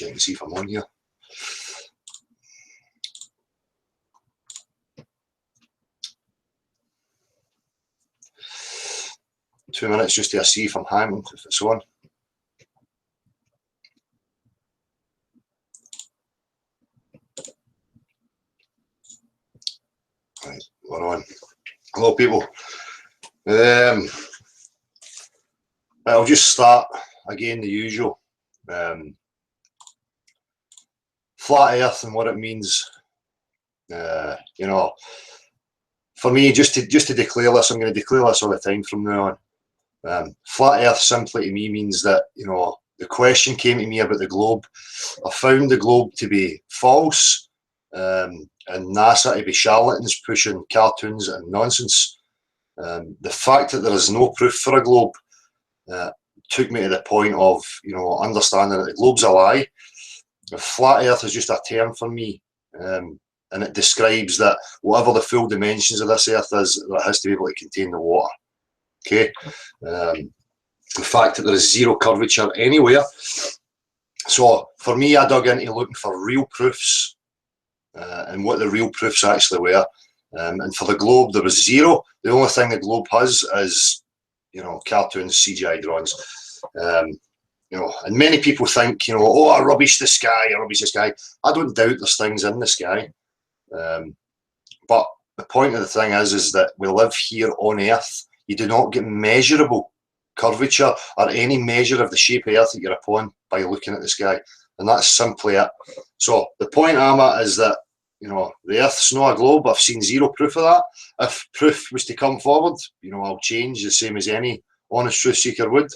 check and see if I'm on here. Two minutes just to see if I'm hanging, if it's on. Right, we're on. Hello, people. I'll just start again the usual. Flat Earth and what it means. You know, for me, just to declare this, I'm going to declare this all the time from now on. Flat Earth simply to me means that, you know, the question came to me about the globe. I found the globe to be false, and NASA to be charlatans pushing cartoons and nonsense. The fact that there is no proof for a globe took me to the point of, you know, understanding that the globe's a lie. The flat Earth is just a term for me, and it describes that whatever the full dimensions of this Earth is, it has to be able to contain the water. Okay, the fact that there is zero curvature anywhere. So for me, I dug into looking for real proofs and what the real proofs actually were. And for the globe, there was zero. The only thing the globe has is, you know, cartoons, CGI drawings. You know, and many people think, you know, oh, I rubbish the sky, I rubbish the sky. I don't doubt there's things in the sky. But the point of the thing is that we live here on Earth. You do not get measurable curvature or any measure of the shape of Earth that you're upon by looking at the sky. And that's simply it. So the point I'm at is that, you know, the Earth's not a globe. I've seen zero proof of that. If proof was to come forward, you know, I'll change the same as any honest truth seeker would.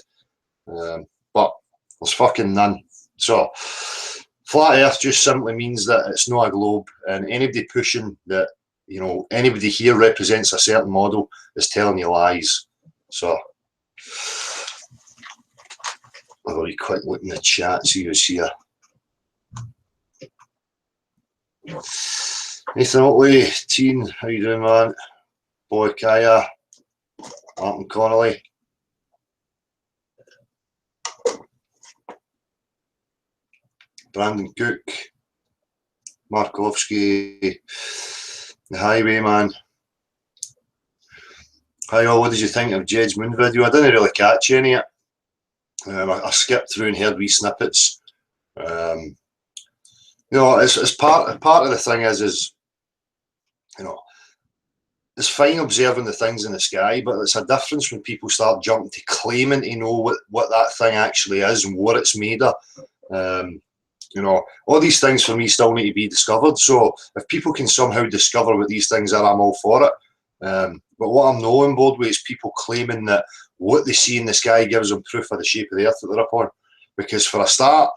But there's fucking none. So flat Earth just simply means that it's not a globe, and anybody pushing that, you know, anybody here represents a certain model is telling you lies. So I'll have a wee quick look in the chat, see who's here. Nathan Oakley, Teen, how you doing, man? Boy Kaya, Martin Connolly. Brandon Cook, Markovsky, the Highwayman. Hi all, what did you think of Jed's Moon video? I didn't really catch any of it. I skipped through and heard wee snippets. You know, it's part of the thing is, you know, it's fine observing the things in the sky, but it's a difference when people start jumping to claiming to know what that thing actually is and what it's made of. You know, all these things for me still need to be discovered. So if people can somehow discover what these things are, I'm all for it. But what I'm not on board with is people claiming that what they see in the sky gives them proof of the shape of the Earth that they're upon. Because for a start,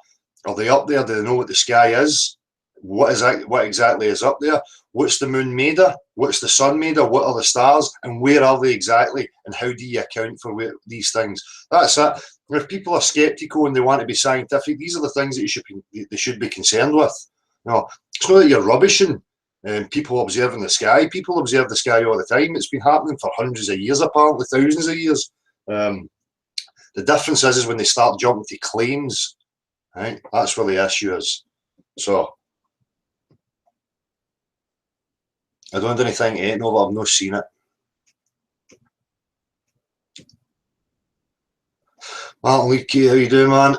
are they up there? Do they know what the sky is? What exactly is up there? What's the moon made of? What's the sun made of? What are the stars? And where are they exactly? And how do you account for these things? That's it. If people are sceptical and they want to be scientific, these are the things that they should be concerned with. You know, it's not that you're rubbishing people observing the sky. People observe the sky all the time. It's been happening for hundreds of years, apparently thousands of years. The difference is when they start jumping to claims, right? That's where the issue is. So I don't do anything to know, but I've not seen it. Martin Leakey, how you doing, man?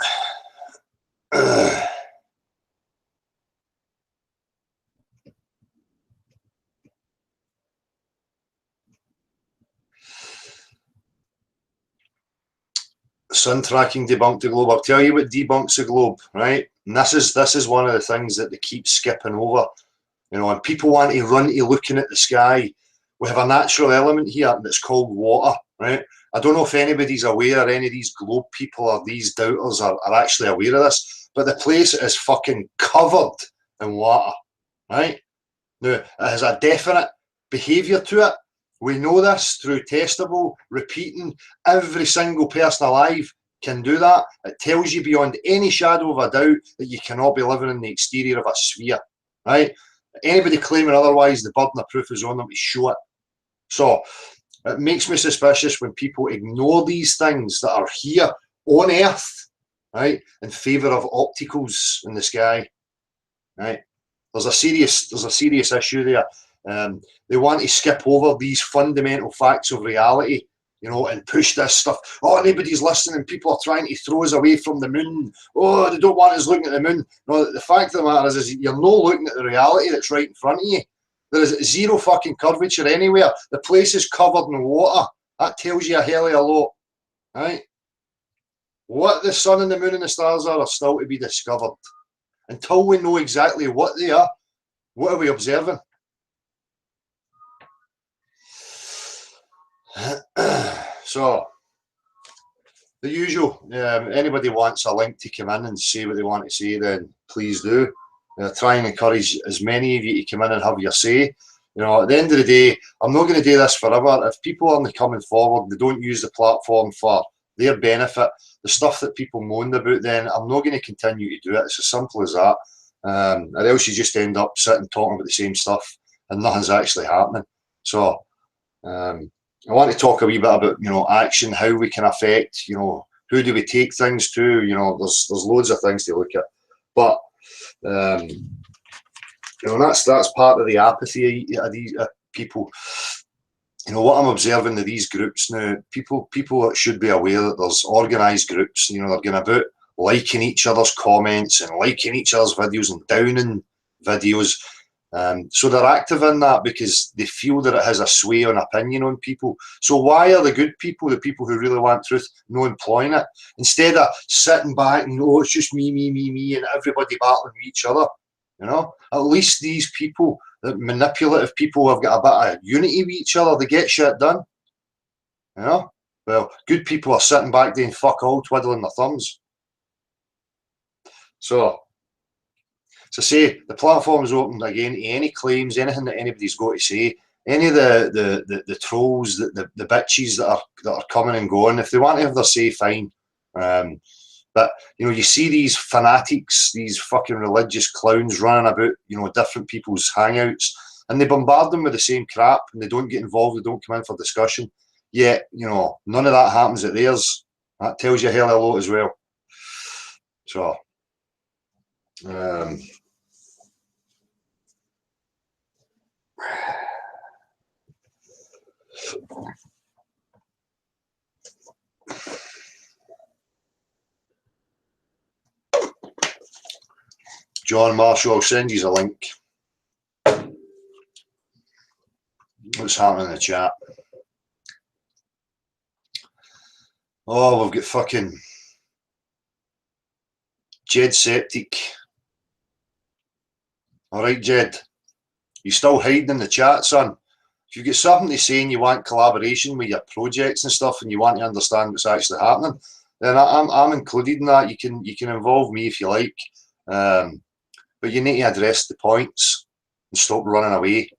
Sun tracking debunked the globe. I'll tell you what debunks the globe, right? And this is one of the things that they keep skipping over. You know, and people want to run to looking at the sky. We have a natural element here, and it's called water, right? I don't know if anybody's aware, any of these globe people or these doubters are actually aware of this, but the place is fucking covered in water, right? Now, it has a definite behaviour to it. We know this through testable, repeating. Every single person alive can do that. It tells you beyond any shadow of a doubt that you cannot be living in the exterior of a sphere, right? Anybody claiming otherwise, the burden of proof is on them to show it. So it makes me suspicious when people ignore these things that are here on Earth, right, in favour of opticals in the sky, right? There's a serious issue there. They want to skip over these fundamental facts of reality, you know, and push this stuff. Oh, anybody's listening. People are trying to throw us away from the moon. Oh, they don't want us looking at the moon. No, the fact of the matter is you're not looking at the reality that's right in front of you. There is zero fucking curvature anywhere. The place is covered in water. That tells you a hell of a lot, right? What the sun and the moon and the stars are still to be discovered. Until we know exactly what they are, what are we observing? So, the usual. Anybody wants a link to come in and say what they want to say, then please do. Try and encourage as many of you to come in and have your say. You know, at the end of the day, I'm not going to do this forever. If people aren't coming forward, they don't use the platform for their benefit, the stuff that people moaned about, then I'm not going to continue to do it. It's as simple as that. Or else you just end up sitting talking about the same stuff and nothing's actually happening. So I want to talk a wee bit about, you know, action, how we can affect, you know, who do we take things to, you know, there's loads of things to look at. But you know, that's part of the apathy of these people. You know, what I'm observing of these groups now, people should be aware that there's organised groups, you know, they're going about liking each other's comments and liking each other's videos and downing videos. So they're active in that because they feel that it has a sway on opinion on people. So why are the good people, the people who really want truth, no employing it? Instead of sitting back and, oh, it's just me, and everybody battling with each other. You know, at least these people, the manipulative people, have got a bit of unity with each other. They get shit done. You know, well, good people are sitting back doing fuck all, twiddling their thumbs. So, to say the platform is open again to any claims, anything that anybody's got to say, any of the trolls, the bitches that are coming and going. If they want to have their say, fine. But, you know, you see these fanatics, these fucking religious clowns running about, you know, different people's hangouts, and they bombard them with the same crap, and they don't get involved, they don't come in for discussion. Yet, you know, none of that happens at theirs. That tells you a hell of a lot as well. So, John Marshall, I'll send you a link. What's happening in the chat? Oh, we've got fucking Jed Septic. All right, Jed. You still hiding in the chat, son? If you've got something to say and you want collaboration with your projects and stuff, and you want to understand what's actually happening, then I'm included in that. You can involve me if you like, but you need to address the points and stop running away.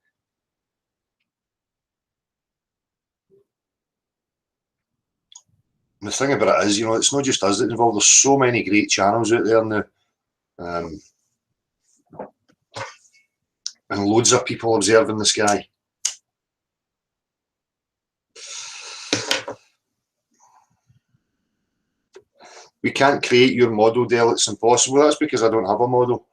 And the thing about it is, you know, it's not just us that involved. There's so many great channels out there now, and loads of people observing the sky. We can't create your model, Del. It's impossible. That's because I don't have a model.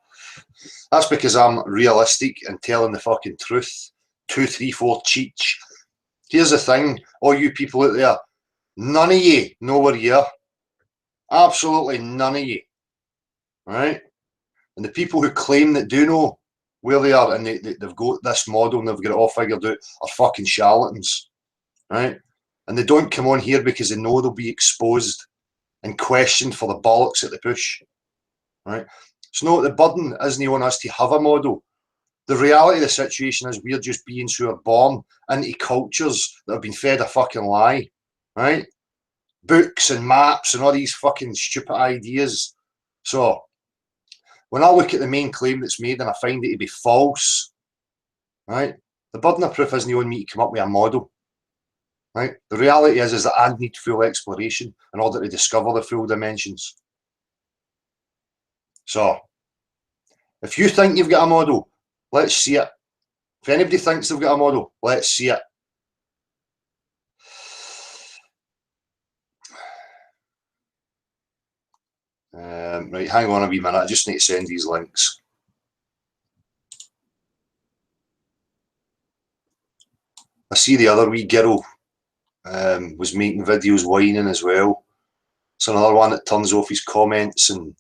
That's because I'm realistic and telling the fucking truth. 2, 3, 4 cheech. Here's the thing, all you people out there, none of you know where you are. Absolutely none of you. Right? And the people who claim that do know where they are and they've got this model and they've got it all figured out are fucking charlatans. Right? And they don't come on here because they know they'll be exposed and questioned for the bollocks that they push. Right? So no, the burden isn't on us to have a model. The reality of the situation is we're just beings who are born into cultures that have been fed a fucking lie, right? Books and maps and all these fucking stupid ideas. So when I look at the main claim that's made and I find it to be false, right? The burden of proof isn't on me to come up with a model, right? The reality is that I need full exploration in order to discover the full dimensions. So if you think you've got a model, let's see it. If anybody thinks they've got a model, let's see it. Right, hang on a wee minute. I just need to send these links. I see the other wee girl was making videos whining as well. It's another one that turns off his comments and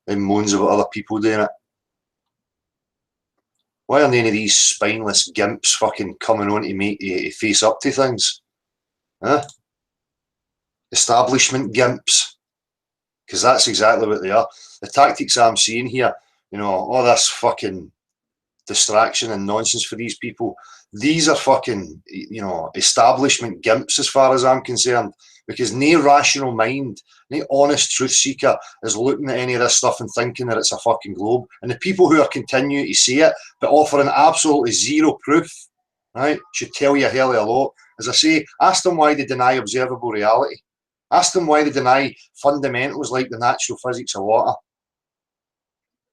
moans about other people doing it. Why are any of these spineless gimps fucking coming on to make to face up to things? Huh? Establishment gimps. Because that's exactly what they are. The tactics I'm seeing here, you know, all this fucking distraction and nonsense for these people. These are fucking, you know, establishment gimps as far as I'm concerned, because no rational mind, no honest truth seeker is looking at any of this stuff and thinking that it's a fucking globe. And the people who are continuing to say it but offering absolutely zero proof, right, should tell you a hell of a lot. As I say, ask them why they deny observable reality. Ask them why they deny fundamentals like the natural physics of water,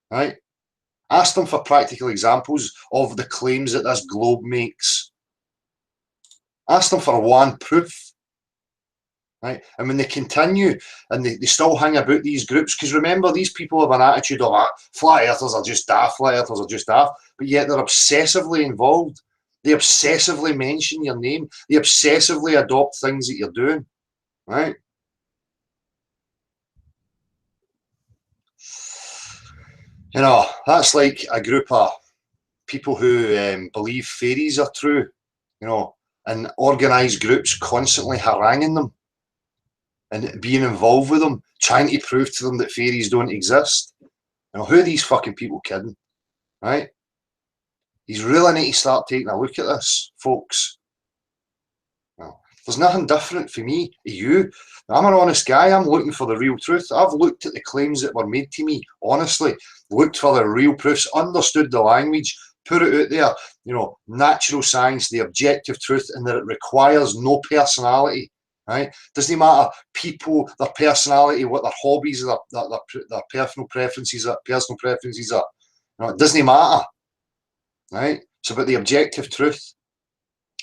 right? Ask them for practical examples of the claims that this globe makes. Ask them for one proof, right? And when they continue and they still hang about these groups, because remember, these people have an attitude of flat earthers are just daft, flat earthers are just daft, but yet they're obsessively involved. They obsessively mention your name. They obsessively adopt things that you're doing, right? You know, that's like a group of people who believe fairies are true, you know, and organised groups constantly haranguing them and being involved with them, trying to prove to them that fairies don't exist. You know, who are these fucking people kidding, right? You really need to start taking a look at this, folks. Well, there's nothing different for me to you. I'm an honest guy. I'm looking for the real truth. I've looked at the claims that were made to me, honestly, looked for the real proofs, understood the language, put it out there, you know, natural science, the objective truth, and that it requires no personality, right? Doesn't matter people, their personality, what their hobbies, their personal preferences are, You know, it doesn't matter, right? It's about the objective truth.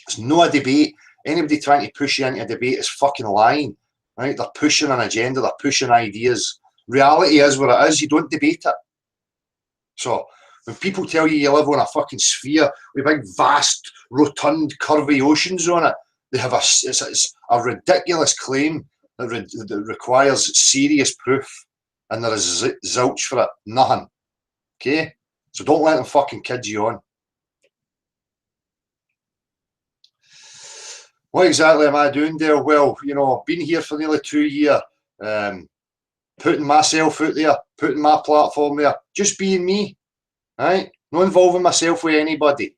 It's not a debate. Anybody trying to push you into a debate is fucking lying, right? They're pushing an agenda, they're pushing ideas. Reality is what it is, you don't debate it. So, when people tell you you live on a fucking sphere with big, vast, rotund, curvy oceans on it, they have it's a ridiculous claim that requires serious proof, and there is zilch for it, nothing. Okay? So don't let them fucking kid you on. What exactly am I doing there? Well, you know, been here for nearly 2 years, putting myself out there, putting my platform there, just being me, right? Not involving myself with anybody,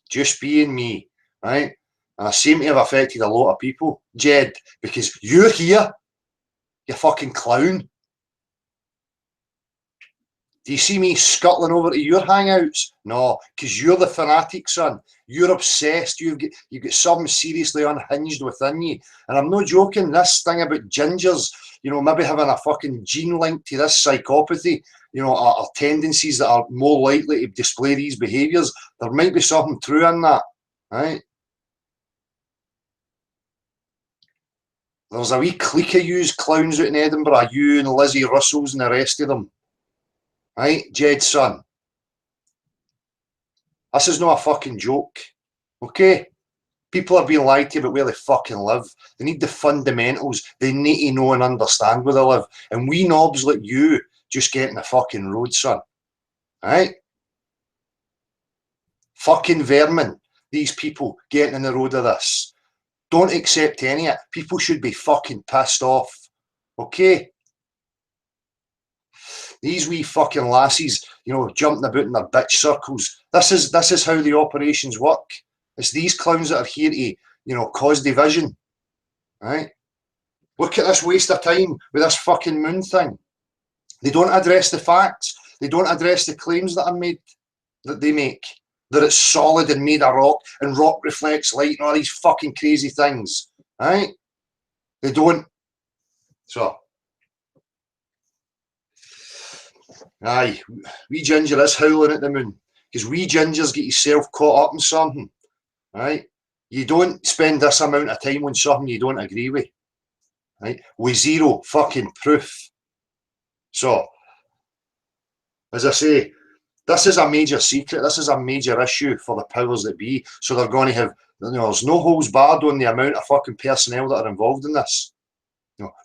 just being me, right? And I seem to have affected a lot of people, Jed, because you're here, you fucking clown. Do you see me scuttling over to your hangouts? No, because you're the fanatic, son. You're obsessed. You've got something seriously unhinged within you. And I'm not joking. This thing about gingers, you know, maybe having a fucking gene link to this psychopathy, you know, are tendencies that are more likely to display these behaviours. There might be something true in that, right? There's a wee clique of yous clowns out in Edinburgh, you and Lizzie Russells and the rest of them. Right, Jed, son. This is not a fucking joke. Okay? People are being lied to about where they fucking live. They need the fundamentals. They need to know and understand where they live. And we knobs like you just get in the fucking road, son. Right? Fucking vermin. These people getting in the road of this. Don't accept any of it. People should be fucking pissed off. Okay? These wee fucking lassies, you know, jumping about in their bitch circles. This is how the operations work. It's these clowns that are here to, you know, cause division. Right? Look at this waste of time with this fucking moon thing. They don't address the facts. They don't address the claims that are made, that they make. That it's solid and made of rock and rock reflects light and all these fucking crazy things. Right? They don't. So, aye, wee ginger is howling at the moon because wee gingers get yourself caught up in something, right? You don't spend this amount of time on something you don't agree with, right? With zero fucking proof. So As I say, this is a major secret. This is a major issue for the powers that be. So they're going to have, there's no holes barred on the amount of fucking personnel that are involved in this.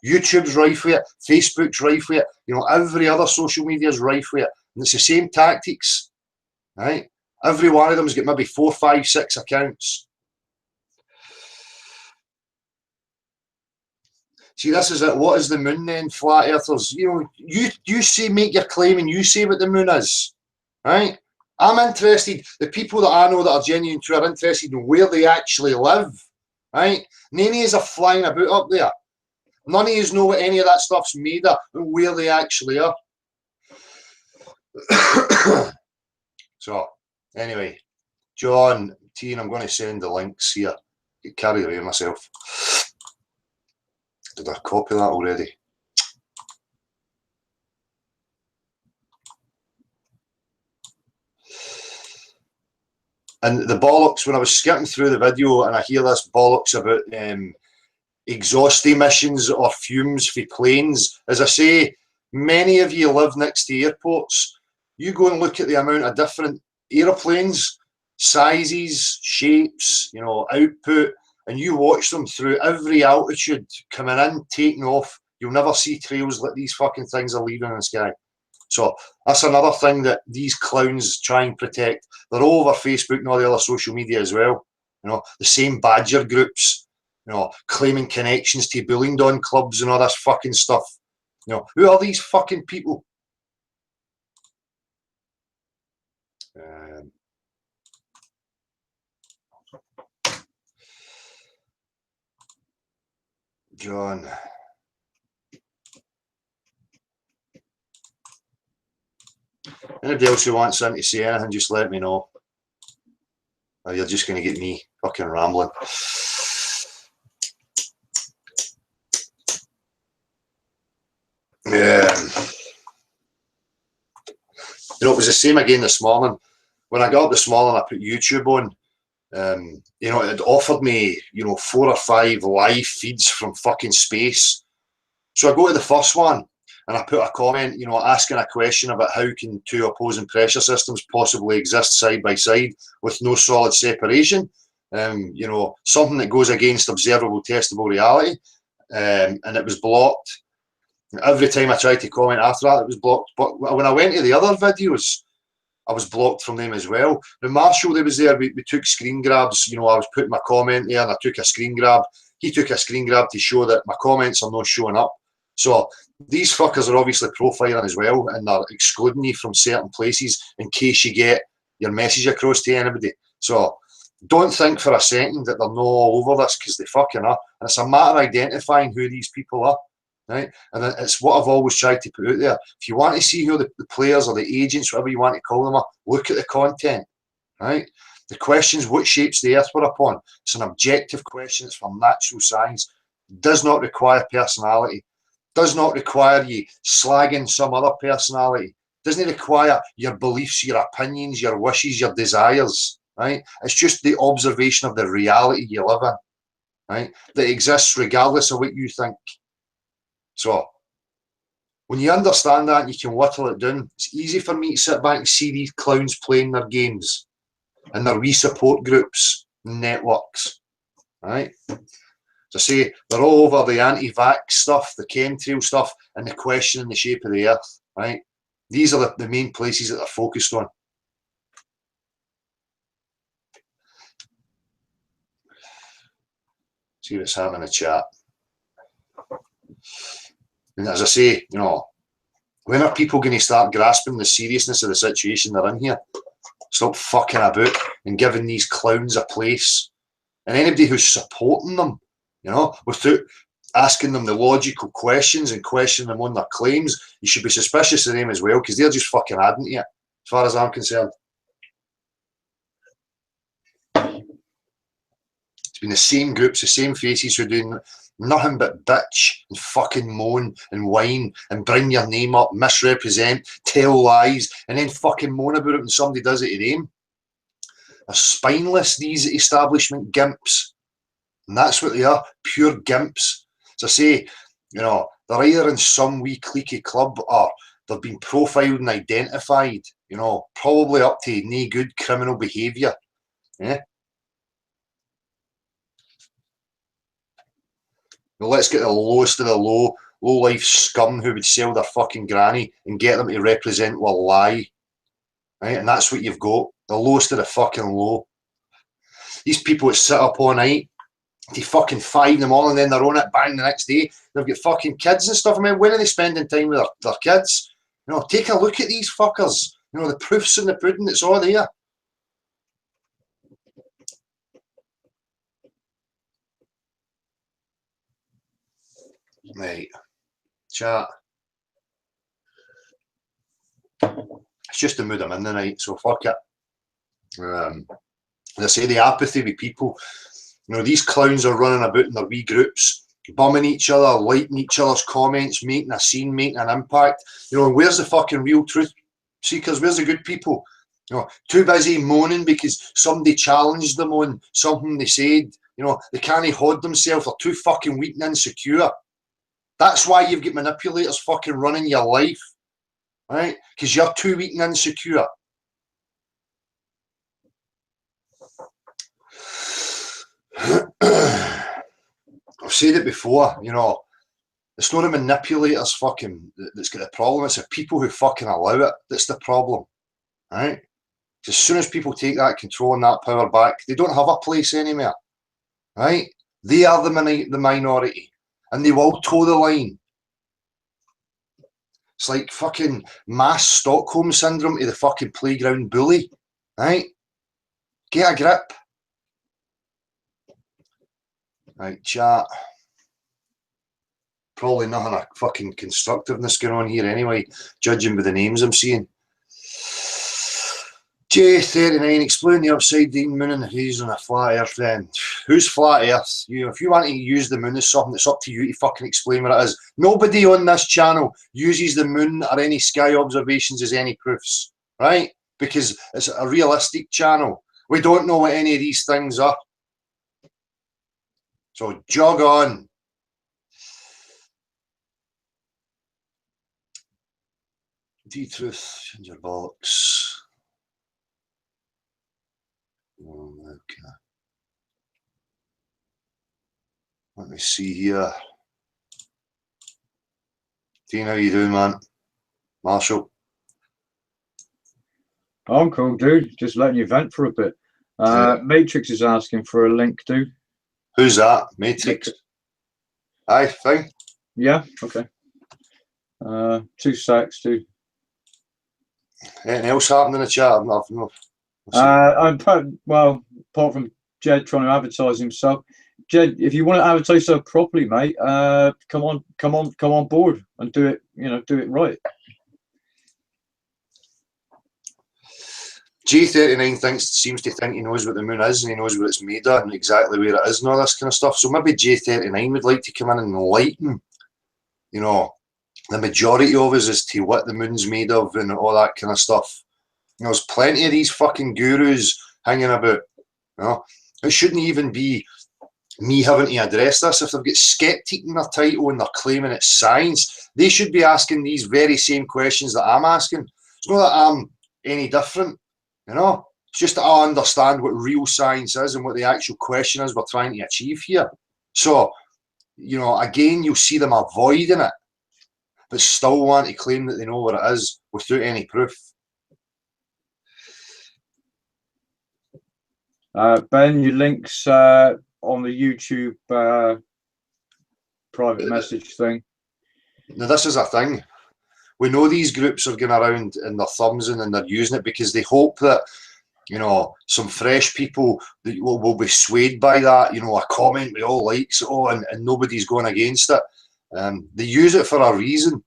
YouTube's rife with it, Facebook's rife with it, every other social media is rife with it. And it's the same tactics, right? Every one of them's got maybe 4, 5, 6 accounts. See, this is it. What is the moon then, flat earthers? You say, make your claim and you say what the moon is, right? I'm interested, the people that I know that are genuine true are interested in where they actually live, right? None of yous are flying about up there. None of yous know what any of that stuff's made of and where they actually are. So, anyway, John, T, and I'm going to send the links here. Get carried away myself. Did I copy that already? And the bollocks, when I was skipping through the video and I hear this bollocks about exhaust emissions or fumes for planes, as I say, many of you live next to airports. You go and look at the amount of different aeroplanes, sizes, shapes, output, and you watch them through every altitude, coming in, taking off. You'll never see trails like these fucking things are leaving in the sky. So that's another thing that these clowns try and protect. They're all over Facebook and all the other social media as well. The same badger groups, claiming connections to Bullingdon clubs and all this fucking stuff. Who are these fucking people? John. Anybody else who wants in to say anything, just let me know. Or you're just going to get me fucking rambling. Yeah. It was the same again this morning. When I got up this morning, I put YouTube on. It offered me, 4 or 5 live feeds from fucking space. So I go to the first one and I put a comment, asking a question about how can 2 opposing pressure systems possibly exist side by side with no solid separation. Something that goes against observable, testable reality. And it was blocked. Every time I tried to comment after that, it was blocked. But when I went to the other videos, I was blocked from them as well. The Marshall that was there, we took screen grabs. I was putting my comment there and I took a screen grab. He took a screen grab to show that my comments are not showing up. So these fuckers are obviously profiling as well, and they're excluding you from certain places in case you get your message across to anybody. So don't think for a second that they're not all over this, because they fucking are. And it's a matter of identifying who these people are. Right? And it's what I've always tried to put out there. If you want to see who the players or the agents, whatever you want to call them are, look at the content. Right? The questions, what shapes the earth we're upon. It's an objective question. It's from natural science. Does not require personality. Does not require you slagging some other personality. Doesn't require your beliefs, your opinions, your wishes, your desires. Right? It's just the observation of the reality you live in. Right? That exists regardless of what you think. So, when you understand that and you can whittle it down, it's easy for me to sit back and see these clowns playing their games and their wee support groups, networks, right? As I say, they're all over the anti-vax stuff, the chemtrail stuff, and the questioning the shape of the earth, right? These are the main places that they're focused on. See what's happening in the chat. And as I say, when are people going to start grasping the seriousness of the situation they're in here? Stop fucking about and giving these clowns a place. And anybody who's supporting them, without asking them the logical questions and questioning them on their claims, you should be suspicious of them as well, because they're just fucking adding to it, as far as I'm concerned. It's been the same groups, the same faces who are doing nothing but bitch and fucking moan and whine and bring your name up, misrepresent, tell lies, and then fucking moan about it when somebody does it to them. They're spineless, these establishment gimps. And that's what they are, pure gimps. As I say, they're either in some wee cliquey club or they've been profiled and identified, you know, probably up to no good criminal behaviour. Yeah. Well, let's get the lowest of the low life scum who would sell their fucking granny and get them to represent a lie. Right? And that's what you've got. The lowest of the fucking low. These people that sit up all night to fucking 5 in the morning, then they're on it, bang, the next day. They've got fucking kids and stuff. I mean, when are they spending time with their kids? You know, take a look at these fuckers. You know, the proof's in the pudding, it's all there. Right. Chat. It's just the mood I'm in the night, so fuck it. As I say, the apathy with people. You know, these clowns are running about in their wee groups, bumming each other, liking each other's comments, making a scene, making an impact. You know, where's the fucking real truth seekers? Where's the good people? You know, too busy moaning because somebody challenged them on something they said. You know, they can't hold themselves. They're too fucking weak and insecure. That's why you've got manipulators fucking running your life, right? Because you're too weak and insecure. I've said it before, you know, it's not the manipulators fucking that's got the problem, it's the people who fucking allow it that's the problem, right? As soon as people take that control and that power back, they don't have a place anymore, right? They are the minority, and they will toe the line. It's like fucking mass Stockholm syndrome to the fucking playground bully, right? Get a grip. Right, chat. Probably nothing of fucking constructiveness going on here anyway, judging by the names I'm seeing. J39, explain the upside down moon and the haze on a flat earth then. Who's flat earth? You know, if you want to use the moon as something, it's up to you to fucking explain what it is. Nobody on this channel uses the moon or any sky observations as any proofs, right? Because it's a realistic channel. We don't know what any of these things are. So jog on. D-truth, change your bollocks. Okay. Let me see here. Dean, how you doing, man? Marshall? I'm cool, dude. Just letting you vent for a bit. Matrix is asking for a link, dude. Who's that? Matrix? Aye, fine. Yeah, okay. 2 secs, dude. Anything else happened in the chat? Well, apart from Jed trying to advertise himself, Jed, if you want to advertise yourself properly, mate, come on board and do it. You know, do it right. J39 seems to think he knows what the moon is and he knows what it's made of and exactly where it is and all this kind of stuff. So maybe J39 would like to come in and enlighten, you know, the majority of us as to what the moon's made of and all that kind of stuff. You know, there's plenty of these fucking gurus hanging about. You know, it shouldn't even be me having to address this. If they've got skeptic in their title and they're claiming it's science, they should be asking these very same questions that I'm asking. It's not that I'm any different, you know. It's just that I understand what real science is and what the actual question is we're trying to achieve here. So, you know, again, you'll see them avoiding it, but still want to claim that they know what it is without any proof. Ben, your links on the YouTube private message thing. Now, this is a thing. We know these groups are going around in their thumbs and they're using it because they hope that, you know, some fresh people will be swayed by that, you know, a comment we all likes, and nobody's going against it. They use it for a reason.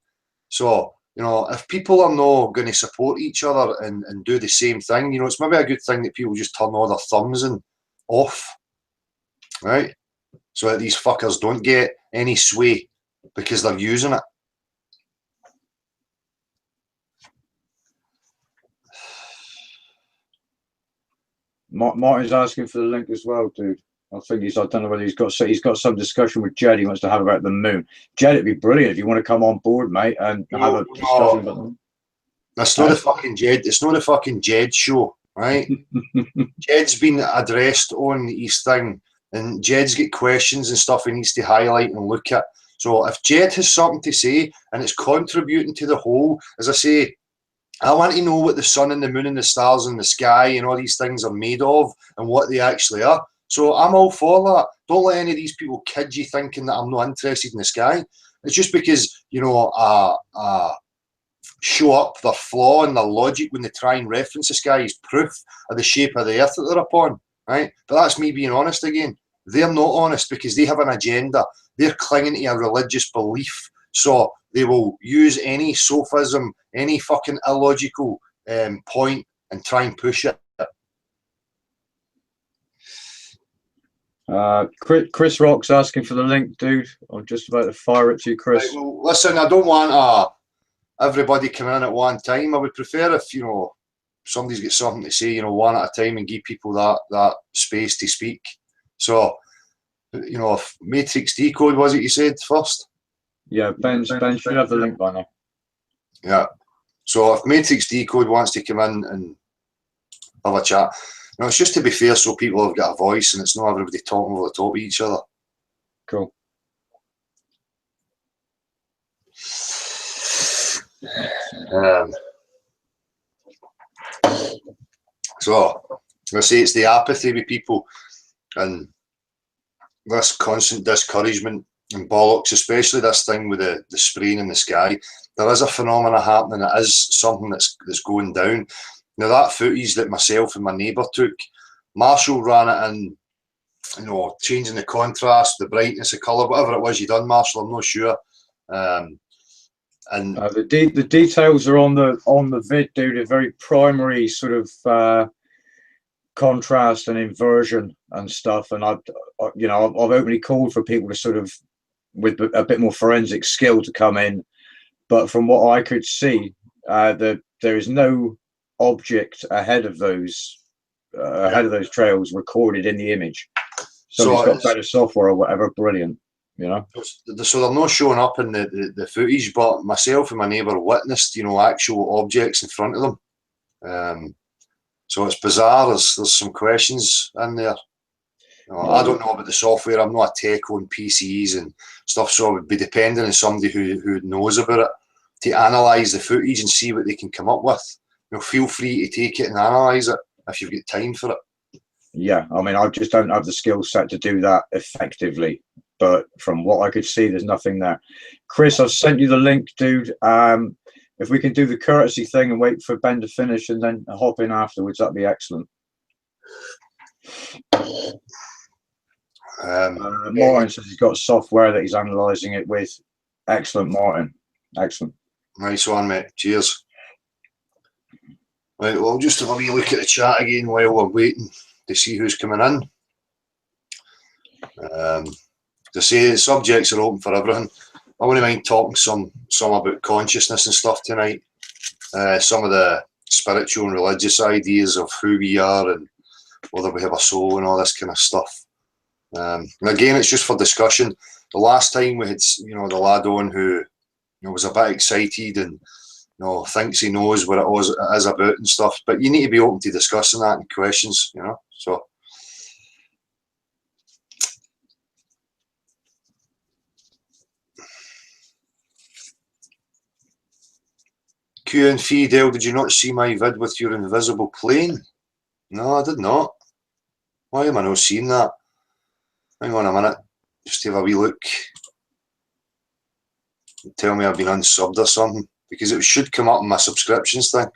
So, you know, if people are not going to support each other and do the same thing, you know, it's maybe a good thing that people just turn all their thumbs and off, right? So that these fuckers don't get any sway because they're using it. Martin's asking for the link as well, dude. I think I don't know whether he's got some discussion with Jed he wants to have about the moon. Jed, it'd be brilliant if you want to come on board, mate, and have a discussion about the moon. That's not the fucking Jed. It's not the fucking Jed show, right? Jed's been addressed on his thing, and Jed's got questions and stuff he needs to highlight and look at. So if Jed has something to say and it's contributing to the whole, as I say, I want to know what the sun and the moon and the stars and the sky and all these things are made of and what they actually are. So I'm all for that. Don't let any of these people kid you thinking that I'm not interested in the sky. It's just because, you know, show up their flaw and their logic when they try and reference the sky as proof of the shape of the earth that they're upon, right? But that's me being honest again. They're not honest because they have an agenda. They're clinging to a religious belief. So they will use any sophism, any fucking illogical point and try and push it. Chris Rock's asking for the link, dude. I'm just about to fire it to you, Chris. Right, well, listen, I don't want everybody coming in at one time. I would prefer if, you know, somebody's got something to say, you know, one at a time and give people that space to speak. So, you know, if Matrix Decode was it you said first? Yeah, Ben should have the link by now. Yeah. So if Matrix Decode wants to come in and have a chat, you know, it's just to be fair so people have got a voice and it's not everybody talking over the top of each other. Cool. So I say it's the apathy with people and this constant discouragement and bollocks, especially this thing with the spraying in the sky. There is a phenomena happening. It is something that's going down. Now that footage that myself and my neighbour took, Marshall ran it in, you know, changing the contrast, the brightness, the colour, whatever it was you done, Marshall. I'm not sure. And the details are on the vid, dude. A very primary sort of contrast and inversion and stuff. And I've openly called for people to sort of with a bit more forensic skill to come in. But from what I could see, there is no object ahead of those trails recorded in the image. So it's got better software or whatever. Brilliant. You know, so they're not showing up in the footage, but myself and my neighbour witnessed, you know, actual objects in front of them. So it's bizarre. There's some questions in there. You know, I don't know about the software. I'm not a tech on PCs and stuff, so I would be depending on somebody who knows about it to analyse the footage and see what they can come up with. You know, feel free to take it and analyse it if you've got time for it. Yeah, I mean, I just don't have the skill set to do that effectively. But from what I could see, there's nothing there. Chris, I've sent you the link, dude. If we can do the courtesy thing and wait for Ben to finish and then hop in afterwards, that'd be excellent. Martin says he's got software that he's analysing it with. Excellent, Martin. Excellent. Nice one, mate. Cheers. Right, well, just have a wee look at the chat again while we're waiting to see who's coming in. To say the subjects are open for everything. I wouldn't mind talking some about consciousness and stuff tonight. Some of the spiritual and religious ideas of who we are and whether we have a soul and all this kind of stuff. And again, it's just for discussion. The last time we had, you know, the lad on who, you know, was a bit excited and, you know, thinks he knows what it is about and stuff. But you need to be open to discussing that and questions, you know. So. Q and Fidel, did you not see my vid with your invisible plane? No, I did not. Why am I not seeing that? Hang on a minute. Just have a wee look. Tell me I've been unsubbed or something. Because it should come up in my subscriptions thing.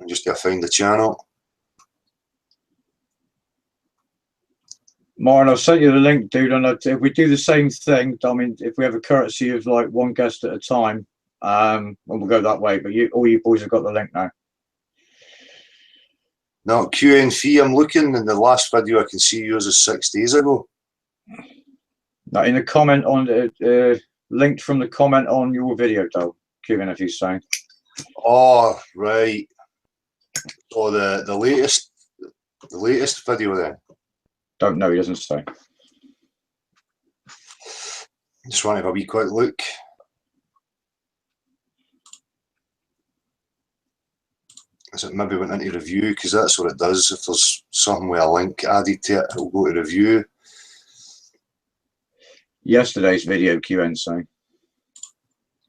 Just gotta find the channel. Martin, I've sent you the link, dude, and if we do the same thing, I mean, if we have a courtesy of like one guest at a time, we'll go that way, but all you boys have got the link now. No, QNF, I'm looking in the last video, I can see yours is 6 days ago. Now, in the comment on, linked from the comment on your video, though, QNF is saying. Oh, right. Oh, the latest video then. Don't know. He doesn't say. Just want to have a wee quick look. As it maybe went into review, because that's what it does. If there's something with a link added to it, it'll go to review. Yesterday's video, QN.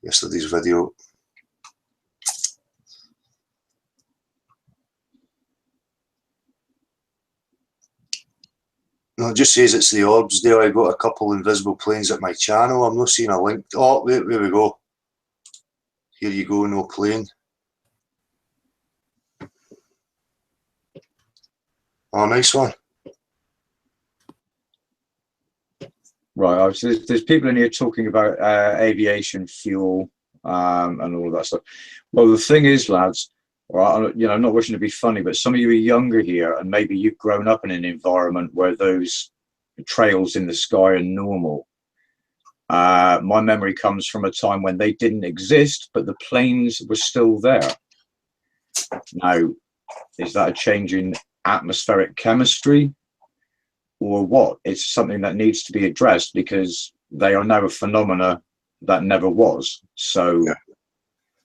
Yesterday's video. No, it just says it's the orbs there. I got a couple invisible planes at my channel. I'm not seeing a link. Oh, there we go. Here you go, no plane. Oh, nice one. Right, there's people in here talking about aviation fuel and all of that stuff. Well, the thing is, lads, right, you know, I'm not wishing to be funny, but some of you are younger here, and maybe you've grown up in an environment where those trails in the sky are normal. My memory comes from a time when they didn't exist, but the planes were still there. Now, is that a change in atmospheric chemistry? Or what? It's something that needs to be addressed because they are now a phenomena that never was. So, yeah.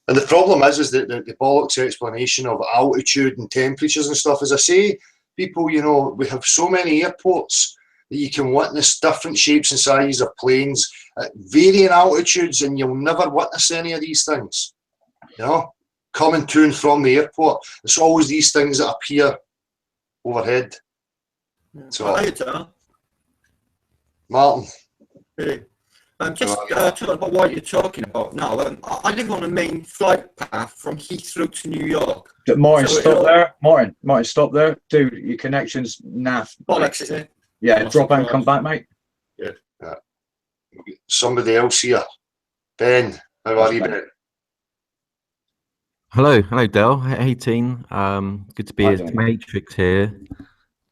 And the problem is that the bollocks explanation of altitude and temperatures and stuff. As I say, people, you know, we have so many airports that you can witness different shapes and sizes of planes at varying altitudes, and you'll never witness any of these things. You know, coming to and from the airport, it's always these things that appear overhead. Yeah. So, Hi, Tom. Martin. Hey. Just talking about what you're talking about now. I live on a main flight path from Heathrow to New York. Martin, so stop there. Martin, stop there. Dude, your connection's naff. Bollocks, isn't it? Yeah, drop out and come back, mate. Yeah. Somebody else here. Ben, how are you, Ben? Hello, Del. Hey, team. Good to be at Matrix here,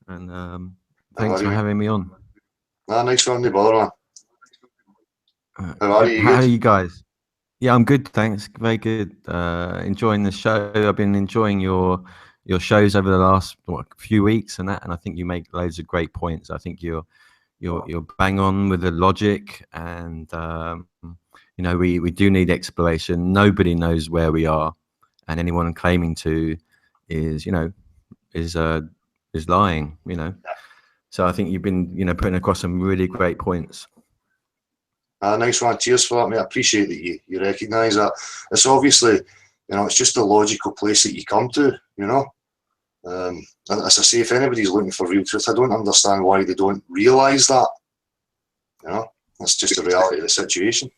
and thanks for having me on. Ah, nice one, no bother, man. How are you? How are you guys? Yeah, I'm good, thanks. Very good. Enjoying the show. I've been enjoying your shows over the last few weeks, and I think you make loads of great points. I think you're bang on with the logic, and you know, we do need exploration. Nobody knows where we are, and anyone claiming to is lying. You know, so I think you've been putting across some really great points. Nice one. Cheers for that, mate. I appreciate that you recognise that. It's obviously, it's just a logical place that you come to, And as I say, if anybody's looking for real truth, I don't understand why they don't realise that. That's just the reality of the situation.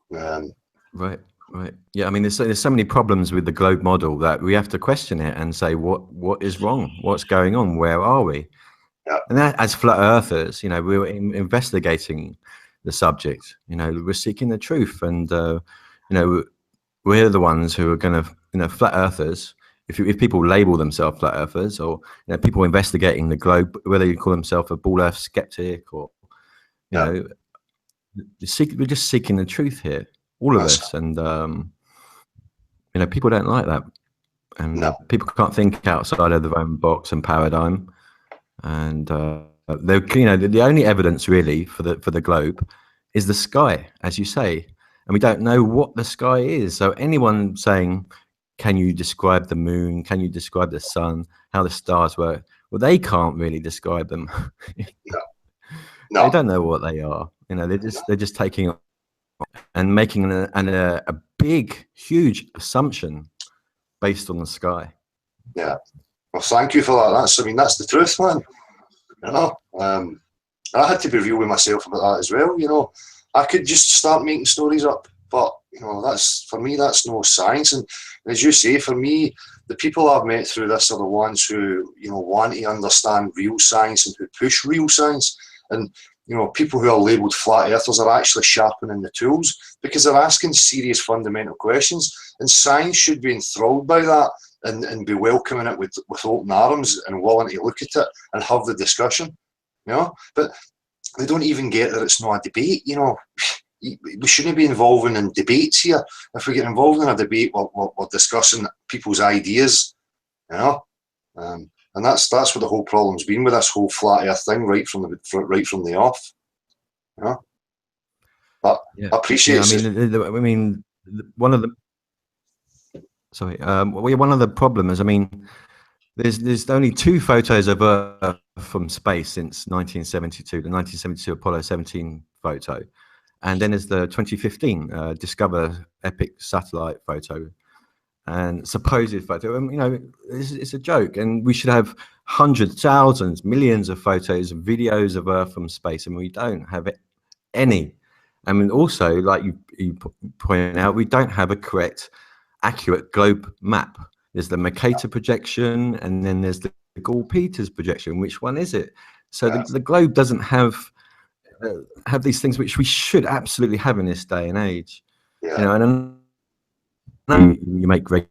Right. Yeah, I mean, there's so many problems with the globe model that we have to question it and say, what is wrong? What's going on? Where are we? Yeah. And that, as flat earthers, we're investigating the subject. We're seeking the truth, and we're the ones who are going to, flat earthers. If people label themselves flat earthers, or people investigating the globe, whether you call themselves a ball earth skeptic or we're just seeking the truth here, all of us, and people don't like that, and people can't think outside of their own box and paradigm. And the only evidence really for the globe is the sky, as you say, and we don't know what the sky is. So anyone saying, can you describe the moon? Can you describe the sun? How the stars work? Well, they can't really describe them. No. They don't know what they are. They're just taking and making a big, huge assumption based on the sky. Yeah. Well, thank you for that. That's the truth, man. I had to be real with myself about that as well. I could just start making stories up, but for me, that's no science. And as you say, for me, the people I've met through this are the ones who want to understand real science and who push real science. And people who are labelled flat earthers are actually sharpening the tools because they're asking serious fundamental questions. And science should be enthralled by that. And be welcoming it with open arms and willing to look at it and have the discussion, But they don't even get that it's not a debate, You we shouldn't be involving in debates here. If we get involved in a debate, we're discussing people's ideas, you know. And that's what the whole problem's been with this whole flat earth thing right from the off, you know. But Yeah. I appreciate it. I mean, one of the one of the problems. I mean, there's only 2 photos of Earth from space since 1972, the 1972 Apollo 17 photo, and then there's the 2015 Discover Epic satellite photo and supposed photo. You know, it's a joke, and we should have hundreds, thousands, millions of photos and videos of Earth from space, and we don't have any. I mean, also, like you pointed out, we don't have a correct, accurate globe map. There's the Mercator projection, and then there's the Gall-Peters projection. Which one is it? So the globe doesn't have these things which we should absolutely have in this day and age. Yeah. You know, and you make great.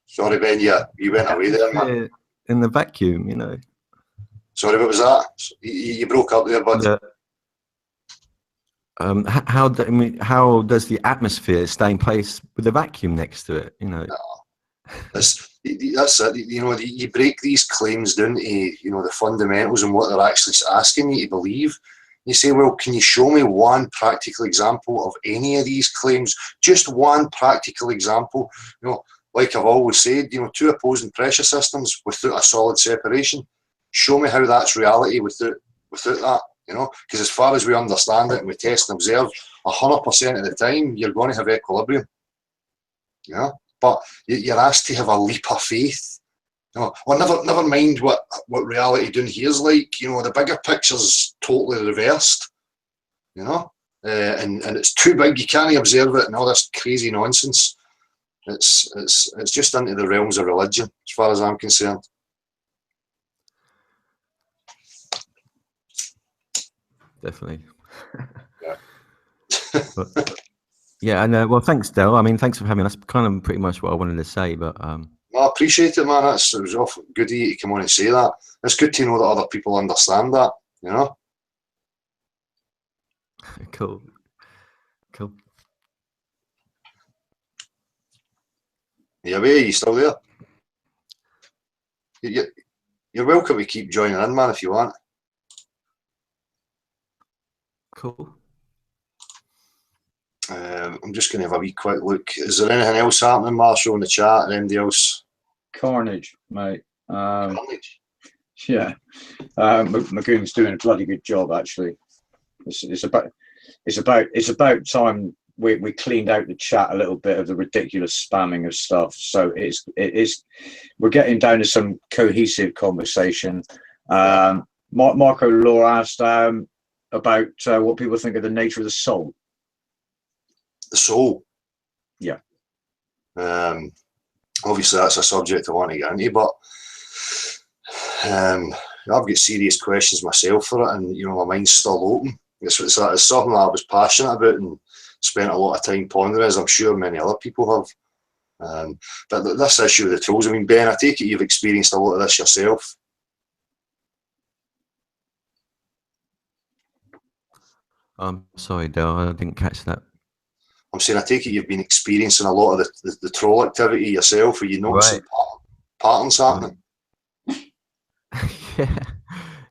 Sorry, Ben, you went away there, man. In the vacuum, you know. Sorry, what was that? You broke up there, bud. How does the atmosphere stay in place with the vacuum next to it? You know, that's it. You know, you break these claims down to, you know, the fundamentals and what they're actually asking you to believe. You say, well, can you show me one practical example of any of these claims? Just one practical example. You know, like I've always said, you know, 2 opposing pressure systems without a solid separation. Show me how that's reality without that. You know, because as far as we understand it and we test and observe, 100% of the time you're going to have equilibrium. You know, but you're asked to have a leap of faith. You know, or never mind what reality down here's like. You know, the bigger picture's totally reversed. You know, and it's too big. You can't observe it and all this crazy nonsense. It's just into the realms of religion, as far as I'm concerned. Definitely. Yeah. Yeah, and well, thanks, Del. I mean, thanks for having us. Kind of pretty much what I wanted to say, but I appreciate it, man. It was awful good of you to come on and say that. It's good to know that other people understand that. You know. Cool. Yeah, are you still there? You're welcome to keep joining in, man, if you want. Cool. I'm just going to have a wee quick look. Is there anything else happening, Marshall, in the chat, and anybody else? Carnage, mate. Carnage. Yeah, Magoon's doing a bloody good job, actually. It's about time we cleaned out the chat a little bit of the ridiculous spamming of stuff. So we're getting down to some cohesive conversation. Marco Law asked about what people think of the nature of the soul. The soul. Yeah. Obviously, that's a subject I want to get into, but I've got serious questions myself for it, and you know, my mind's still open. It's something that I was passionate about and spent a lot of time pondering, as I'm sure many other people have. But this issue of the tools, I mean, Ben, I take it you've experienced a lot of this yourself. I'm sorry, Del, I didn't catch that. I'm saying, I take it you've been experiencing a lot of the troll activity yourself. Are you noticing patterns happening?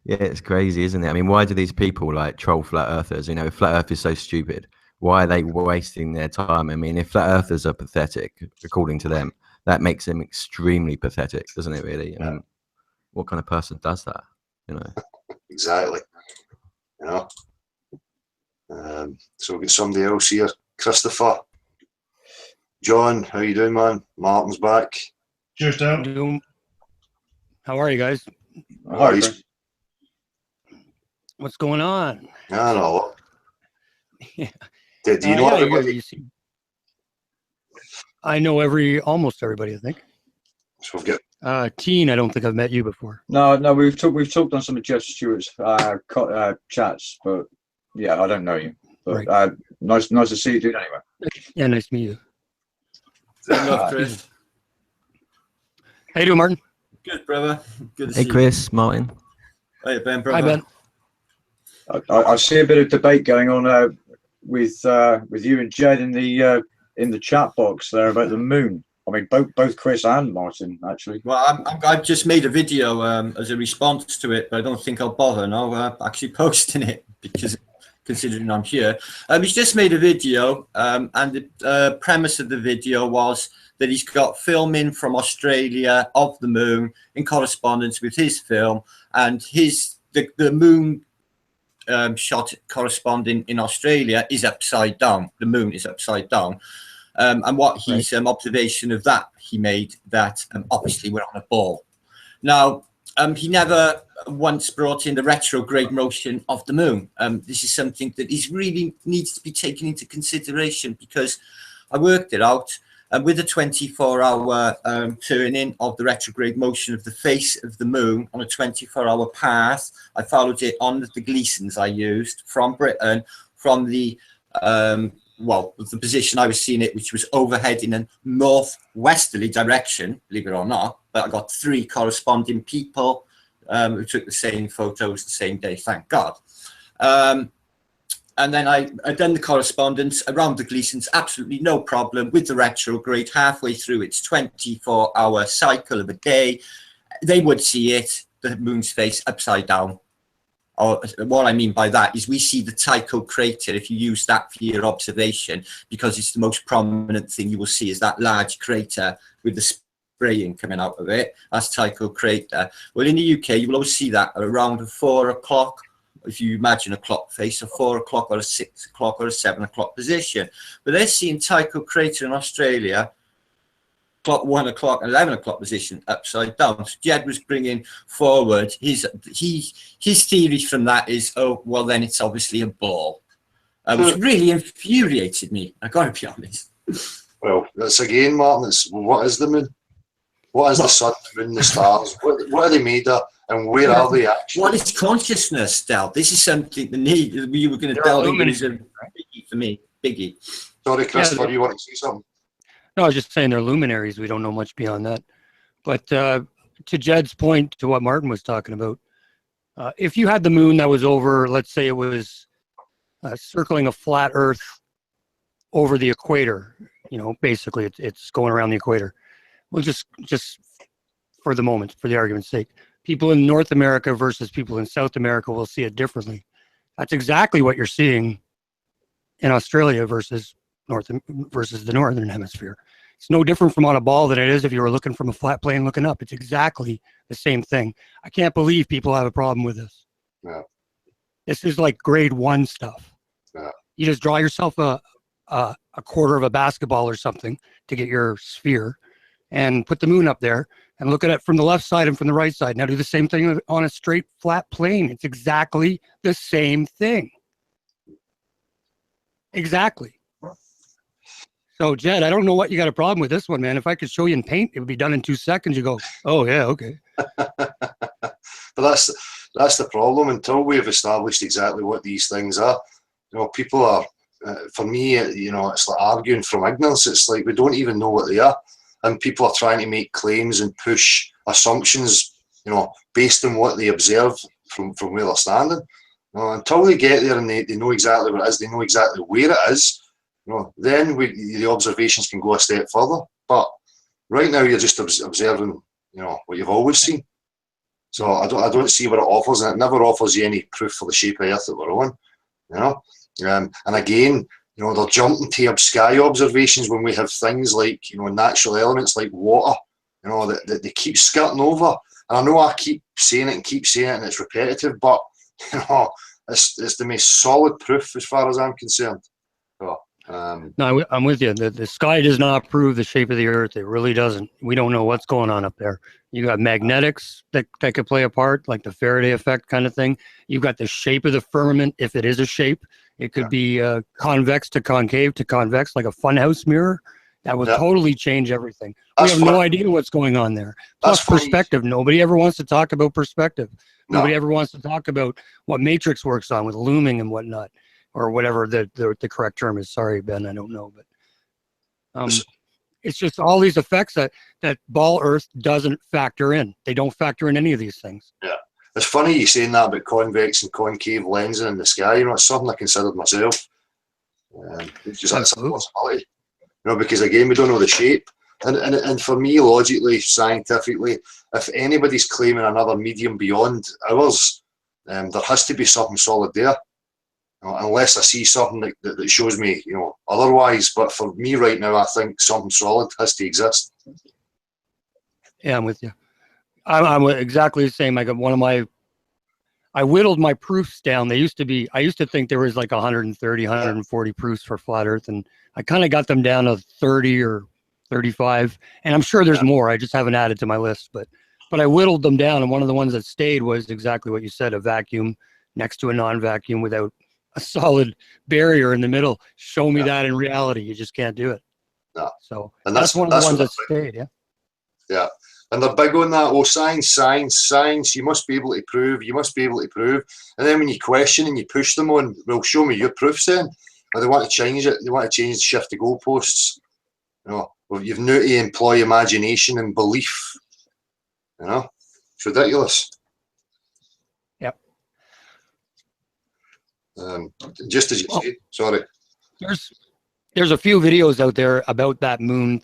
Yeah, it's crazy, isn't it? I mean, why do these people like troll flat earthers? You know, flat earth is so stupid. Why are they wasting their time? I mean, if flat earthers are pathetic, according to them, that makes them extremely pathetic, doesn't it, really? I mean, what kind of person does that, you know? Exactly. You know? So we've got somebody else here. Christopher. John, how you doing, man? Martin's back. Cheers, Dale. How are you guys? Hi. What's going on? I know. Yeah. Do you know everybody? I know almost everybody, I think. So we've got Teen, I don't think I've met you before. No, we've talked on some of Jeff Stewart's chats, but yeah, I don't know you. But right. Nice to see you, dude. Anyway. Yeah, nice to meet you. Chris. How you doing, Martin? Good, brother. Good to see you. Hey, Chris, Martin. Hey, Ben, brother. Hi, Ben. I see a bit of debate going on with you and Jed in the chat box there about the moon. I mean, both Chris and Martin, actually. Well, I've just made a video as a response to it, but I don't think I'll bother now actually posting it, because considering I'm here. He's just made a video, and the premise of the video was that he's got film in from Australia of the moon in correspondence with his film, and the moon shot corresponding in Australia is upside down. The moon is upside down. And what his observation of that he made, that obviously we're on a ball. Now, he never once brought in the retrograde motion of the moon. This is something that really needs to be taken into consideration, because I worked it out. With a 24-hour turning of the retrograde motion of the face of the moon on a 24-hour path, I followed it on the Gleasons I used from Britain, from the the position I was seeing it, which was overhead in a northwesterly direction, believe it or not. But I got 3 corresponding people who took the same photos the same day, thank God. And then I done the correspondence around the Gleasons, absolutely no problem with the retrograde. Halfway through its 24-hour cycle of a day, they would see it, the moon's face, upside down. Or what I mean by that is we see the Tycho crater, if you use that for your observation, because it's the most prominent thing you will see is that large crater with the spraying coming out of it. That's Tycho crater. Well, in the UK, you will always see that around 4 o'clock. If you imagine a clock face, a 4 o'clock or a 6 o'clock or a 7 o'clock position. But they're seeing Tycho crater in Australia, 1 o'clock, 11 o'clock position, upside down. So Jed was bringing forward his theory from that is, oh, well, then it's obviously a ball, which really infuriated me. I got to be honest. Well, that's again, Martin. What is the moon? What is the sun, the moon, the stars? What are they made of? And where are they actually? What is consciousness, Del? This is something we were going to delve into. Is a biggie for me. Biggie. Sorry, Christopher, you want to say something? No, I was just saying they're luminaries. We don't know much beyond that. But to Jed's point, to what Martin was talking about, if you had the moon that was over, let's say it was circling a flat Earth over the equator, basically it's going around the equator. Well, just for the moment, for the argument's sake, people in North America versus people in South America will see it differently. That's exactly what you're seeing in Australia versus the Northern Hemisphere. It's no different from on a ball than it is if you were looking from a flat plane looking up. It's exactly the same thing. I can't believe people have a problem with this. Yeah. This is like grade 1 stuff. Yeah. You just draw yourself a quarter of a basketball or something to get your sphere and put the moon up there and look at it from the left side and from the right side. Now do the same thing on a straight flat plane. It's exactly the same thing. Exactly. So Jed, I don't know what you got a problem with this one, man. If I could show you in paint, it would be done in 2 seconds. You go, oh yeah, okay. But that's the problem. Until we've established exactly what these things are, people are, for me, it's like arguing from ignorance. It's like we don't even know what they are. And people are trying to make claims and push assumptions, based on what they observe from where they're standing. Until they get there and they know exactly what it is, they know exactly where it is, then the observations can go a step further. But right now, you're just observing, what you've always seen. So I don't see what it offers, and it never offers you any proof for the shape of Earth that we're on. And again, they're jumping to sky observations when we have things like, natural elements like water, that they keep skirting over. And I know I keep saying it and it's repetitive, but, it's the most solid proof as far as I'm concerned. So, no, I'm with you. The sky does not prove the shape of the Earth. It really doesn't. We don't know what's going on up there. You got magnetics that could play a part, like the Faraday effect kind of thing. You've got the shape of the firmament, if it is a shape. It could be convex to concave to convex, like a funhouse mirror. That would totally change everything. We have no idea what's going on there. Plus perspective. Nobody ever wants to talk about perspective. Nobody ever wants to talk about what matrix works on with looming and whatnot, or whatever the correct term is. Sorry, Ben, I don't know, but it's just all these effects that ball Earth doesn't factor in. They don't factor in any of these things. Yeah. it's funny you saying that about convex and concave lensing in the sky. You know, it's something I considered myself. It's just that's a possibility. You know, because again, we don't know the shape. And for me, logically, scientifically, if anybody's claiming another medium beyond ours, there has to be something solid there. You know, unless I see something that shows me, you know, otherwise. But for me right now, I think something solid has to exist. Yeah, I'm with you. I'm exactly the same. I got I whittled my proofs down. I used to think there was like 130, 140 proofs for flat Earth, and I kind of got them down to 30 or 35. And I'm sure there's more. I just haven't added to my list, but I whittled them down. And one of the ones that stayed was exactly what you said: a vacuum next to a non-vacuum without a solid barrier in the middle. Show me that in reality. You just can't do it. No. So and that's one of the ones that stayed. Yeah. Yeah. And they're big on that. Oh, science. You must be able to prove. You must be able to prove. And then when you question and you push them on, well, show me your proofs then. Or they want to change it. They want to shift the goalposts. You know, well, you've now to employ imagination and belief. You know, it's ridiculous. Yep. Just as you said, sorry. There's a few videos out there about that moon,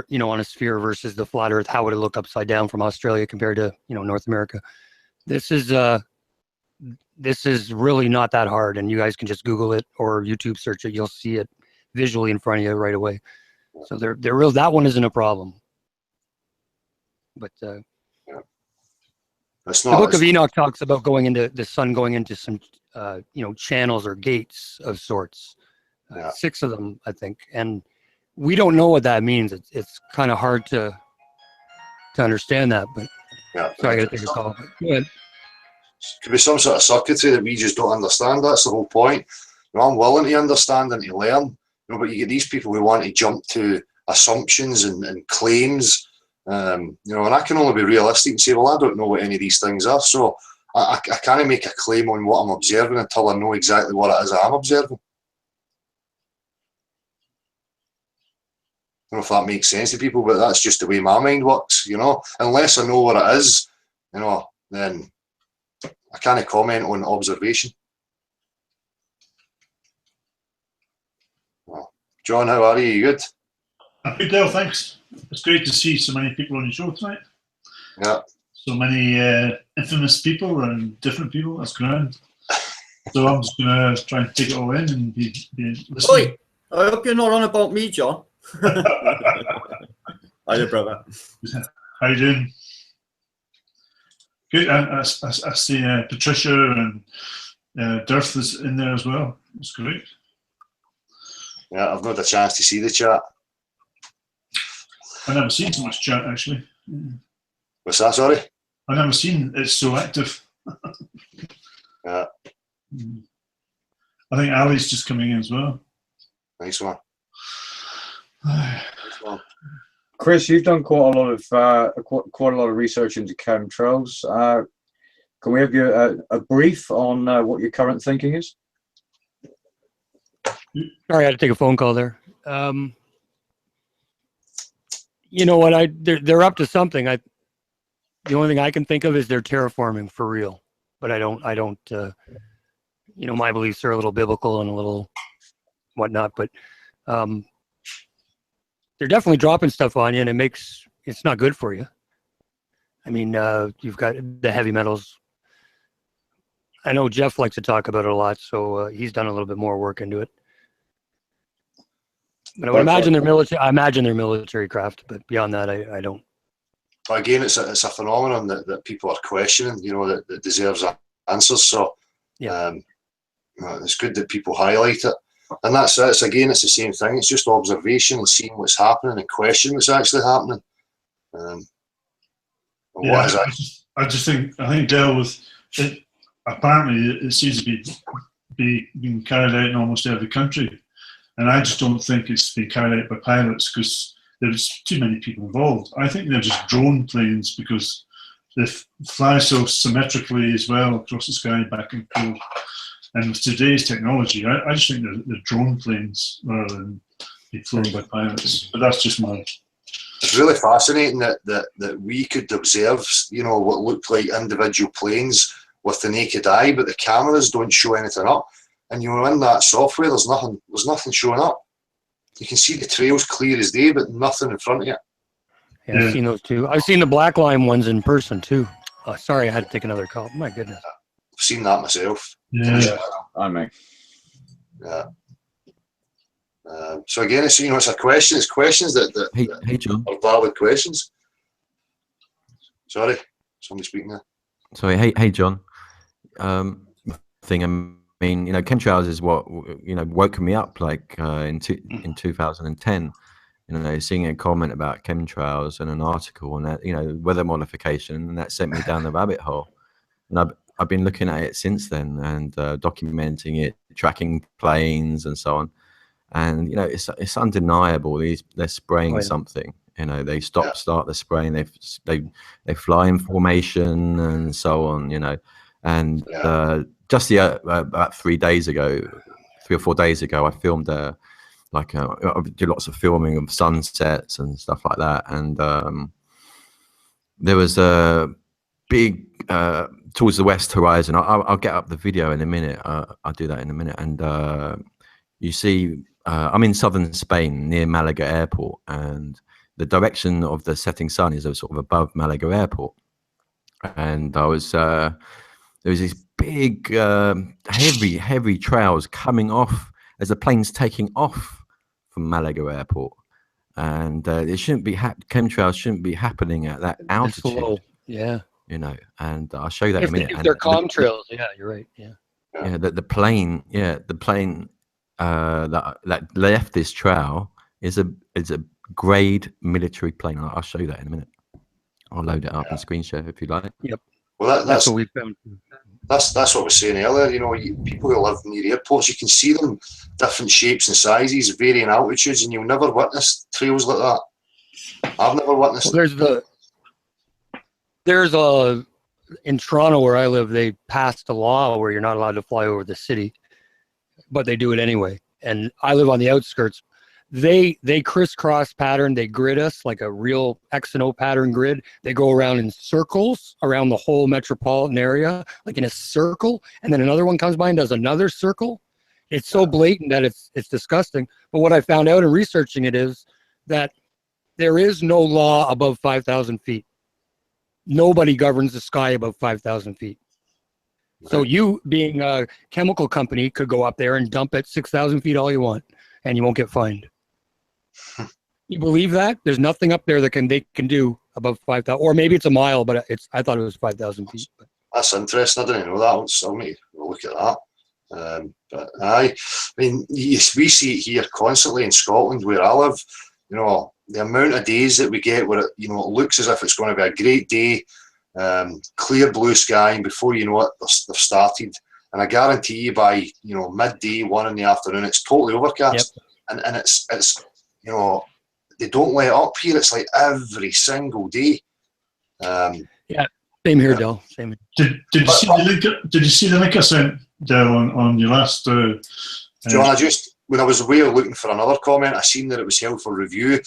you know, on a sphere versus the flat Earth. How would it look upside down from Australia compared to, you know, North America? This is really not that hard, and you guys can just Google it or YouTube search it. You'll see it visually in front of you right away. So they're real. That one isn't a problem. But that's the Book of Enoch talks about going into the sun, going into some you know, channels or gates of sorts. 6 of them, I think, and we don't know what that means. It's kind of hard to understand that. But sorry, I got to take a call. Go ahead. Could be some sort of circuitry that we just don't understand. That's the whole point. You know, I'm willing to understand and to learn. You know, but you get these people who want to jump to assumptions and claims. You know, and I can only be realistic and say, well, I don't know what any of these things are, so I can't make a claim on what I'm observing until I know exactly what it is I'm observing. I don't know if that makes sense to people, but that's just the way my mind works. You know, unless I know what it is, you know, then I can't comment on observation. Well, John, how are you? You good? I'm good, Dale, thanks. It's great to see so many people on your show tonight. Yeah. So many infamous people and different people. That's grand. So I'm just going to try and take it all in and be listening. Oi, I hope you're not on about me, John. Hiya, brother. How you doing? Good. I see Patricia and Dirth is in there as well. It's great. Yeah, I've not had a chance to see the chat. I've never seen so much chat, actually. What's that, sorry? I've never seen it so active. Yeah. I think Ali's just coming in as well. Nice one. Chris, you've done quite a lot of research into chemtrails. Can we have you a brief on what your current thinking is? Sorry, I had to take a phone call there. You know what? They're up to something. The only thing I can think of is they're terraforming for real. But I don't. You know, my beliefs are a little biblical and a little whatnot. But they're definitely dropping stuff on you, and it's not good for you. I mean, you've got the heavy metals. I know Jeff likes to talk about it a lot, so he's done a little bit more work into it. But I would imagine they're military. I imagine they're military craft, but beyond that, I don't. But again, it's a phenomenon that people are questioning. You know, that deserves answers. So, yeah, it's good that people highlight it. And that's it. It's the same thing. It's just observation and seeing what's happening and questioning what's actually happening. Yeah, I think Dale, with it, apparently it seems to be being carried out in almost every country. And I just don't think it's being carried out by pilots because there's too many people involved. I think they're just drone planes because they fly so symmetrically as well across the sky, back and forth. And with today's technology, I just think they're drone planes rather than be flown by pilots. But that's just my it's really fascinating that we could observe, you know, what looked like individual planes with the naked eye, but the cameras don't show anything up. And you know, in that software, there's nothing showing up. You can see the trails clear as day, but nothing in front of you. Yeah, I've seen those too. I've seen the black line ones in person too. Sorry, I had to take another call. My goodness. I've seen that myself. Yeah. I mean, Yeah. So again, it's, you know, it's a question. It's questions that Hey, John. are valid questions. Sorry, somebody speaking there. Sorry. Hey, John. Thing. I mean, you know, chemtrails is what, you know, woke me up like in 2010. You know, seeing a comment about chemtrails and an article and that, you know, weather modification, and that sent me down the rabbit hole. And I've been looking at it since then and documenting it, tracking planes and so on. And you know, it's undeniable. They're spraying something. You know, they start the spraying. They fly in formation and so on. You know, and just about 3 days ago, 3 or 4 days ago, I filmed I do lots of filming of sunsets and stuff like that. And there was a big towards the west horizon. I'll get up the video in a minute. I'll do that in a minute. And you see, I'm in southern Spain near Malaga Airport, and the direction of the setting sun is sort of above Malaga Airport. And I was there was these big, heavy trails coming off as the plane's taking off from Malaga Airport, and it shouldn't be chemtrails shouldn't be happening at that altitude. Yeah, you know, and I'll show you that in a minute. If they're contrails, yeah, you're right. Yeah, the plane, that left this trail is a grade military plane. I'll show you that in a minute. I'll load it up and screen share if you like. Yep. Well, that's what we found. That's what I was saying earlier. You know, people who live near airports, you can see them different shapes and sizes, varying altitudes, and you'll never witness trails like that. I've never witnessed. Well, there's in Toronto where I live, they passed a law where you're not allowed to fly over the city, but they do it anyway. And I live on the outskirts. They crisscross pattern. They grid us like a real X and O pattern grid. They go around in circles around the whole metropolitan area, like in a circle, and then another one comes by and does another circle. It's so blatant that it's disgusting. But what I found out in researching it is that there is no law above 5,000 feet. Nobody governs the sky above 5,000 feet. So you, being a chemical company, could go up there and dump at 6,000 feet all you want, and you won't get fined. You believe that? There's nothing up there that they can do above 5,000, or maybe it's a mile, but I thought it was 5,000 feet. That's interesting. I didn't know that. I'll need to look at that. But I mean, we see it here constantly in Scotland where I live. You know, the amount of days that we get where it looks as if it's going to be a great day, clear blue sky, and before you know it, they've started. And I guarantee you by midday, 1 in the afternoon, it's totally overcast. Yep. And it's you know, they don't let up here. It's like every single day. Yeah, same here, Del. Same here. Did you see the link? Did you see the link I sent, Del, on your last? John, when I was away looking for another comment, I seen that it was held for review.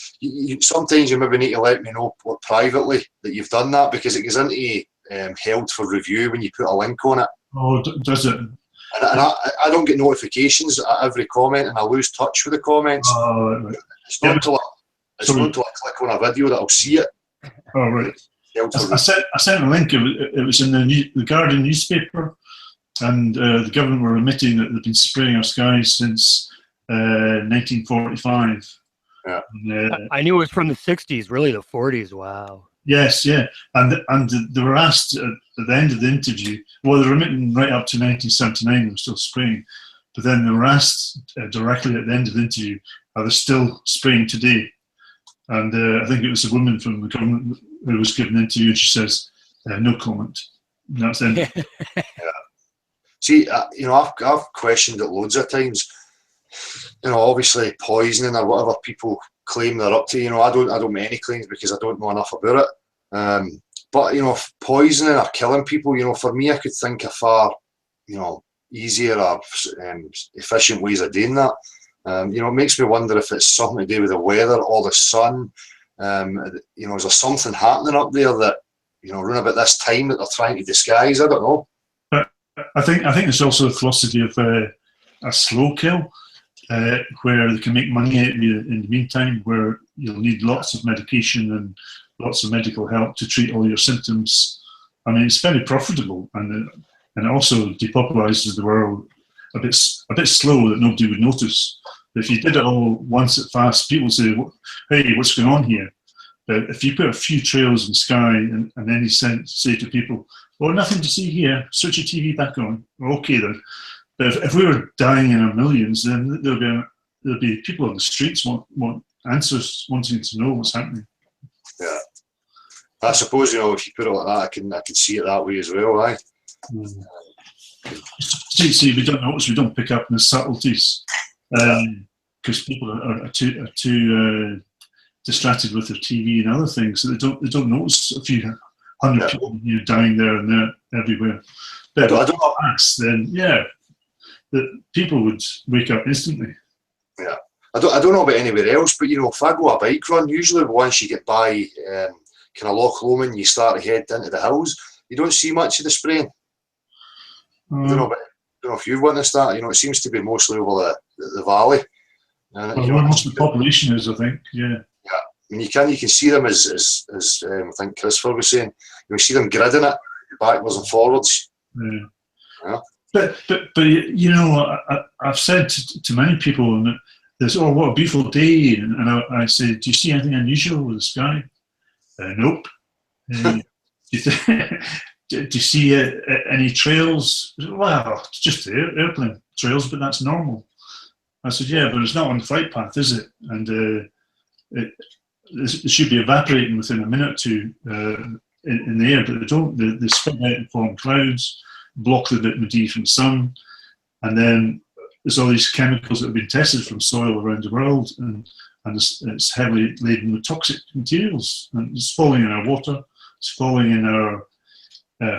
Sometimes you maybe need to let me know privately that you've done that, because it goes into held for review when you put a link on it. Oh, does it? And I don't get notifications at every comment, and I lose touch with the comments. Right. It's not until I click on a video that I'll see it. Oh, right. I sent a link. It was in the Guardian newspaper, and the government were admitting that they've been spraying our skies since 1945. Yeah. I knew it was from the 60s, really the 40s. Wow. Yes, yeah, and they were asked at the end of the interview. Well, they were admitting right up to 1979 they were still spraying, but then they were asked directly at the end of the interview, are they still spraying today? And I think it was a woman from the government who was given an interview, and she says, no comment. And that's it. Yeah. See, I've questioned it loads of times. Obviously poisoning or whatever people claim they're up to. I don't make any claims because I don't know enough about it. But poisoning or killing people, for me, I could think of far, easier or efficient ways of doing that. It makes me wonder if it's something to do with the weather or the sun. You know, is there something happening up there that, you know, around about this time that they're trying to disguise? I don't know. But I think it's also a philosophy of a slow kill, where they can make money out of you in the meantime, where you'll need lots of medication and lots of medical help to treat all your symptoms. I mean, it's very profitable, and it also depopulizes the world a bit slow that nobody would notice. But if you did it all once at fast, people would say, "Hey, what's going on here?" But if you put a few trails in the sky and then you say to people, "Well, nothing to see here. Switch your TV back on." Well, okay then. But if we were dying in our millions, then there'll be people on the streets want answers, wanting to know what's happening. Yeah, I suppose, you know, if you put it like that, I can see it that way as well, right? See, we don't notice, we don't pick up the subtleties, because people are too distracted with their TV and other things, so they don't notice a few hundred people, you know, dying there and there everywhere. But I don't know. Then that people would wake up instantly. Yeah, I don't know about anywhere else, but, you know, if I go a bike run, usually once you get by kind of Loch Lomond, you start to head into the hills. You don't see much of the spraying. I don't know if you've witnessed that. You know, it seems to be mostly over the valley. And, well, you know, where most of the population is, I think. Yeah. Yeah, I mean, you can see them as I think Christopher was saying. You see them gridding it backwards and forwards. Yeah. Yeah. But you know, I've said to many people, and there's, "Oh, what a beautiful day," and I say, "Do you see anything unusual with the sky?" Nope. Do you see any trails? Well, it's just airplane trails, but that's normal. I said, "Yeah, but it's not on the flight path, is it?" And it should be evaporating within a minute or two in the air, but they don't. They spread out and form clouds, block the vitamin D from sun, and then there's all these chemicals that have been tested from soil around the world, and it's heavily laden with toxic materials, and it's falling in our water, it's falling in our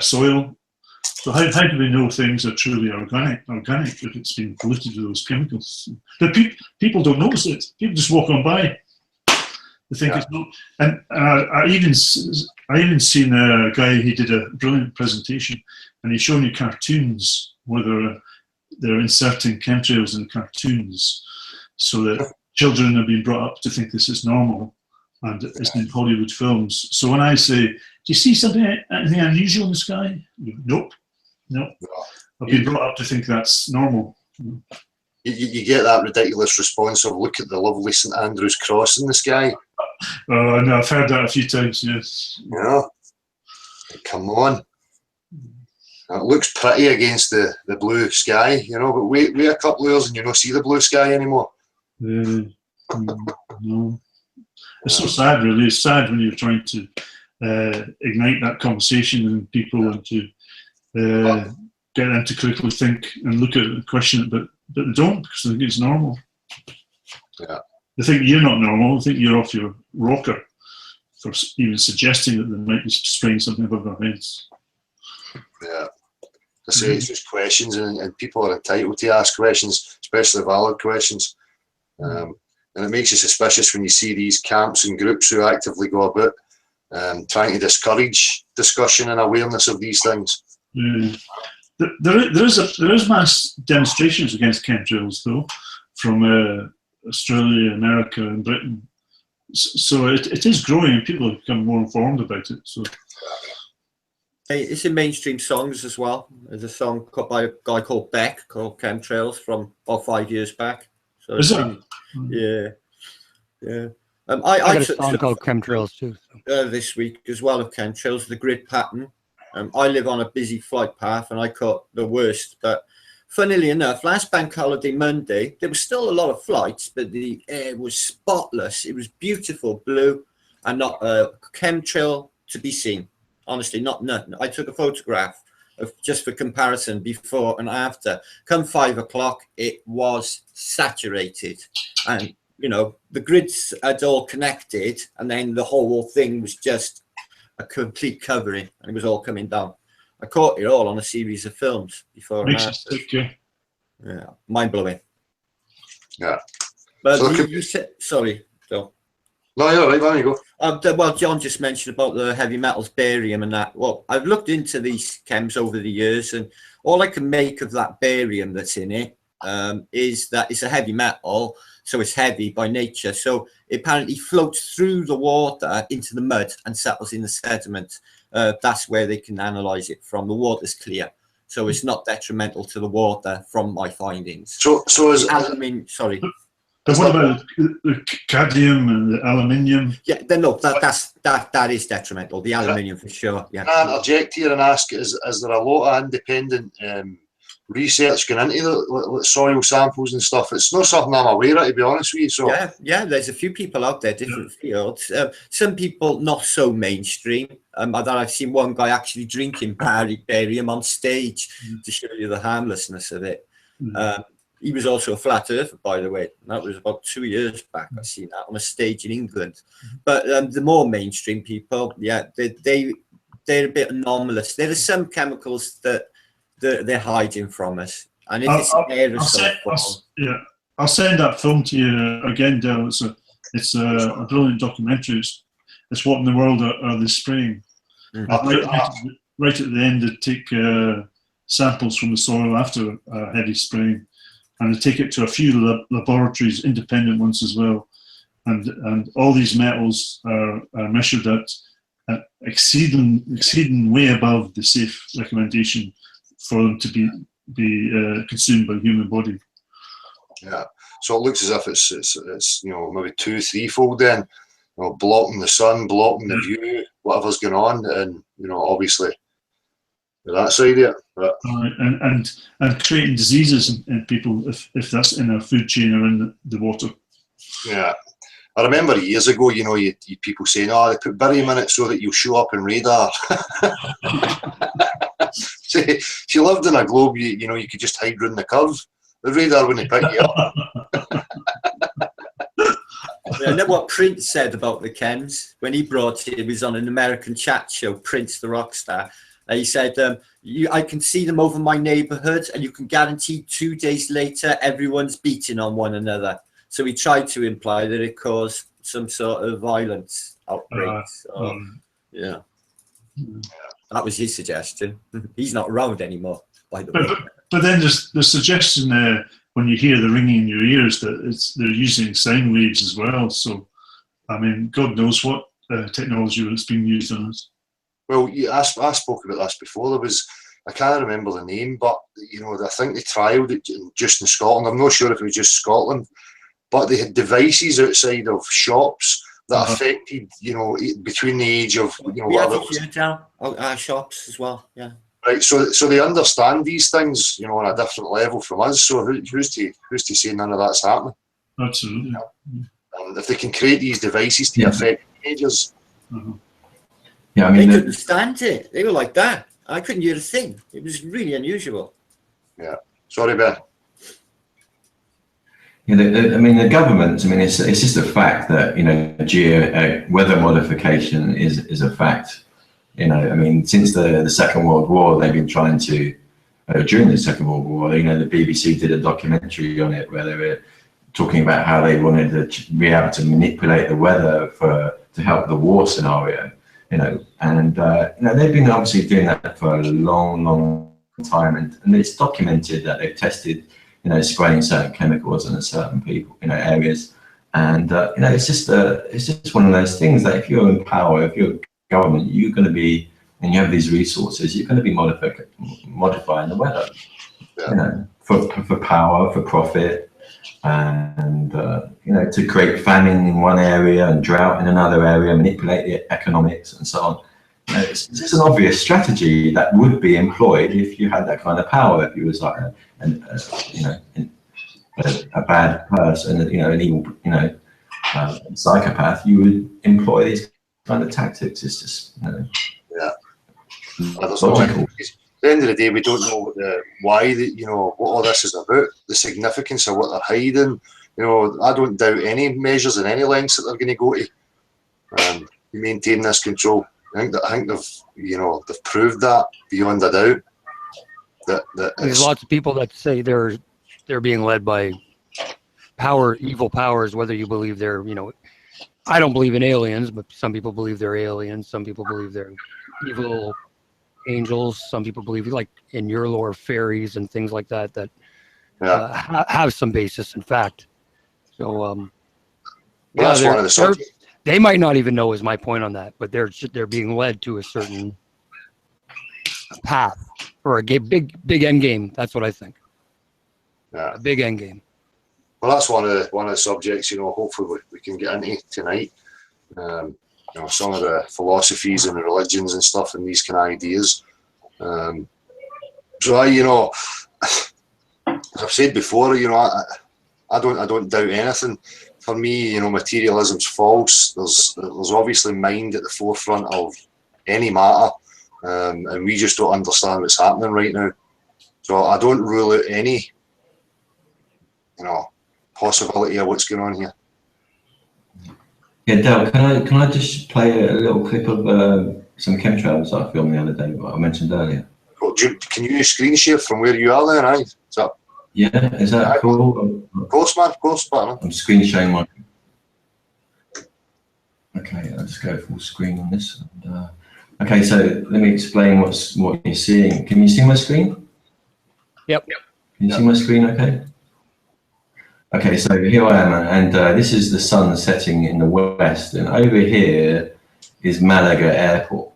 soil. So how do we know things are truly organic if it's been polluted with those chemicals? But people don't notice it. People just walk on by. They think it's not. And I even seen a guy, he did a brilliant presentation, and he's showing you cartoons where they're inserting chemtrails in cartoons so that children are being brought up to think this is normal, and it's in Hollywood films. So when I say, "Do you see anything unusual in the sky?" Nope. I've been brought up to think that's normal. You get that ridiculous response of, "Look at the lovely St Andrew's cross in the sky." No, I've heard that a few times, yes. Yeah. Come on. It looks pretty against the blue sky, you know, but wait a couple of years and you don't see the blue sky anymore. No. It's so sad, really. It's sad when you're trying to ignite that conversation in people and to get them to critically think and look at it and question it, but they don't, because they think it's normal. Yeah. They think you're not normal. They think you're off your rocker for even suggesting that they might be spraying something above their heads. Yeah. I say it's just questions, and people are entitled to ask questions, especially valid questions. And it makes you suspicious when you see these camps and groups who actively go about trying to discourage discussion and awareness of these things. There is mass demonstrations against chemtrails, though, from Australia, America, and Britain. So it is growing, and people have become more informed about it. So. It's in mainstream songs as well. There's a song by a guy called Beck called Chemtrails from about 5 years back. So is that? Yeah. I got a song called Chemtrails too. This week as well of chemtrails, the grid pattern. I live on a busy flight path and I caught the worst. But funnily enough, last bank holiday Monday, there was still a lot of flights, but the air was spotless. It was beautiful blue and not a chemtrail to be seen. Honestly, not nothing. I took a photograph of just for comparison before and after. Come 5 o'clock, it was saturated, and you know the grids had all connected, and then the whole thing was just a complete covering, and it was all coming down. I caught it all on a series of films before and after. Yeah, mind blowing. Yeah, but so you said sorry, Phil. No, you're right. There you go. Well, John just mentioned about the heavy metals, barium and that. Well, I've looked into these chems over the years, and all I can make of that barium that's in it is that it's a heavy metal, so it's heavy by nature. So it apparently floats through the water into the mud and settles in the sediment. That's where they can analyze it from. The water's clear, so it's not detrimental to the water from my findings. So is Sorry. But what about the cadmium and the aluminium? Yeah, then look, that is detrimental. The aluminium for sure. Yeah. Can I interject here and ask, is there a lot of independent research going into the soil samples and stuff? It's not something I'm aware of, to be honest with you. So yeah, there's a few people out there, different fields. Some people not so mainstream. I've seen one guy actually drinking barium on stage to show you the harmlessness of it. He was also a flat earther, by the way. That was about 2 years back. I seen that on a stage in England. But the more mainstream people, yeah, they're a bit anomalous. There are some chemicals that they're hiding from us, and if it's an aerosol form, I'll send that film to you again, Dale. It's a brilliant documentary. It's what in the world are they spraying? Right at the end, they take samples from the soil after heavy spraying, and they take it to a few laboratories, independent ones as well, and all these metals are measured at exceeding way above the safe recommendation for them to be consumed by the human body. Yeah, so it looks as if it's maybe 2-3-fold then, blocking the sun, blocking the view, whatever's going on, and obviously that side of it. But and creating diseases in people if that's in a food chain or in the water. Yeah. I remember years ago, you people saying, they put barium in it so that you'll show up in radar. She lived in a globe, you could just hide round the curve. The radar wouldn't pick you up. I know what Prince said about the chems when he brought it. He was on an American chat show, Prince the rock star. He said, I can see them over my neighborhood, and you can guarantee 2 days later everyone's beating on one another. So he tried to imply that it caused some sort of violence outbreak. Yeah. That was his suggestion. He's not around anymore, by the way. But then there's the suggestion when you hear the ringing in your ears that they're using sound waves as well. So, I mean, God knows what technology that's being used on us. Well, I spoke about this before. I can't remember the name, but I think they trialled it just in Scotland. I'm not sure if it was just Scotland, but they had devices outside of shops that affected, between the age of, our shops as well, yeah. Right, so they understand these things, on a different level from us. So who's to say none of that's happening? Absolutely. If they can create these devices to affect teenagers. Yeah, I mean, they couldn't stand it. They were like that. I couldn't hear a thing. It was really unusual. Yeah. Sorry, Ben. The governments. It's just a fact that weather modification is a fact. Since the Second World War, they've been trying to. During the Second World War, the BBC did a documentary on it where they were talking about how they wanted to be able to manipulate the weather to help the war scenario. They've been obviously doing that for a long time, and it's documented that they've tested, spraying certain chemicals in certain people, areas, and it's just one of those things that if you're in power, if you're government, you're going to be, and you have these resources, you're going to be modifying the weather, for power, for profit, and to create famine in one area and drought in another area, manipulate the economics and so on. It's just an obvious strategy that would be employed if you had that kind of power. If you was like a bad person, an evil, psychopath, you would employ these kind of tactics. It's just logical. At the end of the day, we don't know why what all this is about, the significance of what they're hiding. I don't doubt any measures and any lengths that they're going to go to maintain this control. I think they've proved that beyond a doubt. That there's lots of people that say they're being led by evil powers, whether you believe they're I don't believe in aliens, but some people believe they're aliens. Some people believe they're evil angels. Some people believe, like in your lore, fairies and things like that, that have some basis in fact. So, well, that's one of the subjects. They might not even know is my point on that, but they're being led to a certain path for a big end game. That's what I think. Yeah. A big end game. Well, that's one of the subjects, you know, hopefully we can get into tonight. You know, some of the philosophies and the religions and stuff and these kind of ideas. So you know, as I've said before, you know, I don't doubt anything. For me, you know, materialism's false. There's obviously mind at the forefront of any matter, and we just don't understand what's happening right now. So I don't rule out any, you know, possibility of what's going on here. Yeah, Dale, can I just play a little clip of some chemtrails I filmed the other day, what I mentioned earlier? Can you screen share from where you are then? Aye? Yeah, is that cool? Of course, man, of course, partner. I'm screen sharing my. Okay, I'll just go full screen on this. And, okay, so let me explain what you're seeing. Can you see my screen? Yep. Can you see my screen? Okay. Okay, so here I am, and this is the sun setting in the west, and over here is Malaga Airport.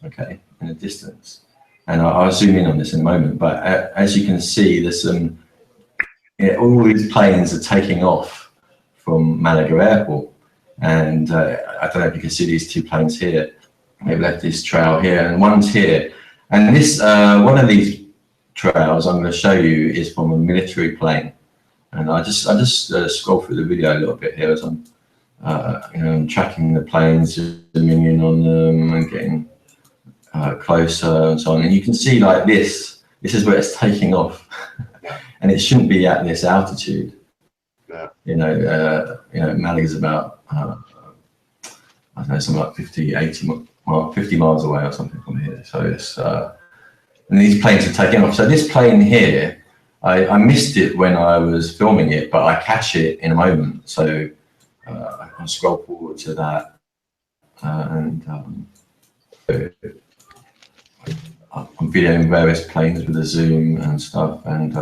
Okay, in the distance, and I'll zoom in on this in a moment. But as you can see, there's some. All these planes are taking off from Malaga Airport, and I don't know if you can see these two planes here. They've left this trail here, and one's here. And this one of these trails I'm going to show you is from a military plane. And I just scroll through the video a little bit here as I'm, you know, I'm tracking the planes, zooming in on them, and getting closer and so on. And you can see like this is where it's taking off. And it shouldn't be at this altitude. Yeah. You know, Malaga's about, I don't know, something like 50 miles away or something from here. So it's, and these planes are taking off. So this plane here, I missed it when I was filming it, but I catch it in a moment. So I can scroll forward to that. I'm videoing various planes with a zoom and stuff, and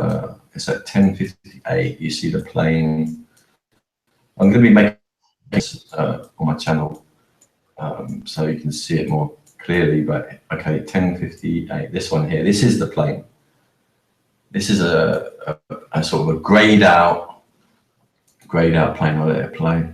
it's at 10:58. You see the plane. I'm going to be making this on my channel so you can see it more clearly. But okay, 10:58. This one here. This is the plane. This is a sort of a grayed out plane. I'll let it play.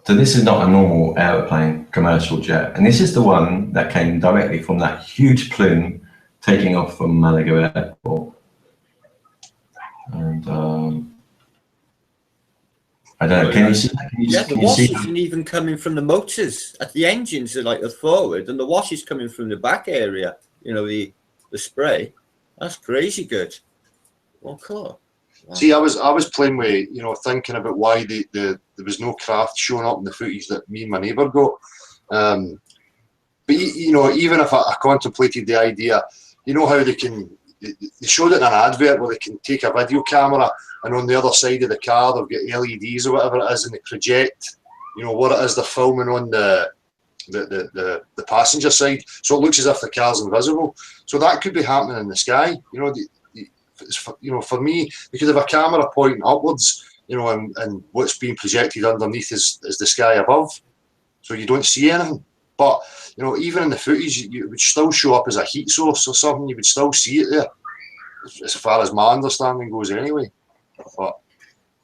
So this is not a normal aeroplane, commercial jet, and this is the one that came directly from that huge plume taking off from Malaga Airport. And I don't know, can you see that? Yeah, the wash isn't even coming from the motors. The engines are like the forward, and the wash is coming from the back area, you know, the spray. That's crazy good. Well, cool. Wow. See, I was playing with, you know, thinking about why there was no craft showing up in the footage that me and my neighbour got. But you know, even if I contemplated the idea, you know how they showed it in an advert where they can take a video camera and on the other side of the car they've got LEDs or whatever it is, and they project, you know, what it is they're filming on the passenger side, so it looks as if the car's invisible. So that could be happening in the sky, you know. You know, for me, because of a camera pointing upwards, you know, and what's being projected underneath is the sky above, so you don't see anything. But you know, even in the footage, it would still show up as a heat source or something. You would still see it there, as far as my understanding goes, anyway. But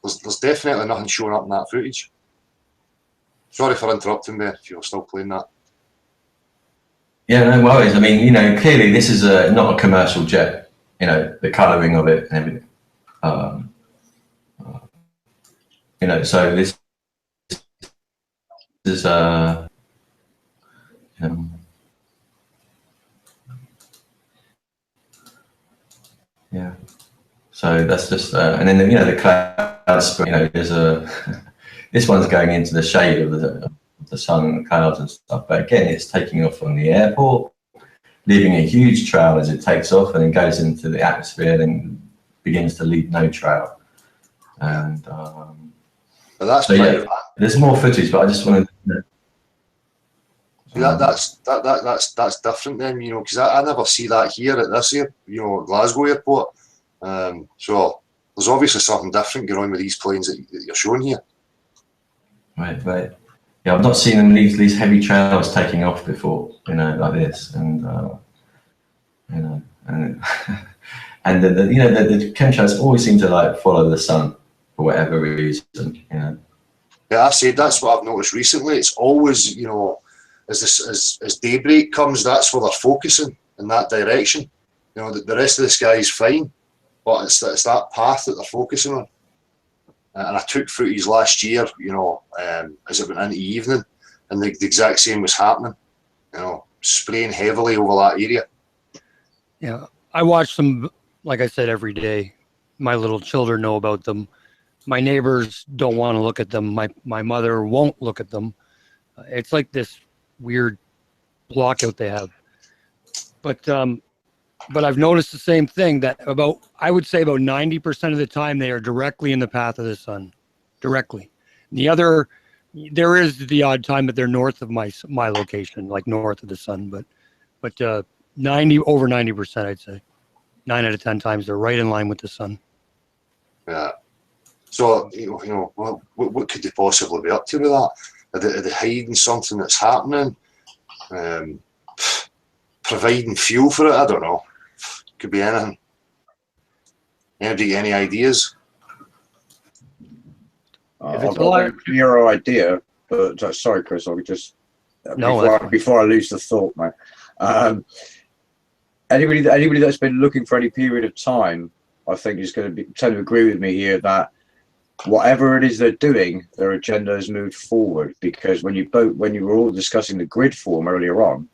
there's definitely nothing showing up in that footage. Sorry for interrupting there. If you're still playing that. Yeah, no worries. I mean, you know, clearly this is not a commercial jet. You know, the colouring of it and everything. You know, so this is yeah. So that's just and then you know the clouds. You know, there's this one's going into the shade of the sun and the clouds and stuff. But again, it's taking off from the airport, leaving a huge trail as it takes off and then goes into the atmosphere, then begins to leave no trail. And But that's so, private. yeah, there's more footage, but I just wanted to, That's different then, you know, because I never see that here at this Glasgow airport. So there's obviously something different going on with these planes that you're showing here. right. Yeah, I've not seen them these heavy trails taking off before, you know, like this, and you know, and and the chemtrails always seem to like follow the sun for whatever reason, you know. Yeah, I said that's what I've noticed recently. It's always, you know, as daybreak comes, that's where they're focusing in that direction. You know, the rest of the sky is fine, but it's that path that they're focusing on. And I took footage last year, you know, as it went into evening, and the exact same was happening. You know, spraying heavily over that area. Yeah, I watch them, like I said, every day. My little children know about them. My neighbors don't want to look at them. My mother won't look at them. It's like this weird blockout they have. But I've noticed the same thing, that I would say about 90% of the time they are directly in the path of the sun, directly. There is the odd time that they're north of my location, like north of the sun, but over 90%, I'd say. 9 out of 10 times they're right in line with the sun. Yeah. So you know, what could they possibly be up to with that? Are they hiding something that's happening? Providing fuel for it? I don't know. Could be anything. Anybody got any ideas? If it's I've got a clearer idea, but sorry, Chris, I'll just before I lose the thought, man. Anybody that's been looking for any period of time, I think is going to tend to agree with me here that whatever it is they're doing, their agenda has moved forward. Because when you were all discussing the grid form earlier on,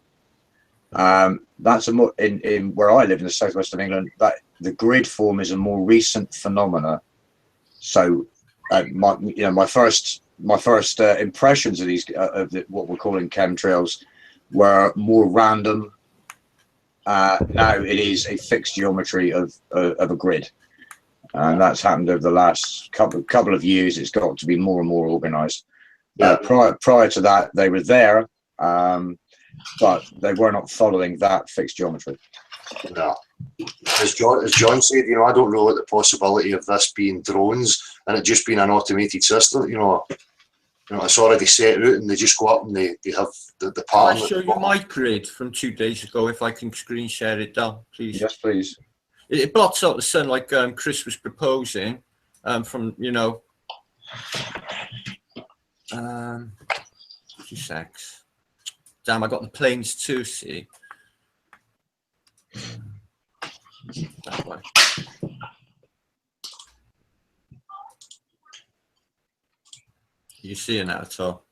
that's in where I live in the southwest of England, that the grid form is a more recent phenomena. So my first impressions of these what we're calling chemtrails were more random. Now it is a fixed geometry of a grid, and that's happened over the last couple of years. It's got to be more and more organized. Yeah. Prior to that, they were there, but they were not following that fixed geometry. No. As John said, you know, I don't rule out the possibility of this being drones and it just being an automated system. You know, it's already set out and they just go up and they have the pattern. I'll show you my grid from 2 days ago if I can screen share it down, please. Yes, please. It blots out the sun like Chris was proposing from, you know, 2 secs. Damn, I got the planes too, see. That way. You see it now at all?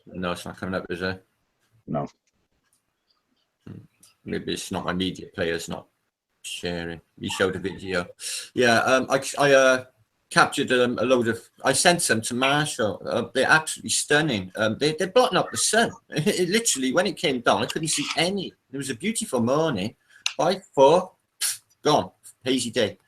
No, it's not coming up, is it? No. Maybe it's not my media player, it's not sharing. You showed a video. Yeah, I captured a load of, I sent some to Marshall. They're absolutely stunning. They're blotting up the sun. It literally, when it came down, I couldn't see any. It was a beautiful morning. 5, 4, gone. Hazy day.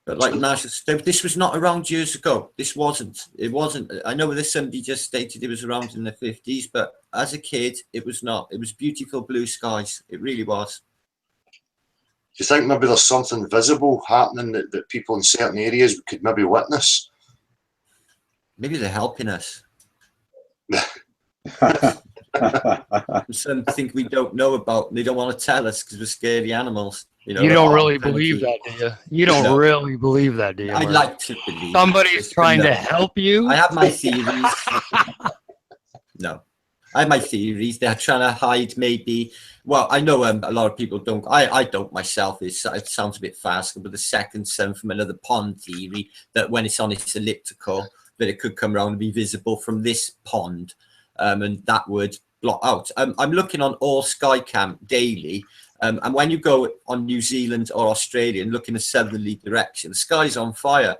But like Marshall said, this was not around years ago. This wasn't. It wasn't. I know that somebody just stated it was around in the 50s, but as a kid, it was not. It was beautiful blue skies. It really was. Do you think maybe there's something visible happening that people in certain areas could maybe witness? Maybe they're helping us. Something we don't know about. They don't want to tell us because we're scary animals. You know, you don't really believe that, do you? You don't really believe that, do you? I'd like to believe somebody's trying to help you. I have my theories. No, I have my theories. They're trying to hide maybe. Well, I know a lot of people don't. I don't myself. It sounds a bit fast, but the second sun from another pond theory that when it's on its elliptical, that it could come around and be visible from this pond, and that would blot out. I'm looking on All Skycam daily. And when you go on New Zealand or Australia and look in a southerly direction, the sky's on fire.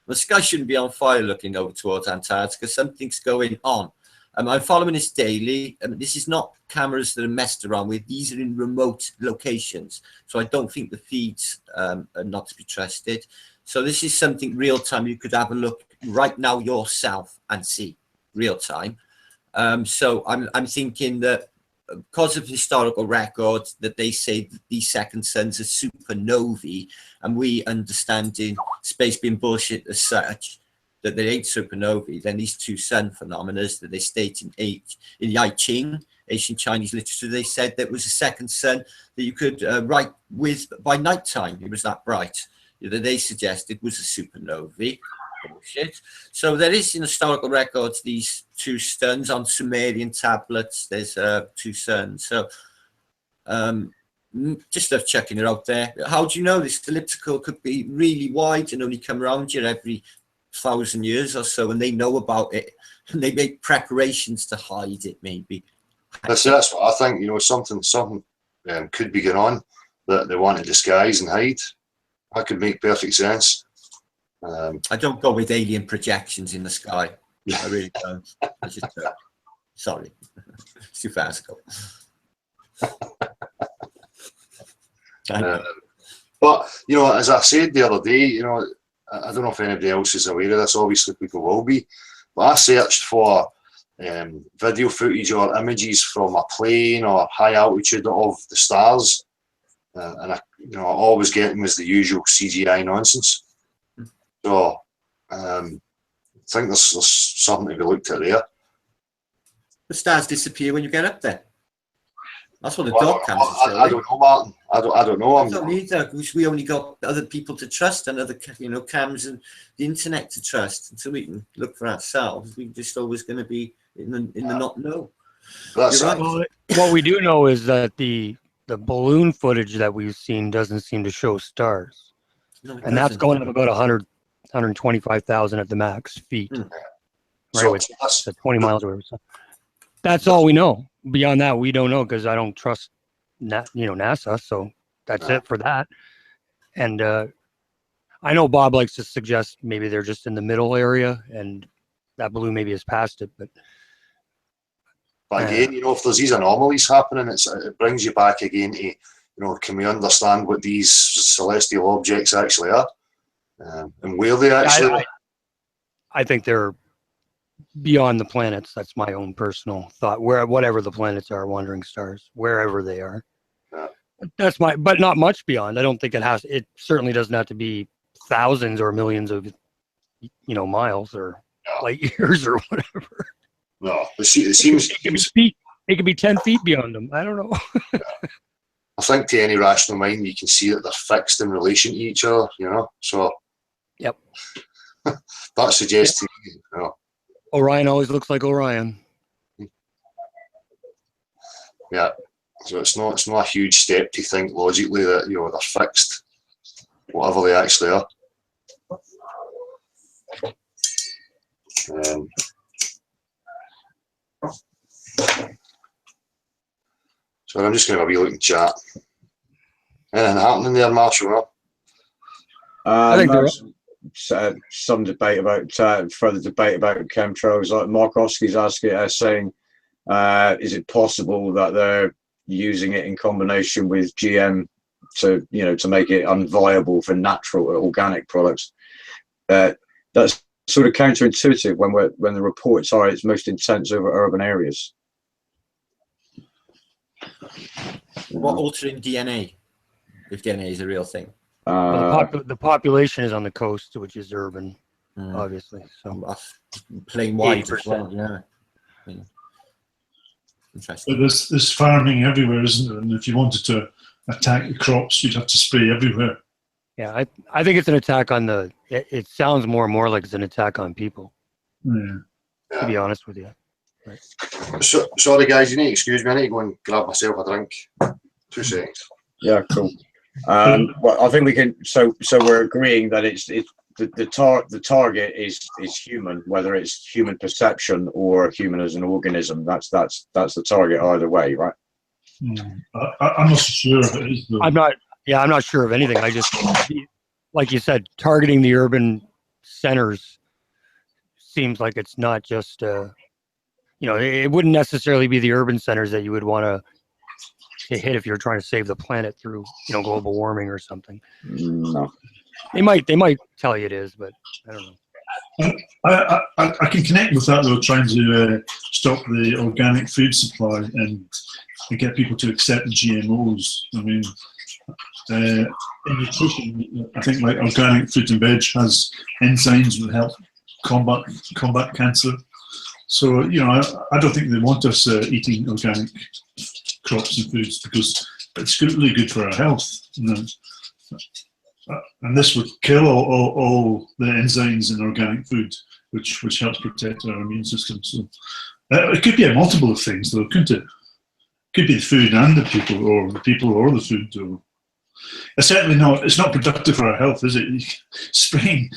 The sky shouldn't be on fire looking over towards Antarctica. Something's going on. I'm following this daily. This is not cameras that are messed around with. These are in remote locations. So I don't think the feeds are not to be trusted. So this is something real time. You could have a look right now yourself and see real time. So I'm thinking that because of historical records that they say that these second suns are supernovae, and we understanding space being bullshit as such, that they ain't supernovae, then these two sun phenomena that they state in the I Ching, ancient Chinese literature, they said that was a second sun that you could write with by nighttime. It was that bright. That they suggested was a supernovae. Bullshit. So there is in historical records these two suns on Sumerian tablets. There's two suns. So just love checking it out there. How do you know this elliptical could be really wide and only come around here every 1,000 years or so, and they know about it and they make preparations to hide it? Maybe that's what I think. You know, something could be going on that they want to disguise and hide. That could make perfect sense. I don't go with alien projections in the sky. I really don't. I just sorry, it's too farcical. But you know, as I said the other day, you know, I don't know if anybody else is aware of this. Obviously, people will be. But I searched for video footage or images from a plane or high altitude of the stars, and all I was getting was the usual CGI nonsense. So I think there's something to be looked at there. The stars disappear when you get up there. That's what the dog cams are saying. I don't know, Martin. I don't know. I don't need that. We only got other people to trust and other, cams and the internet to trust until we can look for ourselves. We're just always going to be in the not know. That's right. Well, what we do know is that the balloon footage that we've seen doesn't seem to show stars, and that's going up about 125,000 at the max feet. Right, so with 20 miles away. So that's all we know. Beyond that, we don't know because I don't trust NASA. So that's it for that. And I know Bob likes to suggest maybe they're just in the middle area and that balloon maybe has passed it. But again, if there's these anomalies happening, it brings you back again to, can we understand what these celestial objects actually are and where they actually are? I think they're beyond the planets. That's my own personal thought. Whatever the planets are, wandering stars, wherever they are. Yeah. That's but not much beyond. I don't think it certainly doesn't have to be thousands or millions of, miles or light years or whatever. No, it seems it could be 10 feet beyond them. I don't know. I think to any rational mind, you can see that they're fixed in relation to each other, so. Yep. That suggests to me, Orion always looks like Orion. Yeah, so it's not a huge step to think logically that they're fixed, whatever they actually are. So I'm just going to have a wee look in chat. Anything happening there, Marshall? I think some debate about further debate about chemtrails. Like Markowski's saying, is it possible that they're using it in combination with GM to make it unviable for natural or organic products? That's sort of counterintuitive when the reports are it's most intense over urban areas. What altering DNA? If DNA is a real thing. The population is on the coast, which is urban, obviously. So playing wide as well, yeah. Interesting. But there's farming everywhere, isn't there? And if you wanted to attack the crops, you'd have to spray everywhere. Yeah, I think it's an attack on it sounds more and more like it's an attack on people. Yeah. To be honest with you. Right. So, sorry guys, you need to excuse me. I need to go and grab myself a drink. 2 seconds. Yeah, cool. Well, I think we can. So we're agreeing that it's the target is human, whether it's human perception or human as an organism. That's the target either way, right? I'm not sure if it is. I'm not sure of anything. I just, like you said, targeting the urban centers seems like it's not just you know, it wouldn't necessarily be the urban centers that you would want to hit if you're trying to save the planet through, you know, global warming or something. No. They might tell you it is, but I don't know. I can connect with that though, trying to stop the organic food supply and get people to accept GMOs. I mean, in nutrition, I think like organic fruit and veg has enzymes that help combat cancer. So you know, I don't think they want us eating organic crops and foods because it's really good for our health. You know? And this would kill all the enzymes in organic food, which helps protect our immune system. So it could be a multiple of things, though, couldn't it? It could be the food and the people, or the people or the food. Or it's certainly not. It's not productive for our health, is it? Spraying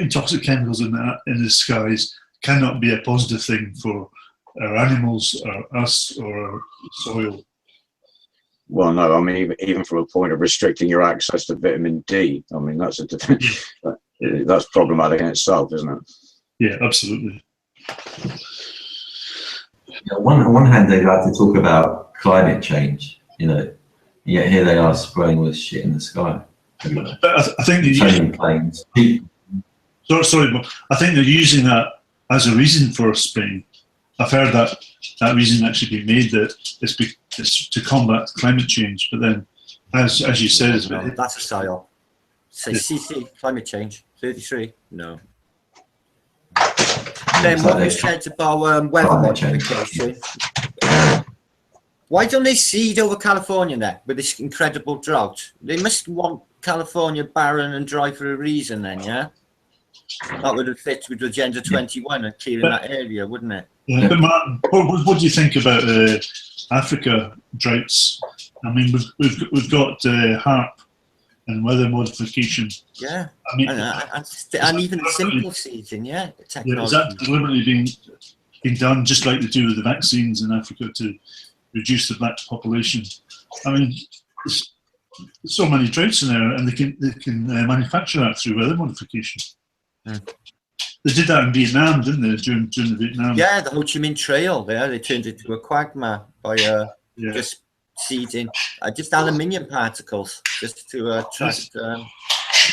toxic chemicals in the skies cannot be a positive thing for our animals, or us, or our soil. Well, no, I mean, even from a point of restricting your access to vitamin D, I mean, that's problematic in itself, isn't it? Yeah, absolutely. On one hand, they like to talk about climate change, you know, yet here they are spraying all this shit in the sky. But I think they're planes. Sorry, but I think they're using that as a reason for spraying. I've heard that reason actually be made that it's to combat climate change. But then, as you said, that's a psyop. Say CC climate change 33. No. Then what you said about weather modification. Why don't they seed over California then with this incredible drought? They must want California barren and dry for a reason then, yeah? That would have fit with Agenda 21 and clearing that area, wouldn't it? Yeah, but Martin, what do you think about Africa droughts? I mean, we've got HARP and weather modification. Yeah, I mean, and even simple seeding, yeah. Yeah, is that deliberately being done just like they do with the vaccines in Africa to reduce the black population? I mean, there's so many droughts in there, and they can manufacture that through weather modification. Mm. They did that in Vietnam, didn't they? During the Vietnam. Yeah, the Ho Chi Minh Trail. There, they turned it into a quagmire by just seeding, just aluminium particles, just to attract.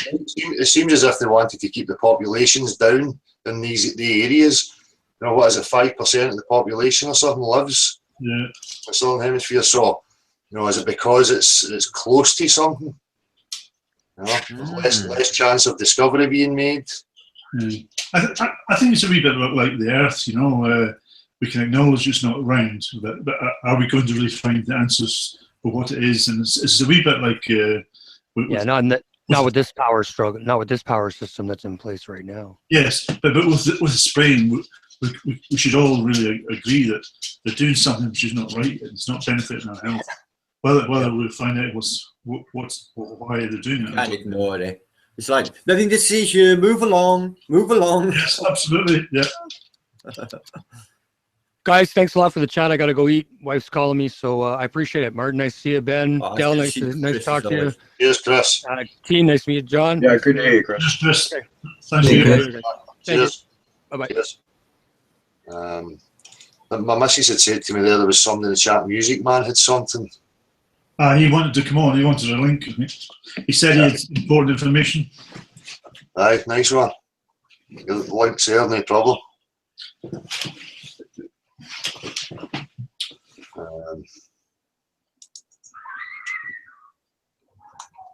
It seems as if they wanted to keep the populations down in the areas. You know, what is it? 5% of the population or something lives in the Southern Hemisphere. So, you know, is it because it's close to something? You know, less chance of discovery being made. I think it's a wee bit like the Earth, you know. We can acknowledge it's not round, but are we going to really find the answers for what it is? And it's a wee bit like not with this power struggle, not with this power system that's in place right now. Yes, but with spraying, we should all really agree that they're doing something which is not right and it's not benefiting our health. Whether we find out why they're doing it. Can't ignore it. It's like nothing to see here. Move along. Yes, absolutely. Yeah. Guys, thanks a lot for the chat. I got to go eat. Wife's calling me, so I appreciate it. Martin, nice to see you. Ben, Del, nice to talk to you. Cheers, Chris. Team, nice to meet you. John. Yeah, good to hear you, Chris. Chris. Okay. Thank you. Cheers. Bye-bye. Cheers. My missus had said to me there was something in the chat. Music Man had something. He wanted to come on. He wanted a link. He said he had important information. Aye, nice one. The link's there, no problem.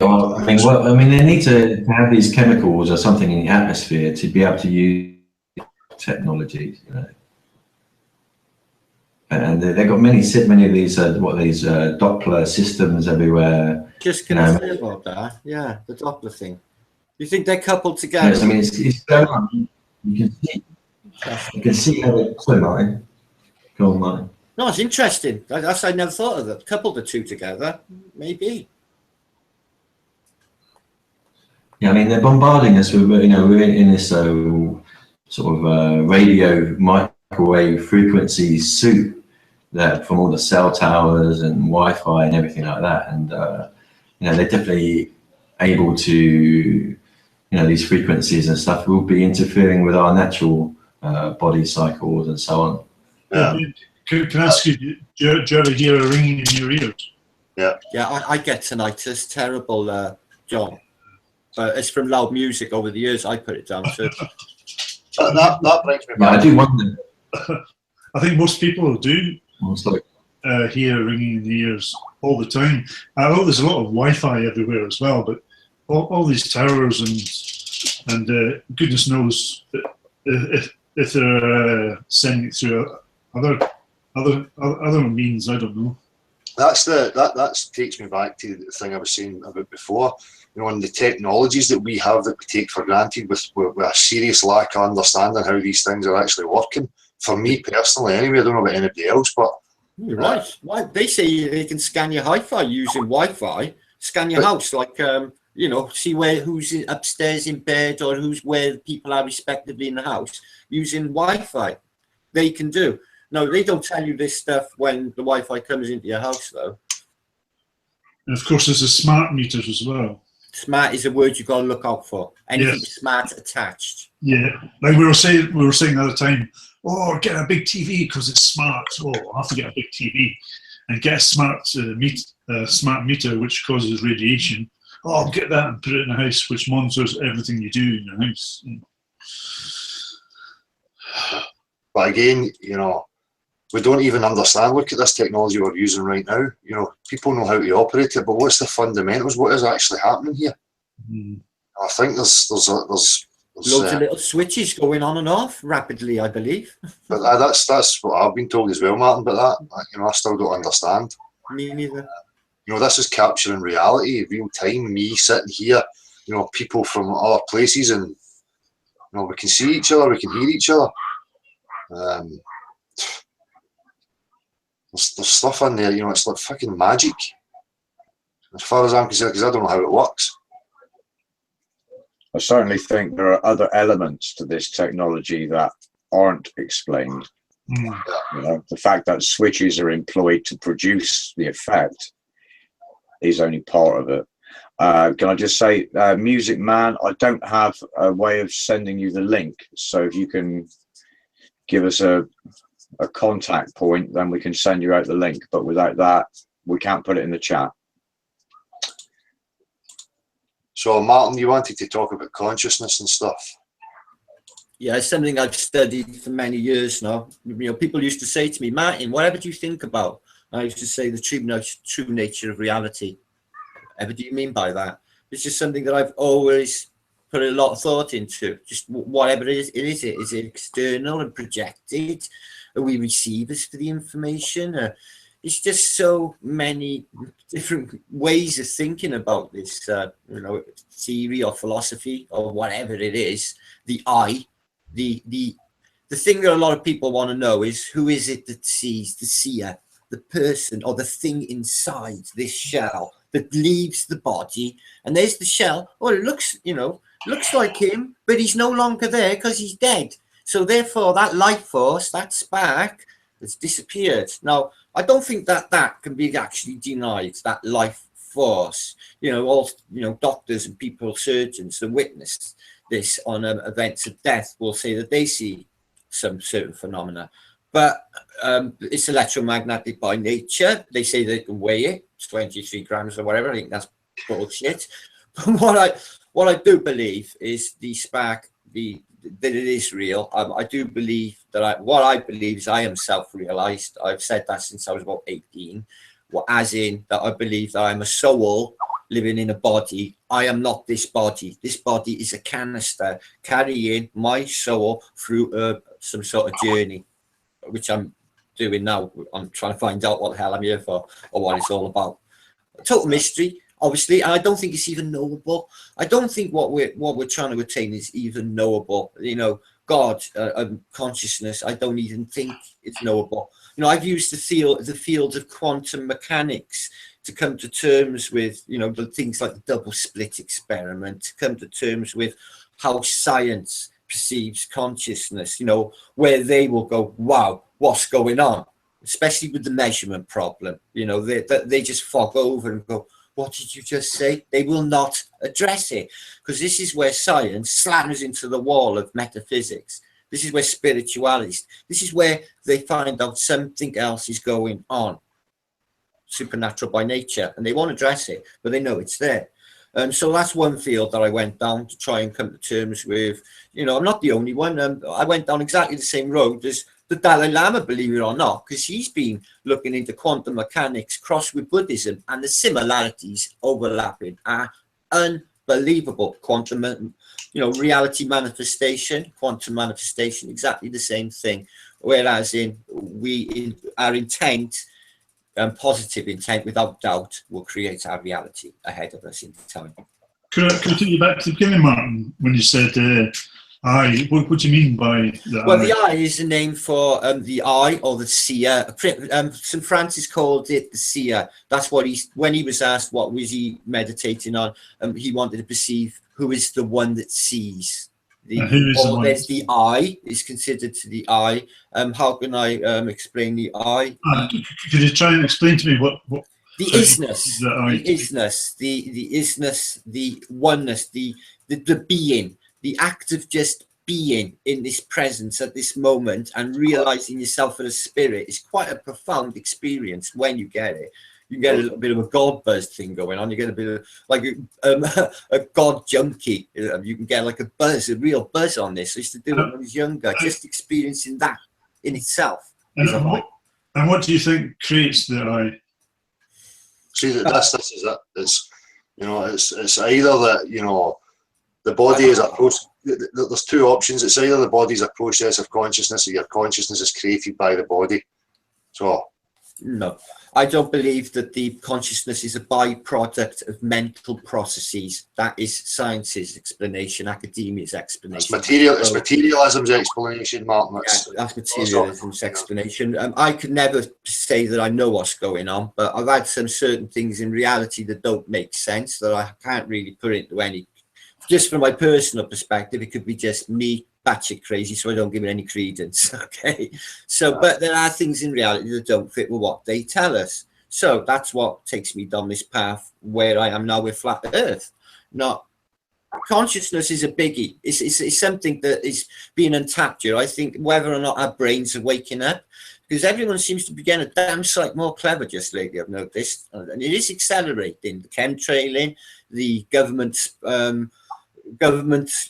I mean, they need to have these chemicals or something in the atmosphere to be able to use technology, you know. And they've got many of these Doppler systems everywhere. Just gonna say about that, yeah, the Doppler thing. You think they're coupled together? Yes, I mean it's going on. You can see how they go online. No, it's interesting. I never thought of that. Couple the two together, maybe. Yeah, I mean they're bombarding us with, you know, we're in this sort of radio microwave frequency soup that from all the cell towers and Wi-Fi and everything like that, and you know, they're definitely able to, you know, these frequencies and stuff will be interfering with our natural body cycles and so on. Yeah. Can I ask you, do you ever hear a ringing in your ears? Yeah, I get tinnitus, terrible, John. It's from loud music over the years. I put it down to. That brings me Yeah, I back. do wonder. I think most people do Almost like hear ringing in the ears all the time. I know there's a lot of Wi-Fi everywhere as well, but all these towers and goodness knows if they're sending it through other means, I don't know. That takes me back to the thing I was saying about before. You know, and the technologies that we have that we take for granted with a serious lack of understanding how these things are actually working. For me personally, anyway, I don't know about anybody else, but You're right. Why they say they can scan your hi-fi using Wi-Fi, scan your house, like you know, see who's upstairs in bed or where people are respectively in the house using Wi-Fi. They can do. No, they don't tell you this stuff when the Wi-Fi comes into your house, though. And of course, there's the smart meters as well. Smart is a word you've got to look out for. Anything Yes. smart attached. Yeah, like we were saying the other time. Oh, get a big TV because it's smart. Oh, I'll have to get a big TV and get a smart meter which causes radiation. Oh, I'll get that and put it in the house, which monitors everything you do in your house. But again, you know, we don't even understand. Look at this technology we're using right now. You know, people know how to operate it, but what's the fundamentals? What is actually happening here? Mm. I think there's Loads of little switches going on and off rapidly, I believe. but that's what I've been told as well, Martin. But that, you know, I still don't understand. Me neither. You know, this is capturing reality, real time. Me sitting here, you know, people from other places, and you know, we can see each other, we can hear each other. There's stuff in there, you know, it's like fucking magic. As far as I'm concerned, because I don't know how it works. I certainly think there are other elements to this technology that aren't explained. Mm. You know, the fact that switches are employed to produce the effect is only part of it. Can I just say, Music Man, I don't have a way of sending you the link. So if you can give us a contact point, then we can send you out the link. But without that, we can't put it in the chat. So, Martin, you wanted to talk about consciousness and stuff. Yeah, it's something I've studied for many years now. You know, people used to say to me, Martin, whatever do you think about? I used to say the true nature of reality. Whatever do you mean by that? It's just something that I've always put a lot of thought into. Just whatever it is. Is it external and projected? Are we receivers for the information? It's just so many different ways of thinking about this, you know, theory or philosophy or whatever it is. The I, the thing that a lot of people want to know is who is it that sees, the seer, the person or the thing inside this shell that leaves the body. And there's the shell. Oh, it looks, you know, looks like him, but he's no longer there because he's dead. So therefore, that life force, that spark, has disappeared. Now, I don't think that can be actually denied, that life force. You know, all, you know, doctors and people, surgeons that witness this on events of death will say that they see some certain phenomena. But it's electromagnetic by nature. They say they can weigh it, 23 grams or whatever. I think that's bullshit. But what I do believe is the spark, that it is real. I do believe that what I believe is I am self-realized. I've said that since I was about 18. Well, as in that I believe that I'm a soul living in a body. I am not this body. This body is a canister carrying my soul through some sort of journey, which I'm doing now. I'm trying to find out what the hell I'm here for or what it's all about. A total mystery. Obviously, and I don't think it's even knowable. I don't think what we're trying to attain is even knowable. You know, God, consciousness, I don't even think it's knowable. You know, I've used the field of quantum mechanics to come to terms with, you know, the things like the double slit experiment, to come to terms with how science perceives consciousness, you know, where they will go, wow, what's going on? Especially with the measurement problem. You know, they just fog over and go, what did you just say? They will not address it because this is where science slams into the wall of metaphysics. This is where spirituality, this is where they find out something else is going on, supernatural by nature, and they won't address it, but they know it's there. So that's one field that I went down to try and come to terms with. You know, I'm not the only one. I went down exactly the same road as the Dalai Lama, believe it or not, because he's been looking into quantum mechanics crossed with Buddhism, and the similarities overlapping are unbelievable. Quantum, you know, reality manifestation, quantum manifestation, exactly the same thing. Whereas our intent, positive intent, without doubt, will create our reality ahead of us in time. Could I take you back to the beginning, Martin, when you said eye? What do you mean by the Well, eye? the eye is the name for the eye, or the seer. St. Francis called it the seer. That's what when he was asked what was he meditating on, he wanted to perceive who is the one that sees. There's the eye is considered to the eye. How can I explain the eye? Could you try and explain to me what the isness, the isness, the oneness, the being, the act of just being in this presence at this moment and realizing yourself as a spirit is quite a profound experience when you get it. You get a little bit of a God buzz thing going on. You get a bit of like a God junkie. You can get like a buzz, a real buzz on this. I used to do it when I was younger, just experiencing that in itself. And what do you think creates the eye? See, this is it. It's, you know, it's either that, you know, the body is a process. There's two options. It's either the body is a process of consciousness, or your consciousness is created by the body. So no, I don't believe that the consciousness is a byproduct of mental processes. That is science's explanation, academia's explanation. It's materialism's explanation, Martin. That's materialism's explanation. I could never say that I know what's going on, but I've had some certain things in reality that don't make sense, that I can't really put into any. Just from my personal perspective, it could be just me batshit crazy, so I don't give it any credence. Okay, so but there are things in reality that don't fit with what they tell us. So that's what takes me down this path where I am now with flat Earth. Not consciousness is a biggie. It's something that is being untapped here. I think whether or not our brains are waking up, because everyone seems to be getting a damn sight more clever just lately, I've noticed, and it is accelerating. The chemtrailing, the government